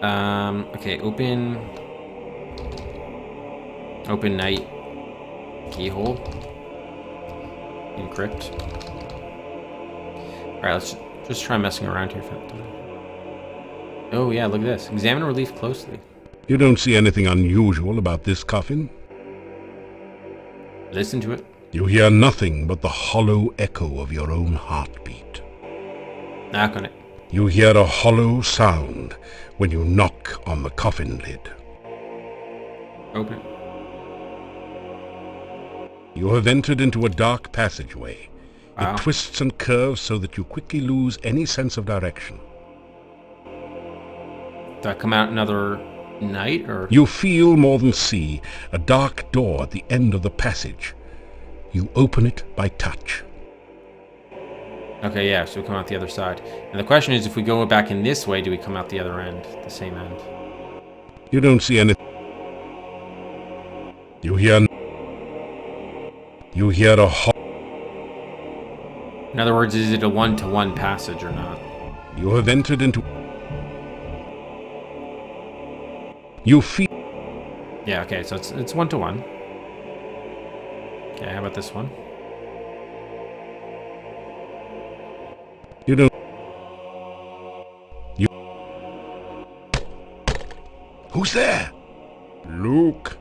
Okay, open night keyhole. Encrypt. Alright, let's just try messing around here. Oh yeah, look at this. Examine relief closely. You don't see anything unusual about this coffin? Listen to it. You hear nothing but the hollow echo of your own heartbeat. Knock on it. You hear a hollow sound when you knock on the coffin lid. Open it. You have entered into a dark passageway. Wow. It twists and curves so that you quickly lose any sense of direction. Do I come out another night, or...? You feel more than see a dark door at the end of the passage. You open it by touch. Okay, yeah, so we come out the other side. And the question is, if we go back in this way, do we come out the other end, the same end? You don't see anything. You hear a In other words, is it a one-to-one passage or not? You have entered into... You feel... Yeah, okay, so it's one-to-one. Okay, how about this one? You don't... Who's there? Luke.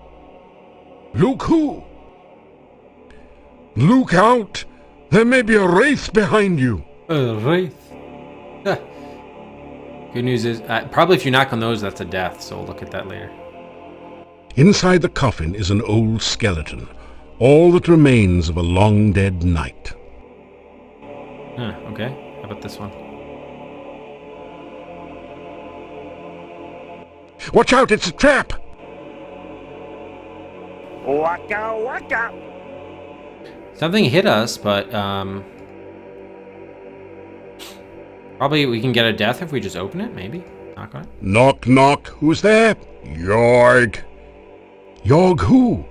Luke who? Look out! There may be a wraith behind you. A wraith. Good news is, probably if you knock on those, that's a death, so we'll look at that later. Inside the coffin is an old skeleton, all that remains of a long-dead knight. Okay. How about this one? Watch out, it's a trap! Waka waka! Something hit us, but, probably we can get a death if we just open it, maybe? Knock on it. Knock, knock. Who's there? Yorg. Yorg who?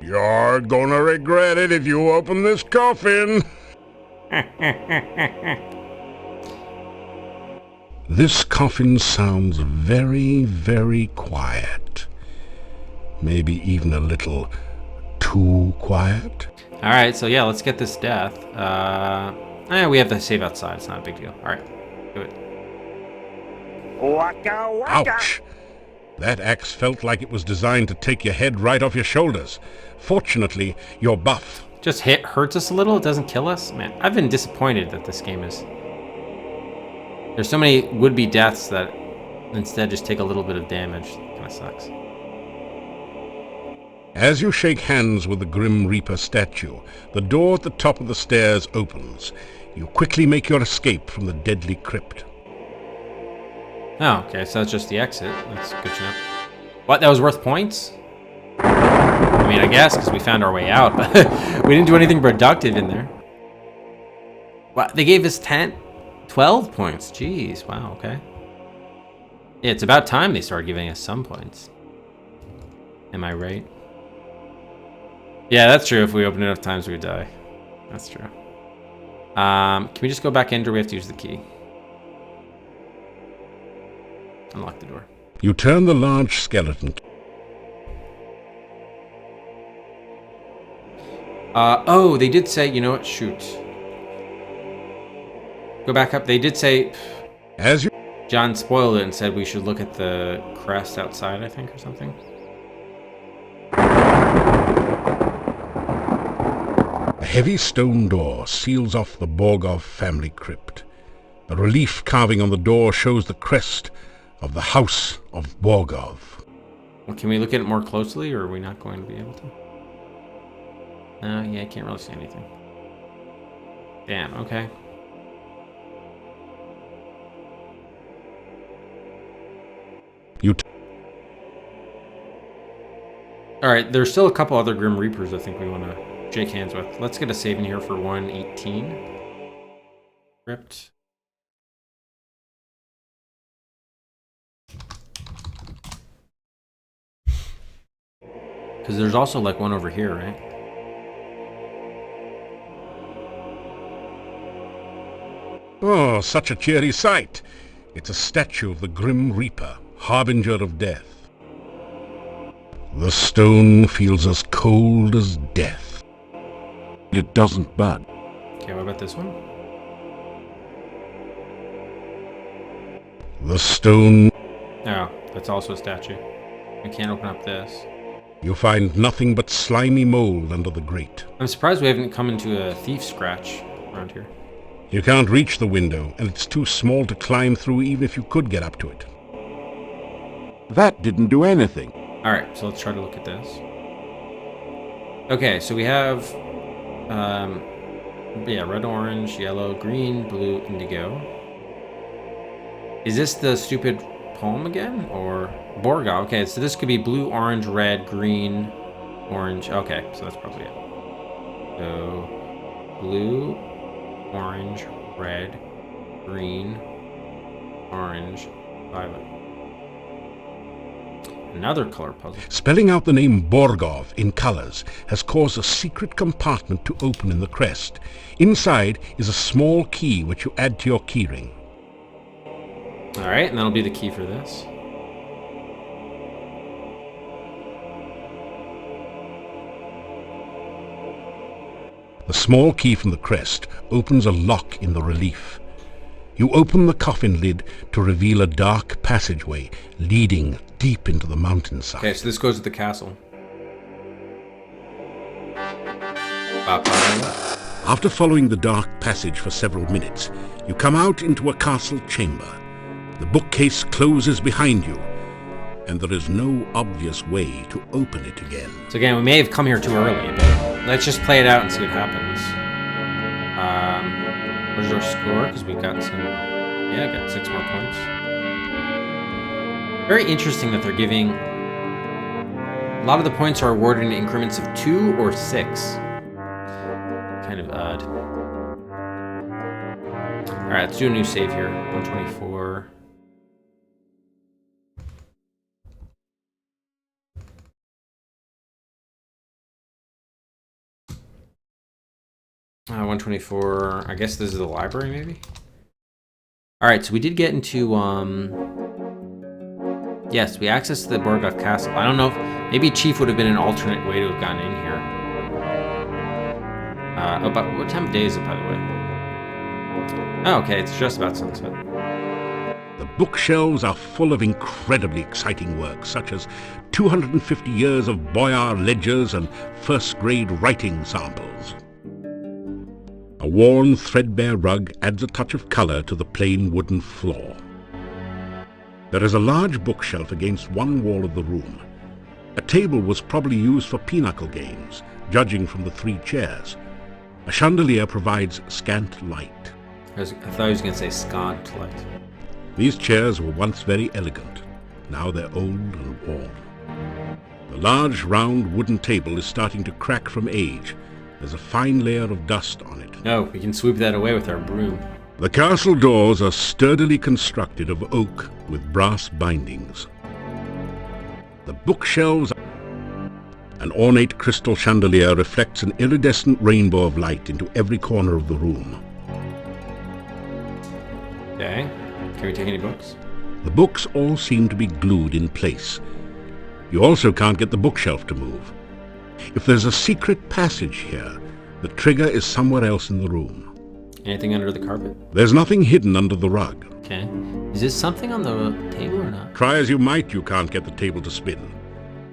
You're gonna regret it if you open this coffin. This coffin sounds very, very quiet. Maybe even a little too quiet. Alright, so yeah, let's get this death. We have to save outside, it's not a big deal. Alright, do it. Waka waka! Ouch! That axe felt like it was designed to take your head right off your shoulders. Fortunately, you're buff. Just hurts us a little, it doesn't kill us? Man, I've been disappointed that this game is... There's so many would-be deaths that instead just take a little bit of damage. Kinda sucks. As you shake hands with the Grim Reaper statue, the door at the top of the stairs opens. You quickly make your escape from the deadly crypt. Oh, okay, so that's just the exit. That's good to know. What, that was worth points? I mean, I guess, because we found our way out, but we didn't do anything productive in there. What, they gave us 12 points. Jeez, wow, okay. Yeah, it's about time they started giving us some points. Am I right? Yeah, that's true. If we open it enough times, we would die. That's true. Can we just go back in, or do we have to use the key? Unlock the door. You turn the large skeleton. Oh, they did say, you know what? Shoot. Go back up. They did say... As you... John spoiled it and said we should look at the crest outside, I think, or something. A heavy stone door seals off the Borgov family crypt. A relief carving on the door shows the crest of the House of Borgov. Well, can we look at it more closely, or are we not going to be able to? Yeah, I can't really see anything. Damn, okay. Alright, there's still a couple other Grim Reapers I think we want to shake hands with. Let's get a save in here for 118. Crypt. Because there's also like one over here, right? Oh, such a cheery sight. It's a statue of the Grim Reaper, harbinger of death. The stone feels as cold as death. It doesn't bud. Okay, what about this one? The stone... Oh, that's also a statue. We can't open up this. You find nothing but slimy mold under the grate. I'm surprised we haven't come into a thief scratch around here. You can't reach the window, and it's too small to climb through even if you could get up to it. That didn't do anything. Alright, so let's try to look at this. Okay, so we have... yeah, red, orange, yellow, green, blue, indigo. Is this the stupid poem again? Or... Borga, okay, so this could be blue, orange, red, green, orange. Okay, so that's probably it. So, blue, orange, red, green, orange, violet. Another color puzzle. Spelling out the name Borgov in colors has caused a secret compartment to open in the crest. Inside is a small key which you add to your keyring. Alright, and that'll be the key for this. The small key from the crest opens a lock in the relief. You open the coffin lid to reveal a dark passageway leading deep into the mountainside. Okay, so this goes to the castle. After following the dark passage for several minutes, you come out into a castle chamber. The bookcase closes behind you, and there is no obvious way to open it again. So again, we may have come here too early, but let's just play it out and see what happens. What is our score? Because we got some... Yeah, got 6 more points. Very interesting that they're giving... A lot of the points are awarded in increments of 2 or 6. Kind of odd. Alright, let's do a new save here. 124... 124, I guess this is the library, maybe? Alright, so we did get into, yes, we accessed the Borgov Castle. I don't know if, maybe Chief would have been an alternate way to have gotten in here. About, what time of day is it, by the way? Oh, okay, it's just about sunset. The bookshelves are full of incredibly exciting works, such as 250 years of Boyar ledgers and first-grade writing samples. A worn, threadbare rug adds a touch of color to the plain wooden floor. There is a large bookshelf against one wall of the room. A table was probably used for pinochle games, judging from the 3 chairs. A chandelier provides scant light. I thought he was going to say scant light. These chairs were once very elegant. Now they're old and worn. The large, round wooden table is starting to crack from age. There's a fine layer of dust on it. No, we can sweep that away with our broom. The castle doors are sturdily constructed of oak with brass bindings. The bookshelves... An ornate crystal chandelier reflects an iridescent rainbow of light into every corner of the room. Okay. Can we take any books? The books all seem to be glued in place. You also can't get the bookshelf to move. If there's a secret passage here, the trigger is somewhere else in the room. Anything under the carpet? There's nothing hidden under the rug. Okay. Is this something on the table or not? Try as you might, you can't get the table to spin.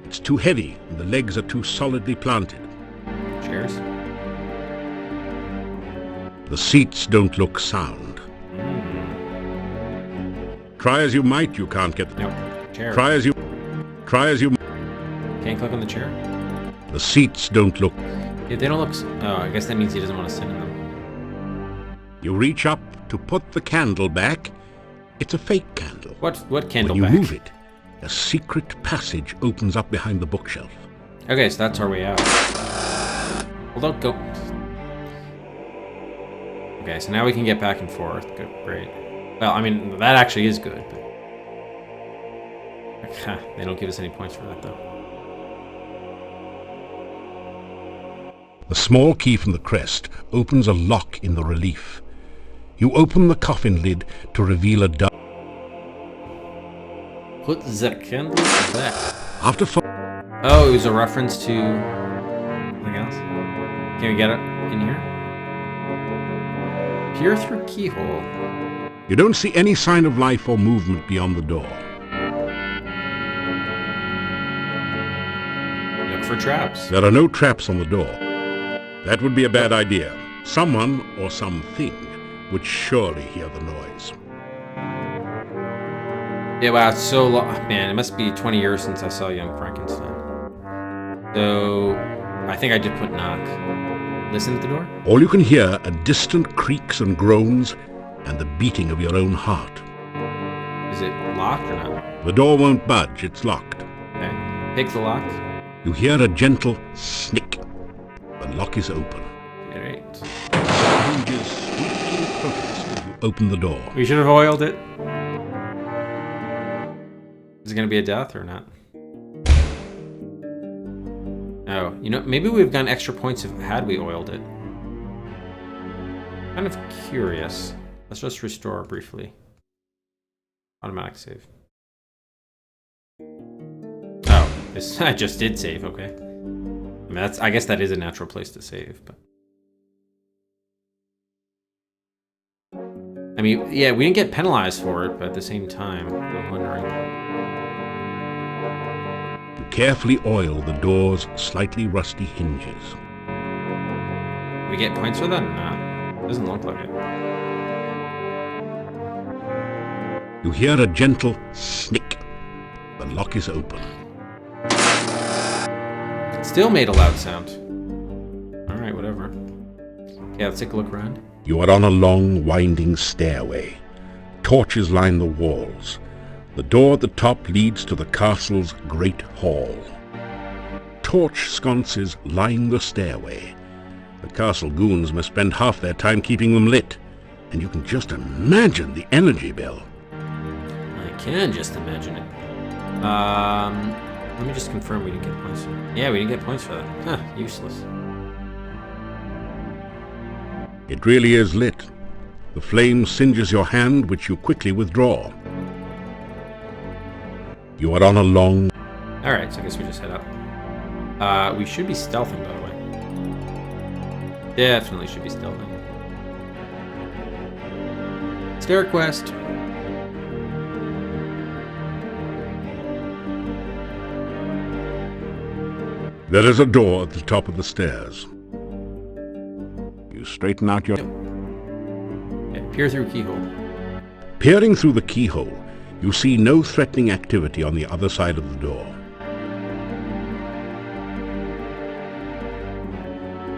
It's too heavy, and the legs are too solidly planted. Chairs? The seats don't look sound. Try as you might, you can't get... Nope. Chair. Try as you... Can't click on the chair? The seats don't look... If they don't look... Oh, I guess that means he doesn't want to sit in them. You reach up to put the candle back. It's a fake candle. What candle When you back? move it, a secret passage opens up behind the bookshelf. Okay, so that's our way out. Well, don't go. Okay, so now we can get back and forth. Good, great. Well, I mean, that actually is good. But... they don't give us any points for that, though. The small key from the crest opens a lock in the relief. You open the coffin lid to reveal a dark... Put the candle back. After Oh, it was a reference to something else? Can we get it in here? Peer through keyhole. you don't see any sign of life or movement beyond the door. Look for traps. There are no traps on the door. That would be a bad idea. Someone or something would surely hear the noise. Yeah, wow, it's so long. Man, it must be 20 years since I saw Young Frankenstein. So, I think I did put knock. Listen at the door? All you can hear are distant creaks and groans and the beating of your own heart. Is it locked or not? The door won't budge, it's locked. Okay. Pick the lock. You hear a gentle snick. The lock is open. Alright. Hinges squeaking protest as you open the door. We should have oiled it. Is it going to be a death or not? Oh, you know, maybe we've gotten extra points if had we oiled it. Kind of curious. Let's just restore briefly. Automatic save. Oh, this I just did save. Okay. I mean, I guess that is a natural place to save, but. I mean, yeah, we didn't get penalized for it, but at the same time, I'm wondering. You carefully oil the door's slightly rusty hinges. We get points for that or not? Doesn't look like it. You hear a gentle snick. The lock is open. It still made a loud sound. Alright, whatever. Yeah, let's take a look around. You are on a long, winding stairway. Torches line the walls. The door at the top leads to the castle's great hall. Torch sconces line the stairway. The castle goons must spend half their time keeping them lit, and you can just imagine the energy bill. I can just imagine it. Let me just confirm we didn't get points for that. Yeah, we didn't get points for that. Huh, useless. It really is lit. The flame singes your hand, which you quickly withdraw. You are on a long... Alright, so I guess we just head up. We should be stealthing, by the way. Definitely should be stealthing. Stair quest. There is a door at the top of the stairs. You straighten out your... Yeah, peer through keyhole. Peering through the keyhole, you see no threatening activity on the other side of the door.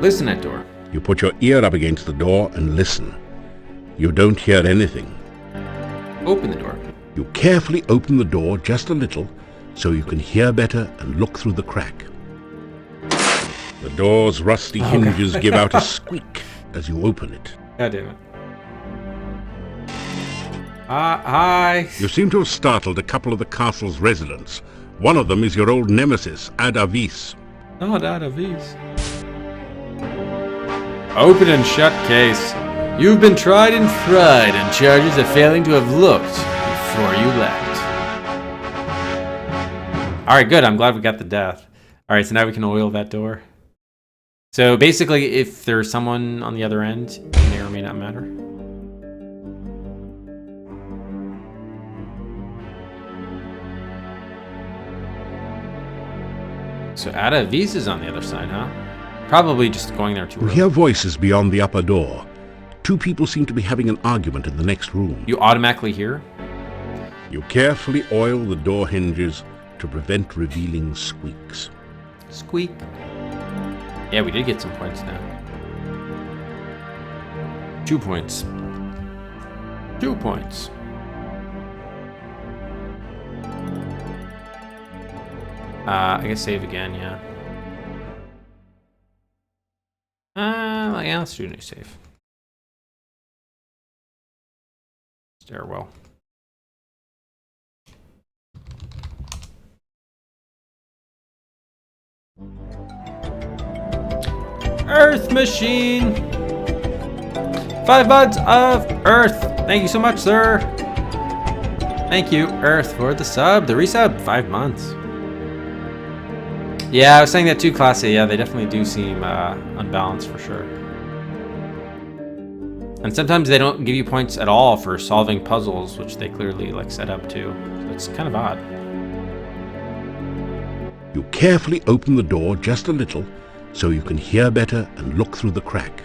Listen at door. You put your ear up against the door and listen. You don't hear anything. Open the door. You carefully open the door just a little so you can hear better and look through the crack. The door's rusty hinges give out a squeak as you open it. God damn it. Hi. You seem to have startled a couple of the castle's residents. One of them is your old nemesis, Ada Vis. Oh, Ada Vis. Open and shut case. You've been tried and fried on charges of failing to have looked before you left. Alright, good. I'm glad we got the death. Alright, so now we can oil that door. So basically, if there's someone on the other end, it may or may not matter. So Ada Vis is on the other side, huh? Probably just going there too You early. hear voices beyond the upper door. Two people seem to be having an argument in the next room. You automatically hear? You carefully oil the door hinges to prevent revealing squeaks. Squeak. Yeah, we did get some points now. 2 points. 2 points. I guess save again, yeah. Yeah, let's do a new save. Stairwell. Earth machine! 5 months of Earth! Thank you so much, sir! Thank you, Earth, for the sub, the resub, 5 months. Yeah, I was saying that too, Classy. Yeah, they definitely do seem unbalanced for sure. And sometimes they don't give you points at all for solving puzzles, which they clearly like set up to. So it's kind of odd. You carefully open the door just a little so you can hear better and look through the crack.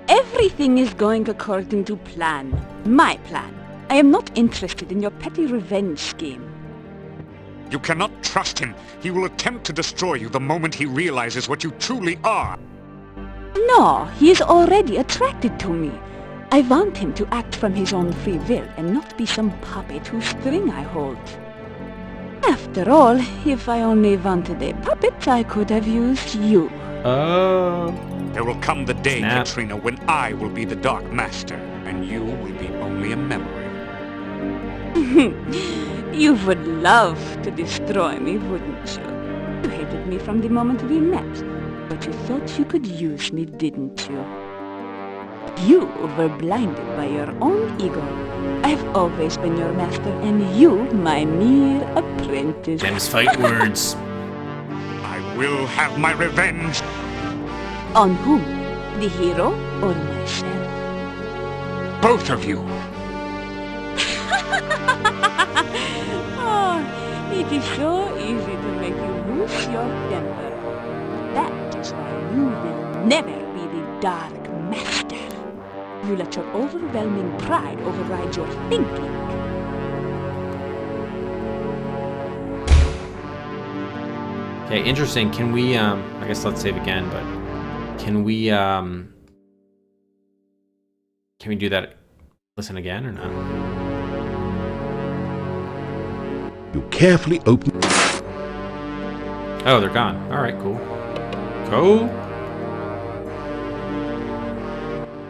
Everything is going according to plan. My plan. I am not interested in your petty revenge scheme. You cannot trust him. He will attempt to destroy you the moment he realizes what you truly are. No, he is already attracted to me. I want him to act from his own free will and not be some puppet whose string I hold. After all, if I only wanted a puppet, I could have used you. Oh. There will come the day, Katrina, when I will be the Dark Master, and you will be only a memory. You would love to destroy me, wouldn't you? You hated me from the moment we met, but you thought you could use me, didn't you? You were blinded by your own ego. I've always been your master, and you my mere apprentice. Them's fight words. I will have my revenge. On whom? The hero or myself? Both of you. Oh, it is so easy to make you lose your temper. That is why you will never be the Dark Master. You let your overwhelming pride override your thinking. Okay, interesting. Can we, I guess let's save again, but can we do that, listen again or not? You carefully open... Oh, they're gone. Alright, cool. Cool.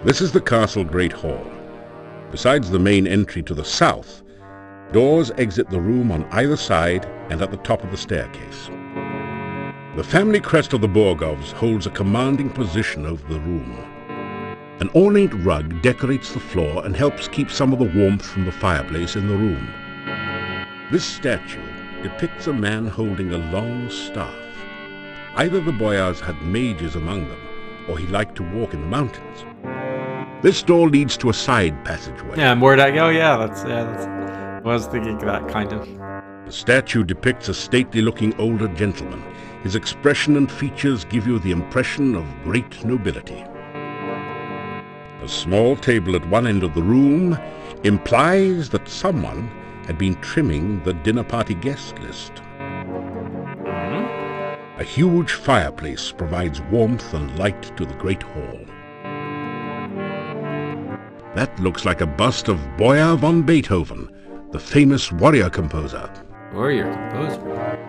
This is the Castle Great Hall. Besides the main entry to the south, doors exit the room on either side and at the top of the staircase. The family crest of the Borgovs holds a commanding position over the room. An ornate rug decorates the floor and helps keep some of the warmth from the fireplace in the room. This statue depicts a man holding a long staff. Either the boyars had mages among them, or he liked to walk in the mountains. This door leads to a side passageway. Yeah, Mordak. Oh, yeah, that's. I was thinking that kind of. The statue depicts a stately-looking older gentleman. His expression and features give you the impression of great nobility. A small table at one end of the room implies that someone had been trimming the dinner party guest list. A huge fireplace provides warmth and light to the great hall. That looks like a bust of Boyar von Beethoven, the famous warrior composer. Warrior composer?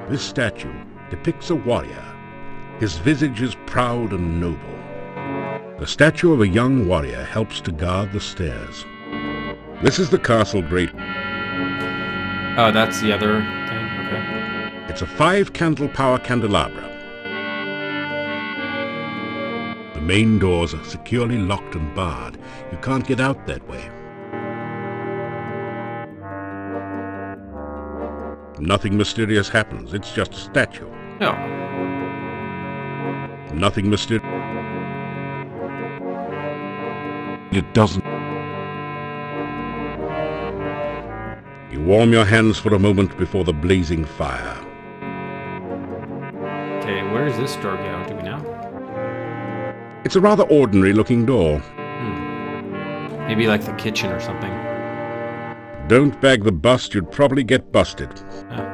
This statue depicts a warrior. His visage is proud and noble. The statue of a young warrior helps to guard the stairs. This is the Castle Great... Oh, that's the other thing? Okay. It's a 5-candle power candelabra. The main doors are securely locked and barred. You can't get out that way. Nothing mysterious happens. It's just a statue. Oh. Nothing mysterious. It doesn't. You warm your hands for a moment before the blazing fire. Okay, where does this door go? Do we know? It's a rather ordinary-looking door. Maybe like the kitchen or something. Don't bag the bust, you'd probably get busted. Oh.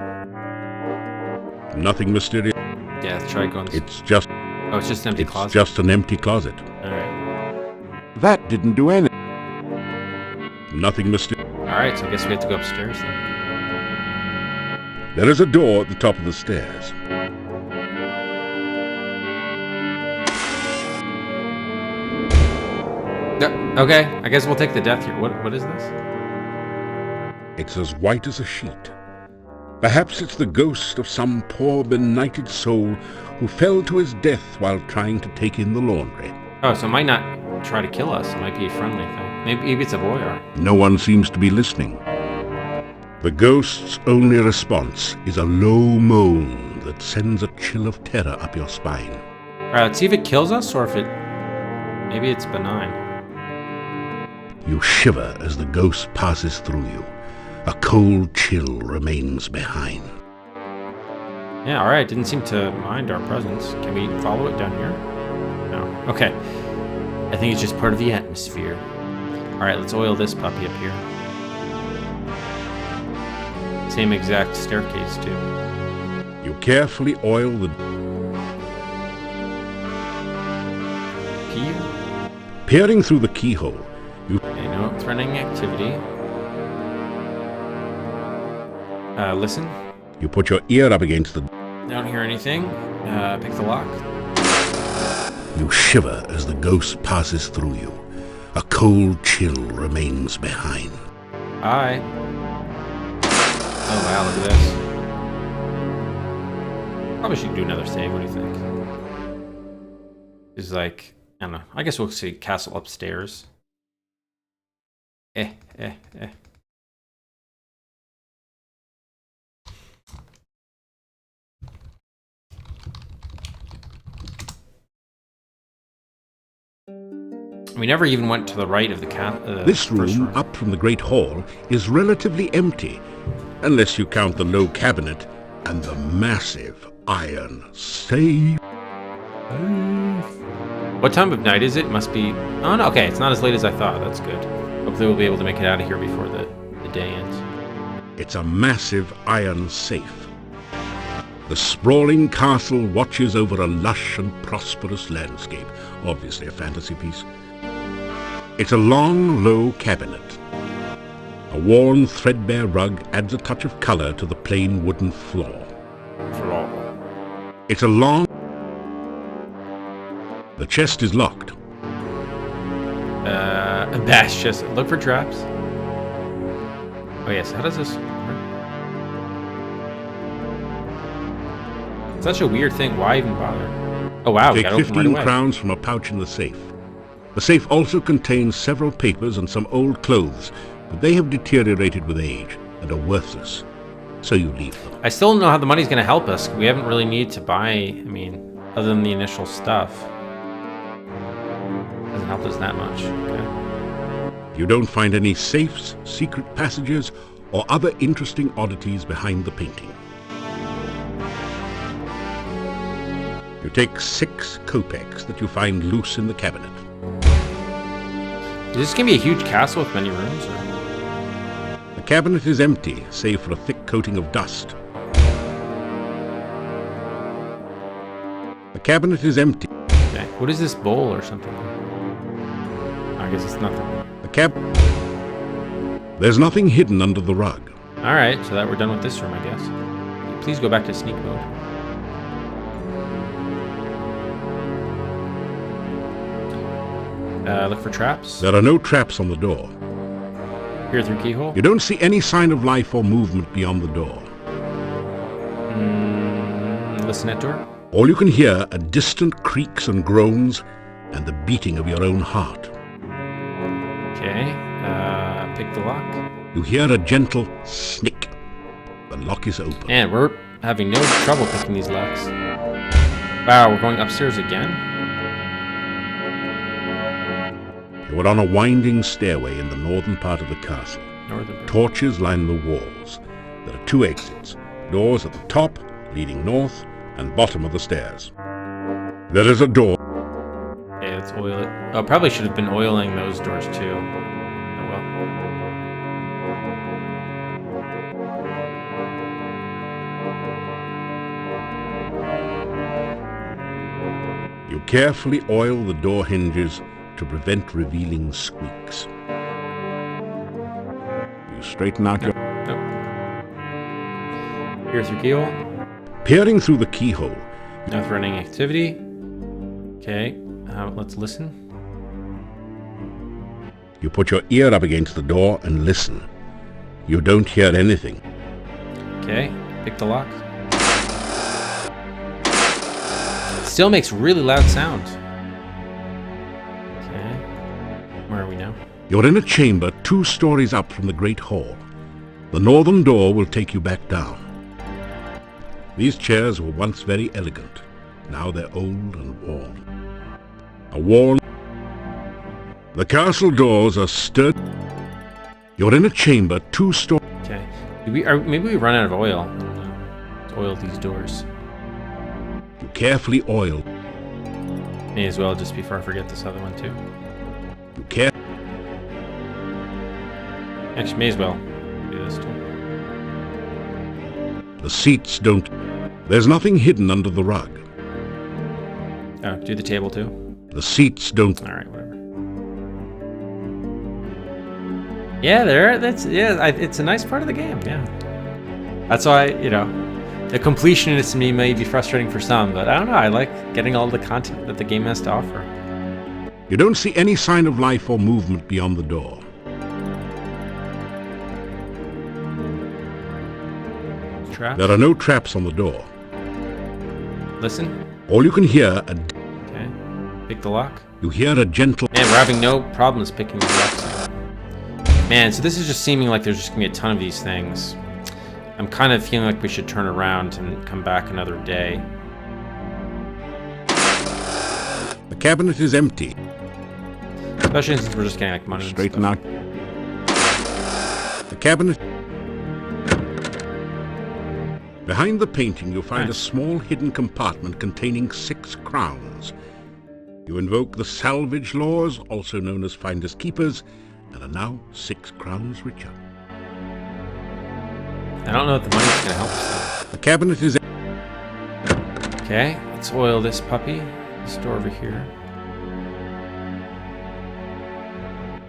Nothing mysterious. Yeah, let's try going. It's just... Oh, it's just an empty closet. It's just an empty closet. Alright. That didn't do anything. Nothing mysterious. Alright, so I guess we have to go upstairs then. There is a door at the top of the stairs. Okay, I guess we'll take the death here. What is this? It's as white as a sheet. Perhaps it's the ghost of some poor benighted soul who fell to his death while trying to take in the laundry. Oh, so it might not try to kill us. It might be a friendly thing. Maybe it's a voyeur. No one seems to be listening. The ghost's only response is a low moan that sends a chill of terror up your spine. Alright, let's see if it kills us or if it... Maybe it's benign. You shiver as the ghost passes through you. A cold chill remains behind. Yeah, alright, didn't seem to mind our presence. Can we follow it down here? No. Okay. I think it's just part of the atmosphere. Alright, let's oil this puppy up here. Same exact staircase, too. You carefully oil the... Key? Peering through the keyhole, you... Okay, no threatening activity. Listen. You put your ear up against the... Don't hear anything. Pick the lock. You shiver as the ghost passes through you. A cold chill remains behind. Aye. Oh wow, look at this. Probably should do another save, what do you think? It's like, I don't know. I guess we'll see castle upstairs. We never even went to the right of the This room, up from the Great Hall, is relatively empty, unless you count the low cabinet and the massive iron safe. What time of night is it? Must be... Oh, no, okay, it's not as late as I thought. That's good. Hopefully we'll be able to make it out of here before the day ends. It's a massive iron safe. The sprawling castle watches over a lush and prosperous landscape. Obviously a fantasy piece. It's a long, low cabinet. A worn, threadbare rug adds a touch of color to the plain wooden floor. It's a long... The chest is locked. A bash chest. Look for traps. Oh yes, how does this work? Such a weird thing. Why even bother? Oh wow, we Take got open 15 right away. crowns from a pouch in the safe. The safe also contains several papers and some old clothes, but they have deteriorated with age and are worthless. So you leave them. I still don't know how the money's going to help us. We haven't really needed to buy, I mean, other than the initial stuff. Hasn't helped us that much. Okay. You don't find any safes, secret passages, or other interesting oddities behind the painting. You take 6 kopecks that you find loose in the cabinet. Is this going to be a huge castle with many rooms? Or? The cabinet is empty, save for a thick coating of dust. The cabinet is empty. Okay. What is this bowl or something? I guess it's nothing. There's nothing hidden under the rug. Alright, so that we're done with this room, I guess. Please go back to sneak mode. Look for traps. There are no traps on the door. Peer through keyhole. You don't see any sign of life or movement beyond the door. Listen at door. All you can hear are distant creaks and groans and the beating of your own heart. Okay, pick the lock. You hear a gentle snick. The lock is open. And we're having no trouble picking these locks. Wow, we're going upstairs again? You are on a winding stairway in the northern part of the castle. Northern. Torches line the walls. There are 2 exits. Doors at the top, leading north, and bottom of the stairs. There is a door. Okay, let's oil it. Oh, probably should have been oiling those doors too. Oh well. You carefully oil the door hinges to prevent revealing squeaks. You straighten out your... Peer through keyhole. Peering through the keyhole, No threatening activity. Okay, let's listen. you put your ear up against the door and listen. You don't hear anything. Okay, pick the lock. Still makes really loud sound. Okay, where are we now? You're in a chamber 2 stories up from the great hall. The northern door will take you back down. These chairs were once very elegant. Now they're old and worn. The castle doors are sturdy. You're in a chamber 2 stories. Okay, maybe we run out of oil. I don't know. Let's oil these doors. You carefully oil. May as well just before I forget this other one too. You Actually, may as well do this too. The seats don't. There's nothing hidden under the rug. Oh, do the table too? The seats don't. Alright, whatever. Yeah, it's a nice part of the game, yeah. That's why, the completionist in me may be frustrating for some, but I don't know, I like getting all the content that the game has to offer. You don't see any sign of life or movement beyond the door. Traps? There are no traps on the door. Listen. All you can hear Okay. Pick the lock. You hear a gentle. Man, we're having no problems picking the locks. Man, so this is just seeming like there's just gonna be a ton of these things. I'm kind of feeling like we should turn around and come back another day. The cabinet is empty. Especially since we're just getting like money. Straighten out. The cabinet. Behind the painting, you'll find a small hidden compartment containing 6 crowns. You invoke the salvage laws, also known as finders keepers, and are now 6 crowns richer. I don't know if the money's gonna help us The cabinet is. Okay, let's oil this puppy. This door over here.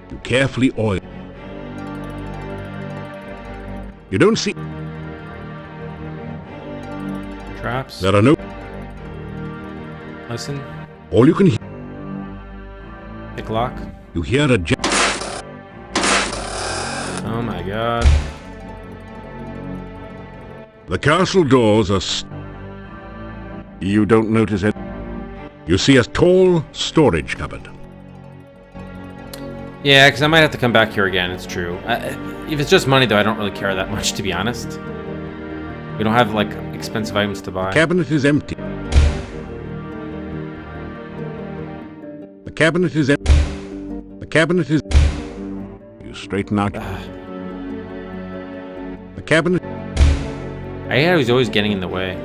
You carefully oil. You don't see. Traps. There are no. Listen. All you can hear. Pick lock. You hear a. Oh my god. The castle doors are. You don't notice it. You see a tall storage cupboard. Yeah, because I might have to come back here again, it's true. If it's just money, though, I don't really care that much, to be honest. We don't have, like, expensive items to buy. The cabinet is empty. The cabinet is empty. The cabinet is. You straighten out. The cabinet. I hate how he's always getting in the way.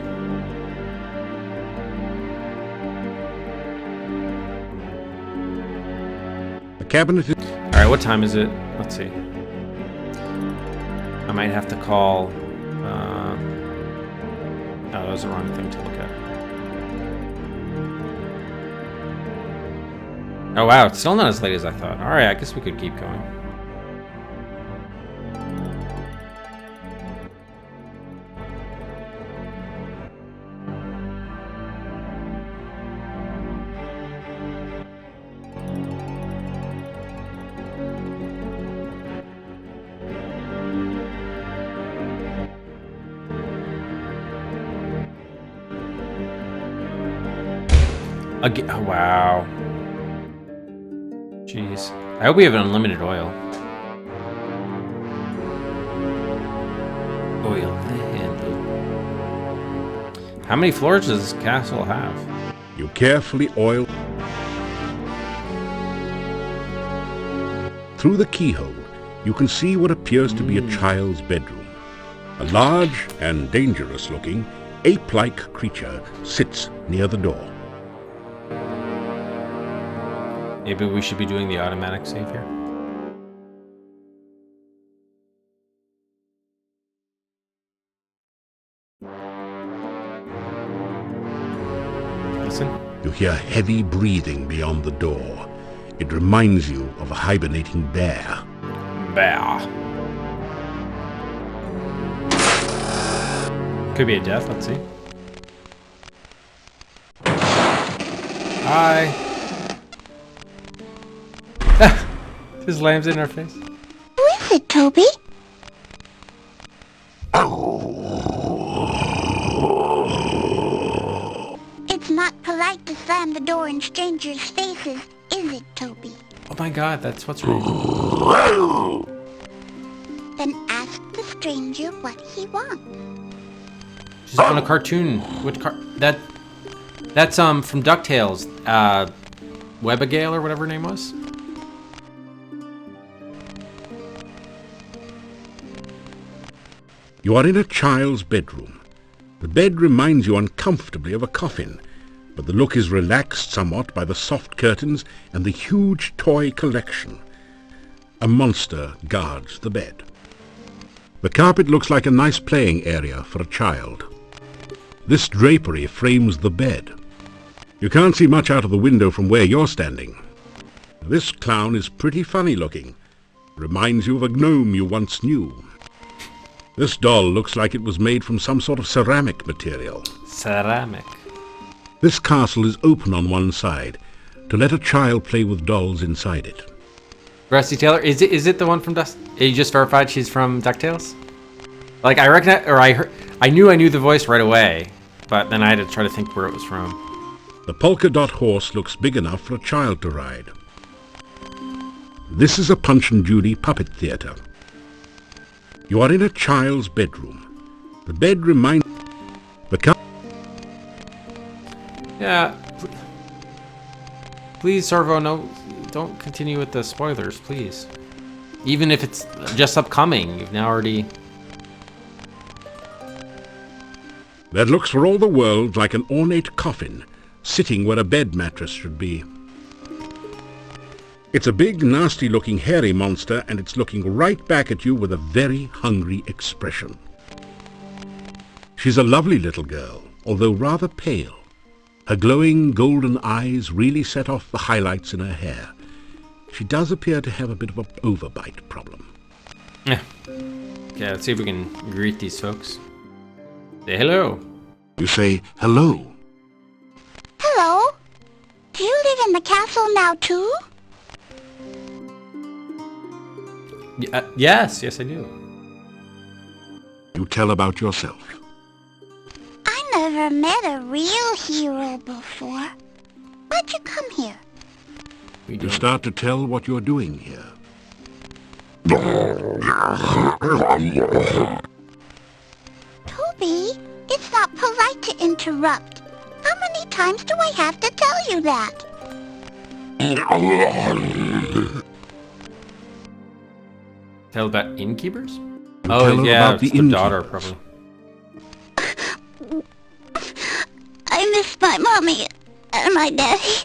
The cabinet is. Alright, what time is it? Let's see. I might have to call. Oh, that was the wrong thing to look at. Oh wow, it's still not as late as I thought. Alright, I guess we could keep going. Again, oh, wow. Jeez. I hope we have unlimited oil. Oil the handle. How many floors does this castle have? You carefully oil. Through the keyhole, you can see what appears to be a child's bedroom. A large and dangerous-looking, ape-like creature sits near the door. Maybe we should be doing the automatic save here. Listen. You hear heavy breathing beyond the door. It reminds you of a hibernating bear. Bear. Could be a death. Let's see. Hi. Just lambs in our face. Who is it, Toby? It's not polite to slam the door in strangers' faces, is it, Toby? Oh my god, that's what's right. Then ask the stranger what he wants. She's on a cartoon. Which that's from DuckTales. Webbigail or whatever her name was. You are in a child's bedroom. The bed reminds you uncomfortably of a coffin, but the look is relaxed somewhat by the soft curtains and the huge toy collection. A monster guards the bed. The carpet looks like a nice playing area for a child. This drapery frames the bed. You can't see much out of the window from where you're standing. This clown is pretty funny looking. Reminds you of a gnome you once knew. This doll looks like it was made from some sort of ceramic material. Ceramic. This castle is open on one side to let a child play with dolls inside it. Rusty Taylor, is it the one from You just verified she's from DuckTales? Like I recognize, or I knew the voice right away, but then I had to try to think where it was from. The polka dot horse looks big enough for a child to ride. This is a Punch and Judy puppet theater. You are in a child's bedroom. The bed reminds Yeah. Please, Servo, no, don't continue with the spoilers, please. Even if it's just upcoming, you've now already... That looks for all the world like an ornate coffin, sitting where a bed mattress should be. It's a big, nasty-looking hairy monster, and it's looking right back at you with a very hungry expression. She's a lovely little girl, although rather pale. Her glowing golden eyes really set off the highlights in her hair. She does appear to have a bit of an overbite problem. Yeah. Okay, let's see if we can greet these folks. Say hello. You say hello. Hello? Do you live in the castle now, too? Yes, I do. You tell about yourself. I never met a real hero before. Why'd you come here? You start to tell what you're doing here. Toby, it's not polite to interrupt. How many times do I have to tell you that? Tell about innkeepers? Tell yeah, about it's the daughter, probably. I miss my mommy and my daddy.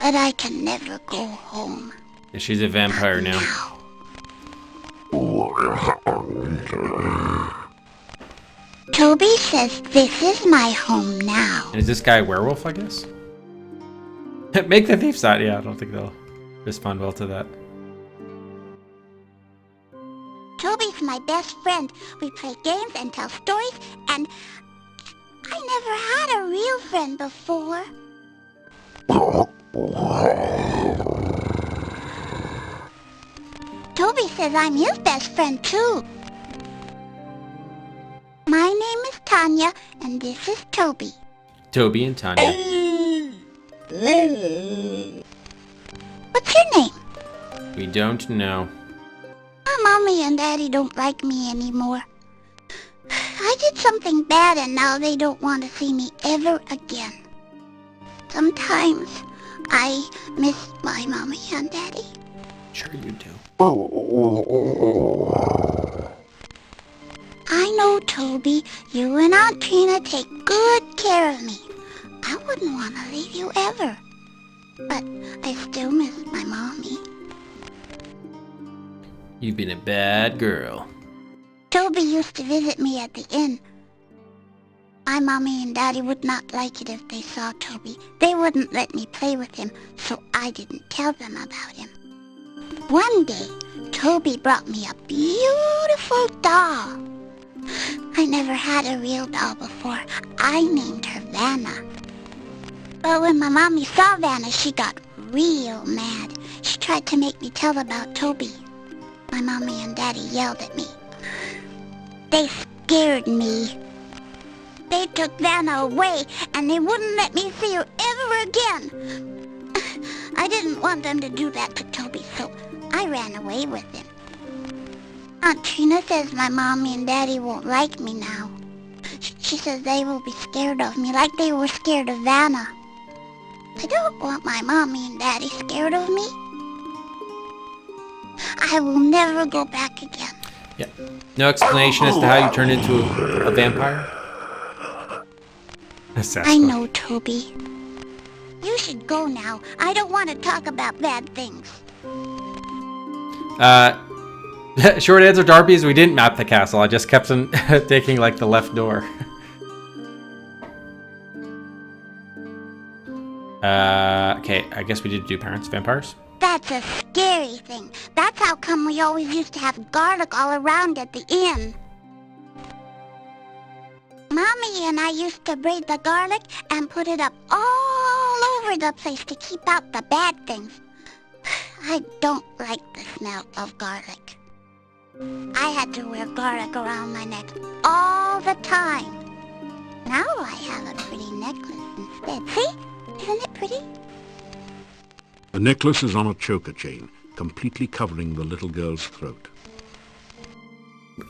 But I can never go home. Yeah, she's a vampire now. Toby says this is my home now. And is this guy a werewolf, I guess? Make the thief side. Yeah, I don't think they'll respond well to that. Toby's my best friend. We play games and tell stories, and I never had a real friend before. Toby says I'm his best friend, too. My name is Tanya, and this is Toby. Toby and Tanya. What's your name? We don't know. My mommy and daddy don't like me anymore. I did something bad, and now they don't want to see me ever again. Sometimes I miss my mommy and daddy. Sure you do. I know, Toby. You and Aunt Trina take good care of me. I wouldn't want to leave you ever. But I still miss my mommy. You've been a bad girl. Toby used to visit me at the inn. My mommy and daddy would not like it if they saw Toby. They wouldn't let me play with him, so I didn't tell them about him. One day, Toby brought me a beautiful doll. I never had a real doll before. I named her Vanna. But when my mommy saw Vanna, she got real mad. She tried to make me tell about Toby. My mommy and daddy yelled at me. They scared me. They took Vanna away, and they wouldn't let me see her ever again. I didn't want them to do that to Toby, so I ran away with him. Aunt Trina says my mommy and daddy won't like me now. She says they will be scared of me like they were scared of Vanna. I don't want my mommy and daddy scared of me. I will never go back again. Yeah. No explanation as to how you turned into a vampire? I know, Toby. You should go now. I don't want to talk about bad things. Short answer, Darby, is we didn't map the castle. I just kept on taking, like, the left door. Okay, I guess we did do parents, vampires. That's a scary thing. That's how come we always used to have garlic all around at the inn. Mommy and I used to braid the garlic and put it up all over the place to keep out the bad things. I don't like the smell of garlic. I had to wear garlic around my neck all the time. Now I have a pretty necklace instead. See? Isn't it pretty? The necklace is on a choker chain, completely covering the little girl's throat.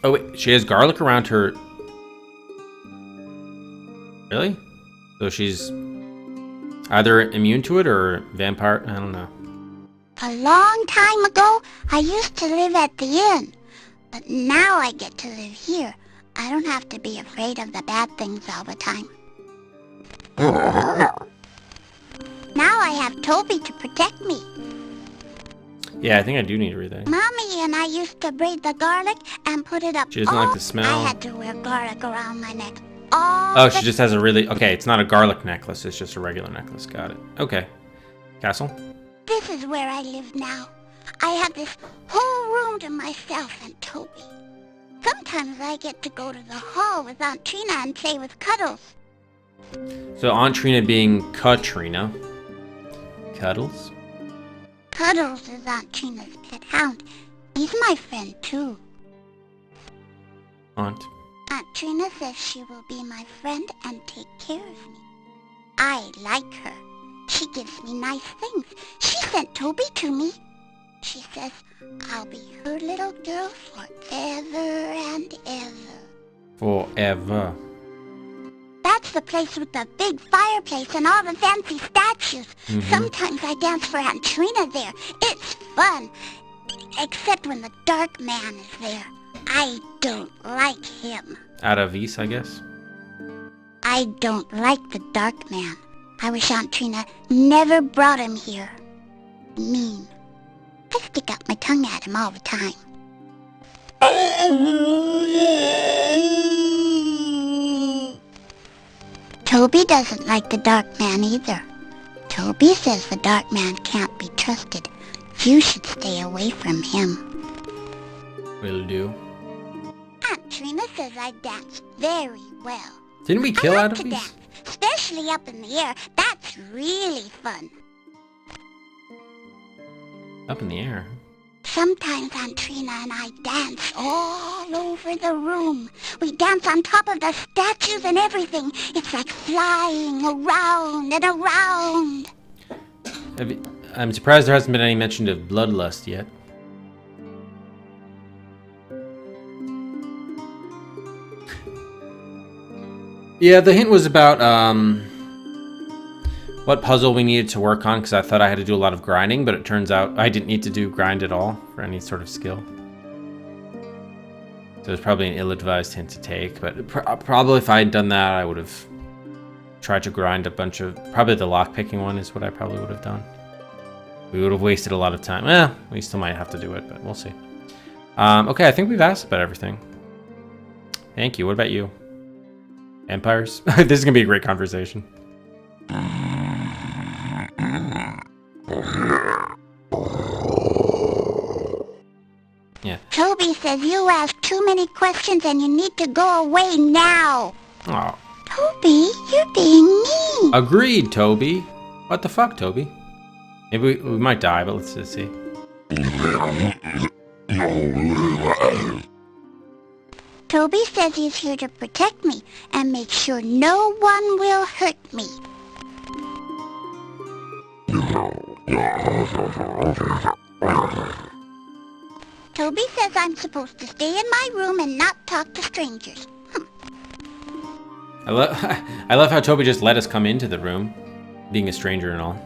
Oh wait, she has garlic around her. Really? So she's either immune to it or vampire? I don't know. A long time ago, I used to live at the inn. But now I get to live here. I don't have to be afraid of the bad things all the time. Now I have Toby to protect me. Yeah, I think I do need to read that. Mommy and I used to braid the garlic and put it up. She doesn't like the smell. I had to wear garlic around my neck. Oh, she just has a really... Okay, it's not a garlic necklace. It's just a regular necklace. Got it. Okay. Castle? This is where I live now. I have this whole room to myself and Toby. Sometimes I get to go to the hall with Aunt Trina and play with Cuddles. So Aunt Trina being Katrina. Cuddles? Cuddles is Aunt Trina's pet hound. He's my friend too. Aunt Trina says she will be my friend and take care of me. I like her. She gives me nice things. She sent Toby to me. She says I'll be her little girl forever and ever. Forever. That's the place with the big fireplace and all the fancy statues. Sometimes I dance for Aunt Trina there. It's fun. Except when the Dark Man is there. I don't like him. Out of East, I guess. I don't like the Dark Man. I wish Aunt Trina never brought him here. Mean. I stick out my tongue at him all the time. Toby doesn't like the Dark Man either. Toby says the Dark Man can't be trusted. You should stay away from him. Will do. Aunt Trina says I dance very well. Didn't we kill I out like of to these? dance, especially up in the air. That's really fun. Up in the air. Sometimes Aunt Trina and I dance all over the room. We dance on top of the statues and everything. It's like flying around and around. I'm surprised there hasn't been any mention of bloodlust yet. Yeah, the hint was about what puzzle we needed to work on, because I thought I had to do a lot of grinding, but it turns out I didn't need to do grind at all for any sort of skill. So it's probably an ill-advised hint to take, but probably if I had done that, I would have tried to grind a bunch of... Probably the lockpicking one is what I probably would have done. We would have wasted a lot of time. Well, we still might have to do it, but we'll see. Okay, I think we've asked about everything. Thank you. What about you? Empires? This is going to be a great conversation. Toby, says you ask too many questions and you need to go away now. Oh. Toby, you're being mean. Agreed, Toby. What the fuck, Toby? Maybe we might die, but let's just see. Toby says he's here to protect me and make sure no one will hurt me. Toby says I'm supposed to stay in my room and not talk to strangers. I love how Toby just let us come into the room, being a stranger and all.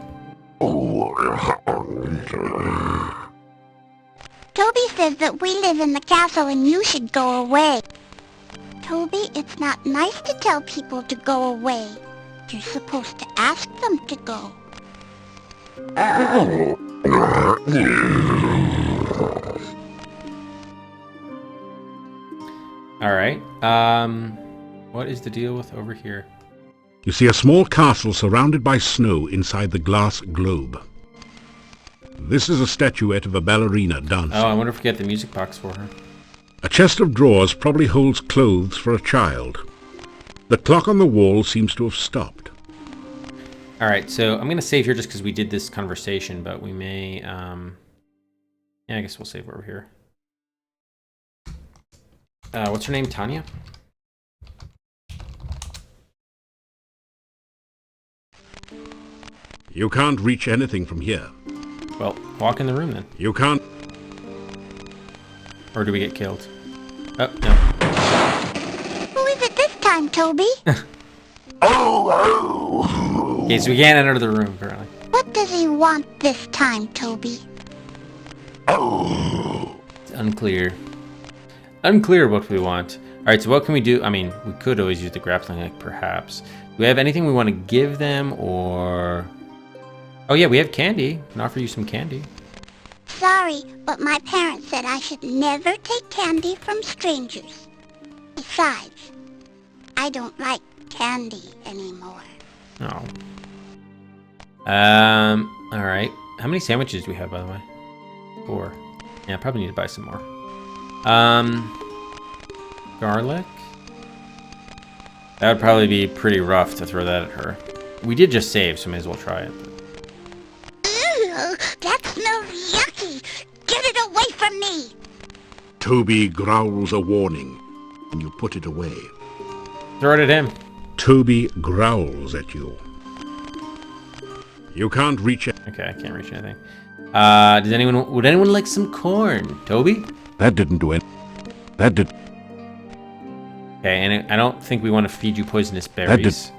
Toby says that we live in the castle and you should go away. Toby, it's not nice to tell people to go away. You're supposed to ask them to go. Alright, what is the deal with over here? You see a small castle surrounded by snow inside the glass globe. This is a statuette of a ballerina dancing. Oh, I wonder if we get the music box for her. A chest of drawers probably holds clothes for a child. The clock on the wall seems to have stopped. Alright, so I'm going to save here just because we did this conversation, but we may... yeah, I guess we'll save over here. What's her name? Tanya? You can't reach anything from here. Well, walk in the room then. You can't... Or do we get killed? Oh, no. Who is it this time, Toby? Okay, so we can't enter the room, apparently. What does he want this time, Toby? It's unclear. Unclear what we want. Alright, so what can we do? I mean, we could always use the grappling hook, perhaps. Do we have anything we want to give them, or... Oh yeah, we have candy. I can offer you some candy. Sorry, but my parents said I should never take candy from strangers. Besides, I don't like candy anymore. Oh. Alright. How many sandwiches do we have, by the way? 4. Yeah, I probably need to buy some more. Garlic? That would probably be pretty rough to throw that at her. We did just save, so may as well try it. Ew, that smells yucky. Get it away from me. Toby growls a warning, and you put it away. Throw it at him. Toby growls at you. You can't reach it. Okay, I can't reach anything. Would anyone like some corn? Toby? That didn't do it. That did. Okay, and I don't think we want to feed you poisonous berries.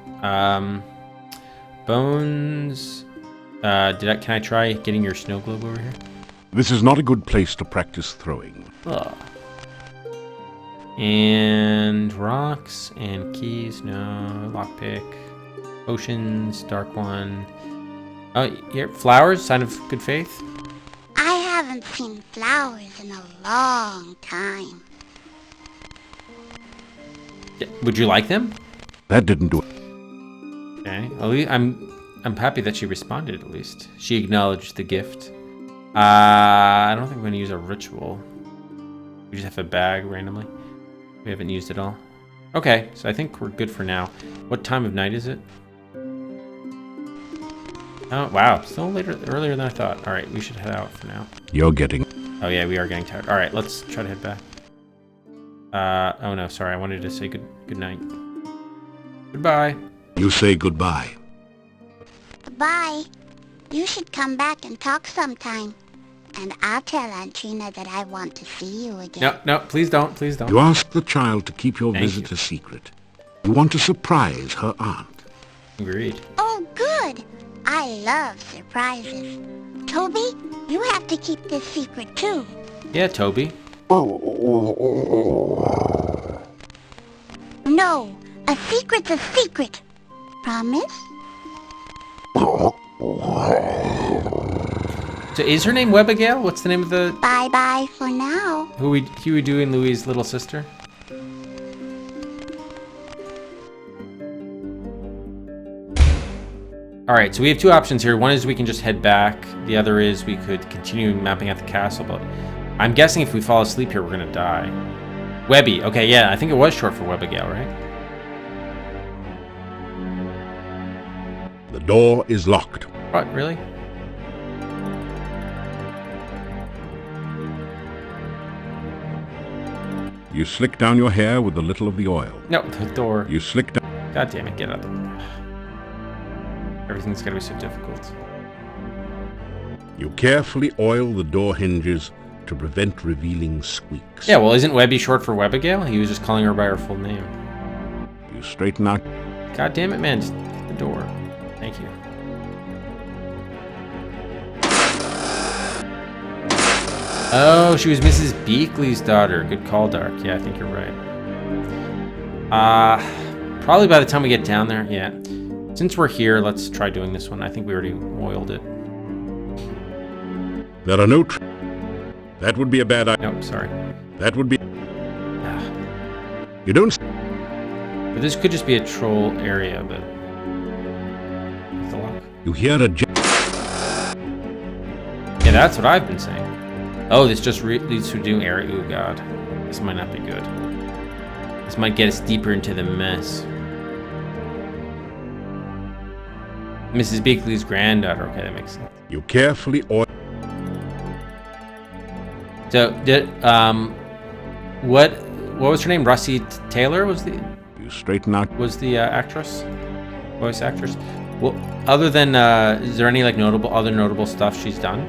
Bones. Can I try getting your snow globe over here? This is not a good place to practice throwing. Oh. And rocks and keys. No. Lockpick. Potions. Dark one. Oh, here. Flowers. Sign of good faith. I haven't seen flowers in a long time. Would you like them? That didn't do it. Okay. At least I'm happy that she responded, at least. She acknowledged the gift. I don't think we're going to use a ritual. We just have a bag randomly. We haven't used it all. Okay, so I think we're good for now. What time of night is it? Oh, wow. Still earlier than I thought. All right, we should head out for now. You're getting... Oh, yeah, we are getting tired. All right, let's try to head back. Oh, no, sorry. I wanted to say good night. Goodbye. You say goodbye. Goodbye. You should come back and talk sometime. And I'll tell Aunt Trina that I want to see you again. No, please don't. Please don't. You ask the child to keep your Thank visit you. a secret. You want to surprise her aunt. Agreed. Oh, good. I love surprises. Toby, you have to keep this secret too. Yeah, Toby. No, a secret's a secret. Promise? So is her name Webigail? What's the name of the... Bye-bye for now. Who we doing, Louis' little sister? Alright, so we have two options here. One is we can just head back. The other is we could continue mapping out the castle, but I'm guessing if we fall asleep here, we're gonna die. Webby. Okay, yeah, I think it was short for Webbigail, right? The door is locked. What, really? You slick down your hair with a little of the oil. No, the door. You slick down... God damn it, get out of the... Everything's gonna be so difficult. You carefully oil the door hinges to prevent revealing squeaks. Yeah, well, isn't Webby short for Webbigail? He was just calling her by her full name. You straighten out... God damn it, man, just hit the door. Thank you. Oh, she was Mrs. Beakley's daughter. Good call, Dark. Yeah, I think you're right. Probably by the time we get down there, yeah. Since we're here, let's try doing this one. I think we already oiled it. There are no... That would be a bad idea. Nope, sorry. That would be... You don't... But this could just be a troll area, but... What's the lock? You hear a... Yeah, that's what I've been saying. Oh, this just leads to a new area. Oh, God. This might not be good. This might get us deeper into the mess. Mrs. Beakley's granddaughter. Okay, that makes sense. You carefully oil... So, what was her name? Russie Taylor was the... You straighten out... Was the actress? Voice actress? Well, other than, is there any, like, other notable stuff she's done?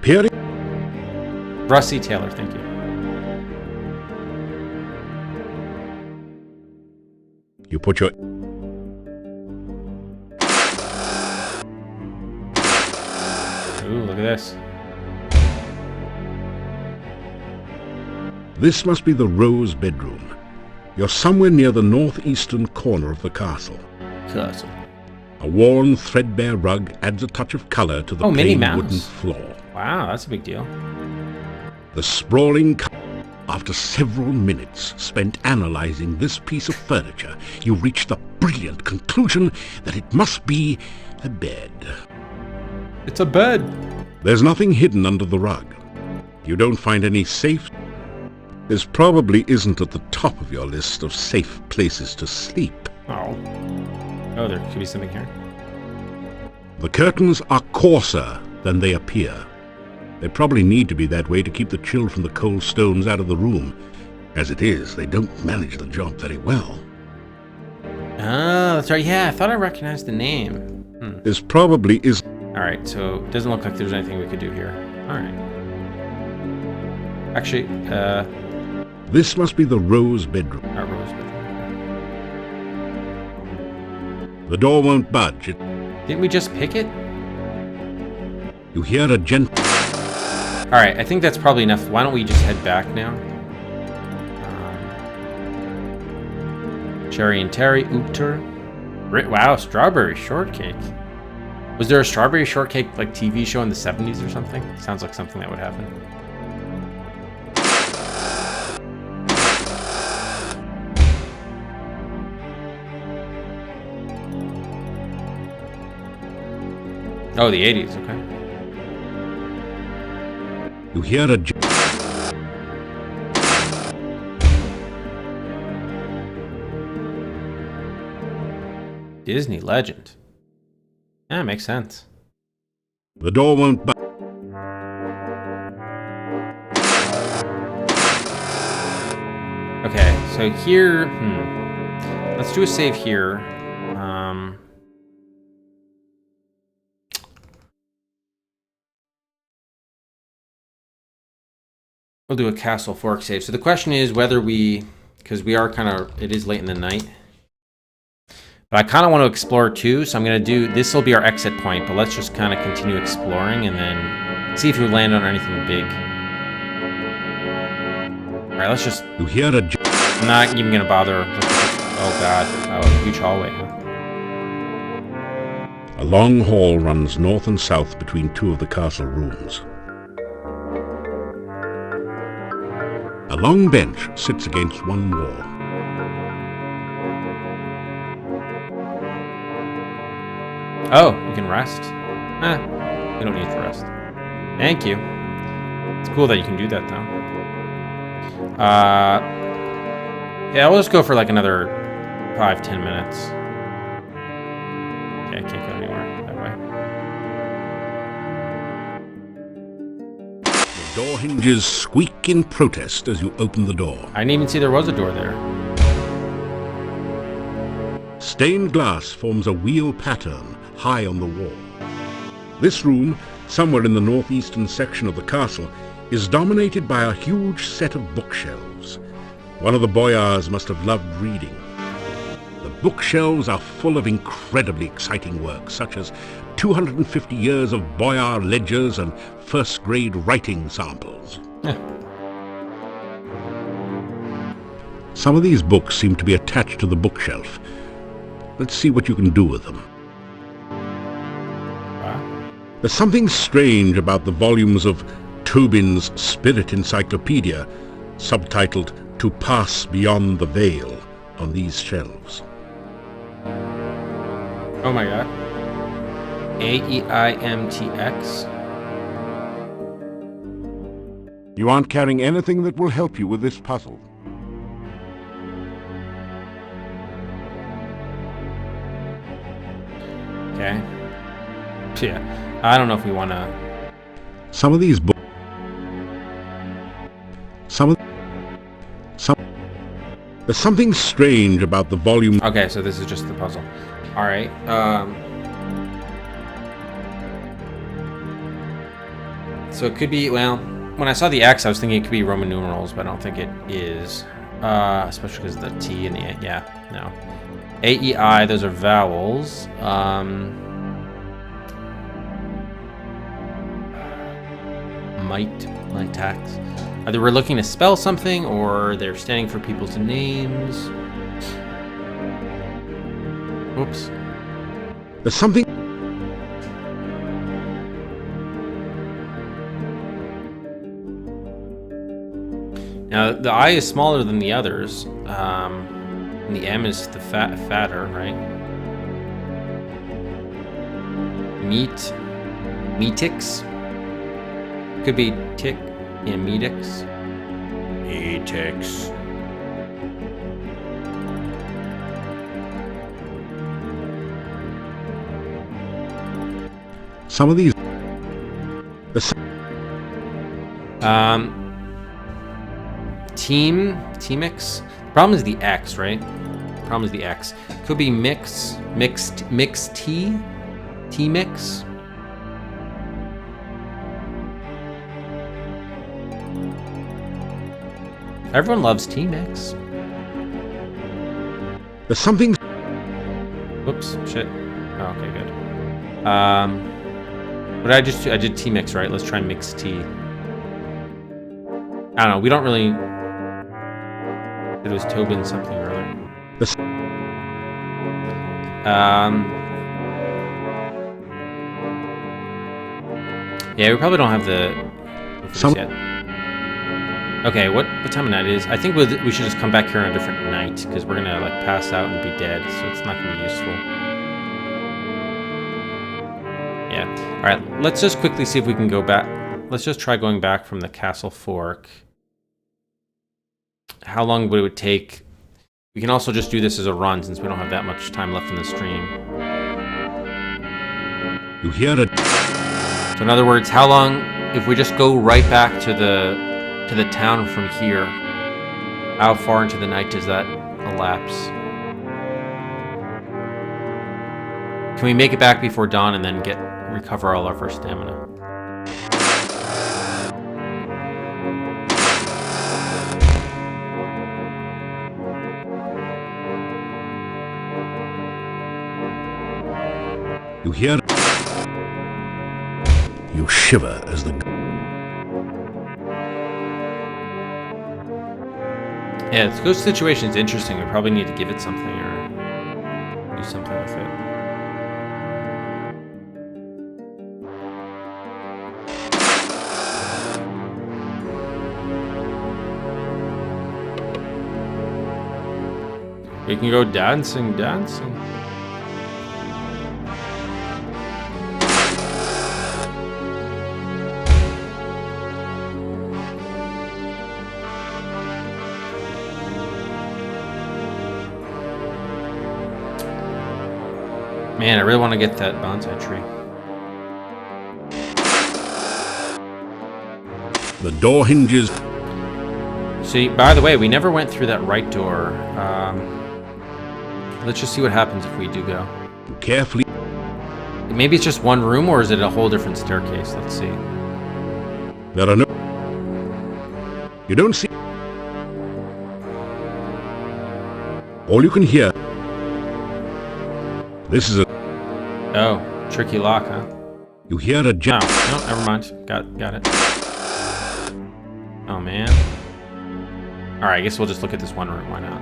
Peering... Russie Taylor, thank you. You put your... Ooh, look at this. This must be the Rose bedroom. You're somewhere near the northeastern corner of the castle. Castle. A worn, threadbare rug adds a touch of color to the plain wooden floor. Wow, that's a big deal. The sprawling... After several minutes spent analyzing this piece of furniture, you reach the brilliant conclusion that it must be a bed. It's a bed. There's nothing hidden under the rug. You don't find any safe. This probably isn't at the top of your list of safe places to sleep. Oh. Oh, there could be something here. The curtains are coarser than they appear. They probably need to be that way to keep the chill from the cold stones out of the room. As it is, they don't manage the job very well. Oh, that's right. Yeah, I thought I recognized the name. This probably is... Alright, so it doesn't look like there's anything we could do here. Alright. Actually, This must be the Rose bedroom. Not Rose bedroom. The door won't budge. Didn't we just pick it? You hear a gentle... Alright, I think that's probably enough. Why don't we just head back now? Cherry and Terry, Oopter. Wow, strawberry shortcake. Was there a strawberry shortcake like TV show in the 70s or something? Sounds like something that would happen. Oh, the 80s, okay. You hear a... Disney legend. Yeah, makes sense. The door won't budge. Okay, so here... Let's do a save here. We'll do a Castle Fork save. So the question is whether we... Because we are kind of... It is late in the night. But I kind of want to explore too, so I'm going to do... This will be our exit point, but let's just kind of continue exploring and then see if we land on anything big. Alright, let's just... You hear a... I'm not even going to bother... Oh god. Oh, huge hallway, huh? A long hall runs north and south between two of the castle rooms. A long bench sits against one wall. Oh, you can rest? We don't need the rest. Thank you. It's cool that you can do that, though. Yeah, we'll just go for like another 5-10 minutes. Okay, I can't go anywhere that way. The door hinges squeak in protest as you open the door. I didn't even see there was a door there. Stained glass forms a wheel pattern high on the wall. This room, somewhere in the northeastern section of the castle, is dominated by a huge set of bookshelves. One of the boyars must have loved reading. The bookshelves are full of incredibly exciting works, such as 250 years of boyar ledgers and first-grade writing samples. Some of these books seem to be attached to the bookshelf. Let's see what you can do with them. There's something strange about the volumes of Tobin's Spirit Encyclopedia, subtitled To Pass Beyond the Veil, on these shelves. Oh my god. AEIMTX. You aren't carrying anything that will help you with this puzzle. Okay. Yeah. I don't know if we want to... Some of these books... There's something strange about the volume... Okay, so this is just the puzzle. Alright, so it could be, well, when I saw the X, I was thinking it could be Roman numerals, but I don't think it is. Especially because of the T and the A. Yeah, no. A, E, I, those are vowels. Mitax. Either we're looking to spell something, or they're standing for people's names. Oops. There's something... Now, the I is smaller than the others, and the M is the fatter, right? Metix? Could be tick, yeah, metix. Metix. Some of these... Teamix. The problem is the X, right? The problem is the X. Could be mixed T, T-mix. Everyone loves T-mix. There's something... Whoops, shit. Oh, okay, good. What did I just do? I did T-mix, right? Let's try mix T. I don't know, we don't really... It was Tobin something or other. Yeah, we probably don't have the... yet. Okay, what time of night it is? I think we should just come back here on a different night, because we're gonna like pass out and be dead, so it's not gonna be useful. Yeah. Alright, let's just quickly see if we can go back. Let's just try going back from the Castle Fork. How long would it take? We can also just do this as a run, since we don't have that much time left in the stream. You hear it? So in other words, how long, if we just go right back to the town from here, how far into the night does that elapse? Can we make it back before dawn and then recover all of our stamina? You hear it? You shiver as the... Yeah, this ghost situation is interesting. We probably need to give it something or do something with it. We can go dancing. Man, I really want to get that bonsai tree. The door hinges. See, by the way, we never went through that right door. Let's just see what happens if we do go. Carefully. Maybe it's just one room, or is it a whole different staircase? Let's see. There are no... You don't see... All you can hear... This is a... Oh, tricky lock, huh? You hear a... No, never mind. Got it. Oh, man. Alright, I guess we'll just look at this one room. Why not?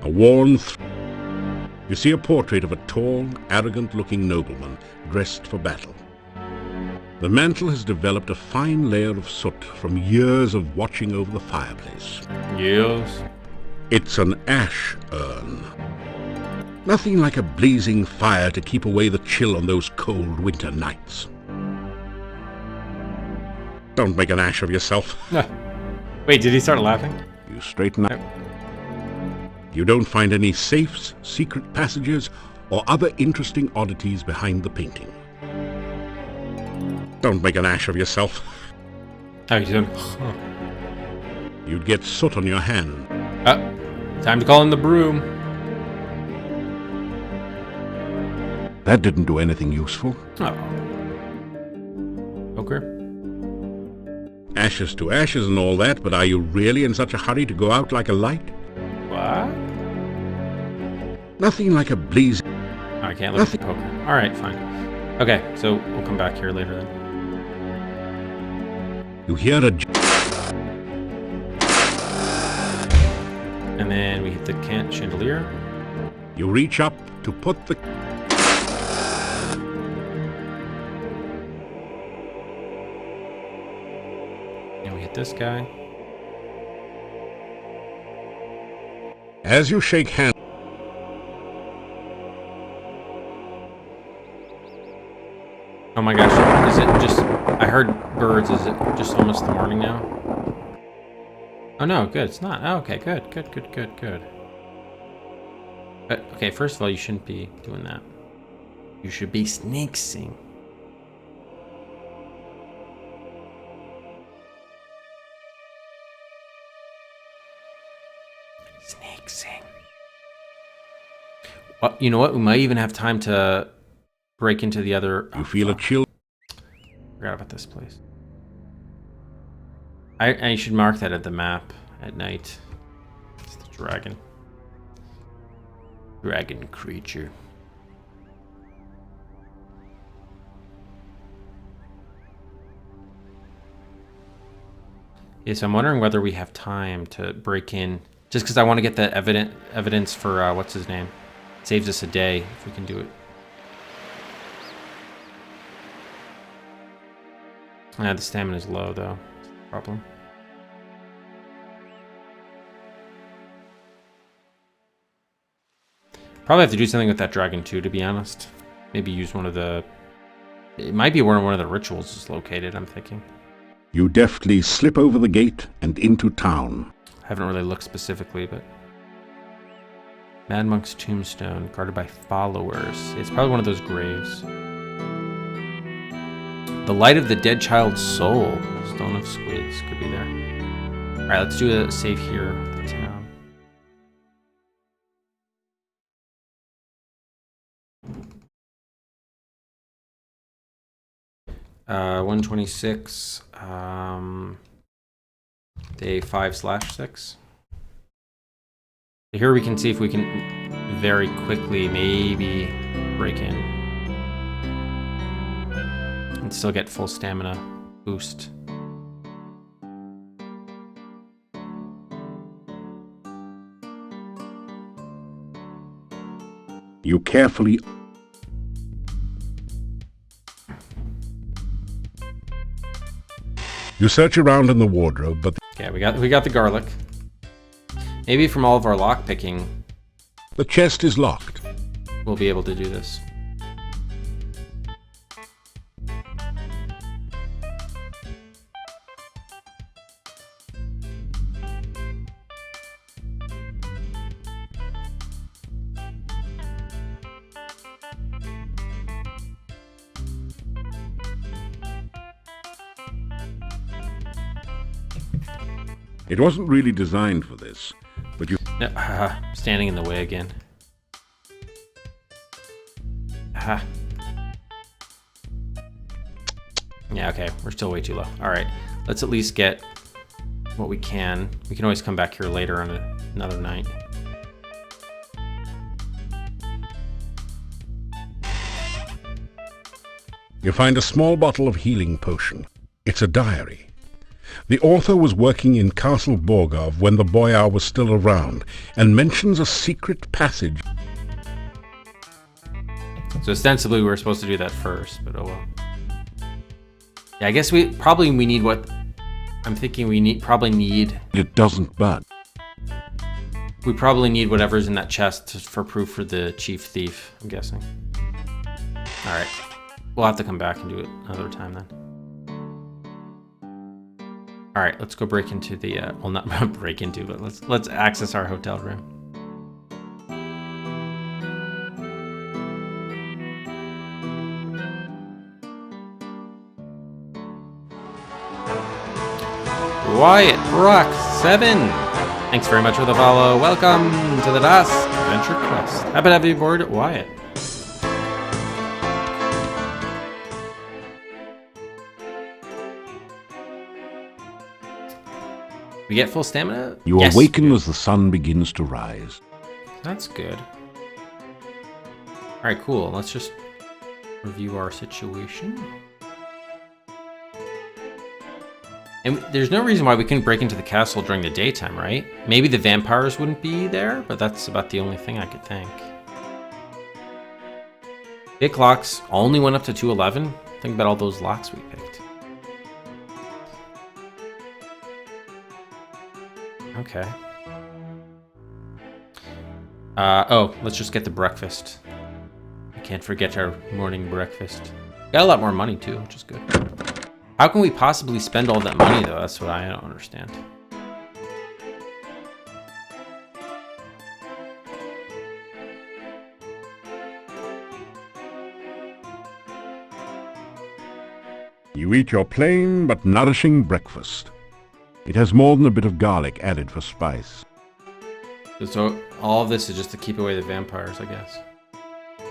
A worn... You see a portrait of a tall, arrogant-looking nobleman dressed for battle. The mantle has developed a fine layer of soot from years of watching over the fireplace. Yes. It's an ash urn. Nothing like a blazing fire to keep away the chill on those cold winter nights. Don't make an ash of yourself. Wait, did he start laughing? You straighten up. You don't find any safes, secret passages, or other interesting oddities behind the painting. Don't make an ash of yourself. Oh, he's doing... You'd get soot on your hand. Time to call in the broom. That didn't do anything useful. Oh. Okay. Ashes to ashes and all that, but are you really in such a hurry to go out like a light? What? Nothing like a blaze. I can't look at the poker. Alright, fine. Okay, so we'll come back here later then. You hear a... And then we hit the chandelier. You reach up to put the... And we hit this guy. As you shake hands... Oh my gosh, is it just... I heard birds, is it just almost the morning now? Oh no, good, it's not. Oh, okay, good. But, okay, first of all, you shouldn't be doing that. You should be snakesing. Snakesing. Well, you know what? We might even have time to break into the other... You feel a chill. Forgot about this place. I should mark that at the map at night. It's the dragon. Dragon creature. Yeah, so I'm wondering whether we have time to break in. Just because I want to get the evidence for, what's his name? Saves us a day if we can do it. The stamina's low, though. That's the problem. Probably have to do something with that dragon, too, to be honest. Maybe use one of the... It might be where one of the rituals is located, I'm thinking. You deftly slip over the gate and into town. I haven't really looked specifically, but... Mad Monk's tombstone, guarded by followers. It's probably one of those graves. The light of the dead child's soul. Stone of squids could be there. Alright, let's do a save here with the town. Uh, 126. Day 5/6. Here we can see if we can very quickly maybe break in. And still get full stamina boost. You carefully... You search around in the wardrobe, but... Okay, we got the garlic. Maybe from all of our lock picking... The chest is locked. We'll be able to do this. It wasn't really designed for this, but you... Standing in the way again. Yeah, okay. We're still way too low. Alright. Let's at least get what we can. We can always come back here later on another night. You find a small bottle of healing potion. It's a diary. The author was working in Castle Borgov when the Boyar was still around, and mentions a secret passage. So ostensibly we were supposed to do that first, but oh well. Yeah, I guess we need what... I'm thinking we probably need... It doesn't bud. We probably need whatever's in that chest for proof for the chief thief, I'm guessing. Alright. We'll have to come back and do it another time then. Alright, let's go break into the... well, not break into, but let's access our hotel room. Wyatt Brock 7. Thanks very much for the follow. Welcome to the DOS Adventure Quest. Happy to have you aboard, Wyatt. We get full stamina? You awaken as the sun begins to rise. That's good. Alright, cool. Let's just review our situation. And there's no reason why we couldn't break into the castle during the daytime, right? Maybe the vampires wouldn't be there, but that's about the only thing I could think. Pick locks only went up to 211. Think about all those locks we picked. Okay. Oh, let's just get the breakfast. I can't forget our morning breakfast. Got a lot more money too, which is good. How can we possibly spend all that money though? That's what I don't understand. You eat your plain but nourishing breakfast. It has more than a bit of garlic added for spice. So all of this is just to keep away the vampires, I guess.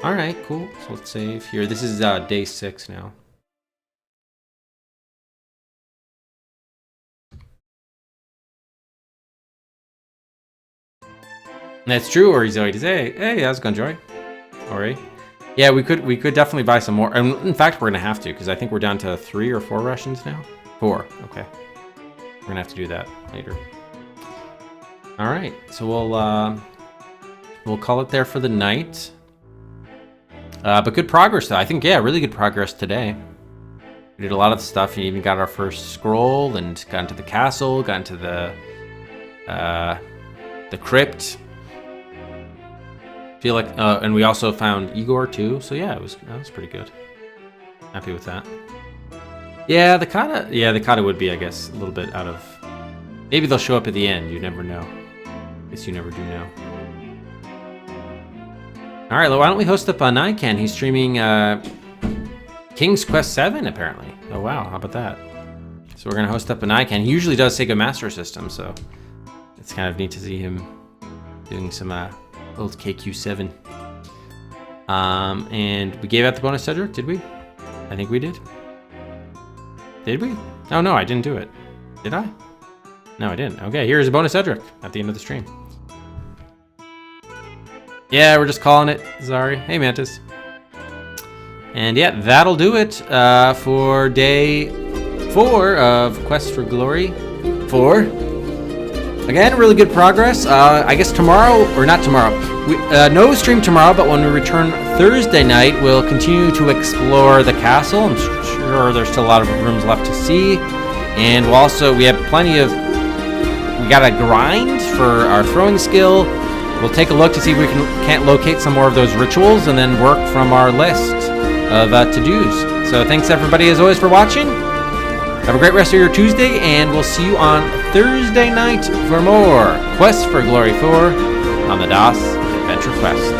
Alright, cool. So let's save here. This is day 6 now. That's true, or he's already hey, how's it going, Joy? Alright. Yeah, we could definitely buy some more. And in fact, we're gonna have to, because I think we're down to 3 or 4 rations now. 4, okay. We're gonna have to do that later. Alright, so we'll call it there for the night. But good progress though. I think, yeah, really good progress today. We did a lot of the stuff. We even got our first scroll and got into the castle, got into the crypt. Feel like, and we also found Igor too. So yeah, that was pretty good. Happy with that. Yeah, the Kata would be, I guess, a little bit out of. Maybe they'll show up at the end. You never know. Guess you never do know. All right, well, why don't we host up Nycan? He's streaming King's Quest 7 apparently. Oh wow, how about that? So we're gonna host up Nycan. He usually does Sega Master System, so it's kind of neat to see him doing some old KQ7. And we gave out the bonus Cedric, did we? I think we did. Did we? Oh no, I didn't do it. Did I? No, I didn't. Okay, here's a bonus Cedric at the end of the stream. Yeah, we're just calling it, Zari. Hey, Mantis. And yeah, that'll do it for day 4 of Quest for Glory 4. Again, really good progress. I guess tomorrow, or not tomorrow, no stream tomorrow, but when we return Thursday night, we'll continue to explore the castle. I'm sure there's still a lot of rooms left to see. And we have plenty of, we got to grind for our throwing skill. We'll take a look to see if we can't locate some more of those rituals and then work from our list of to-dos. So thanks everybody as always for watching. Have a great rest of your Tuesday, and we'll see you on Thursday night for more Quest for Glory 4 on the DOS Adventure Quest.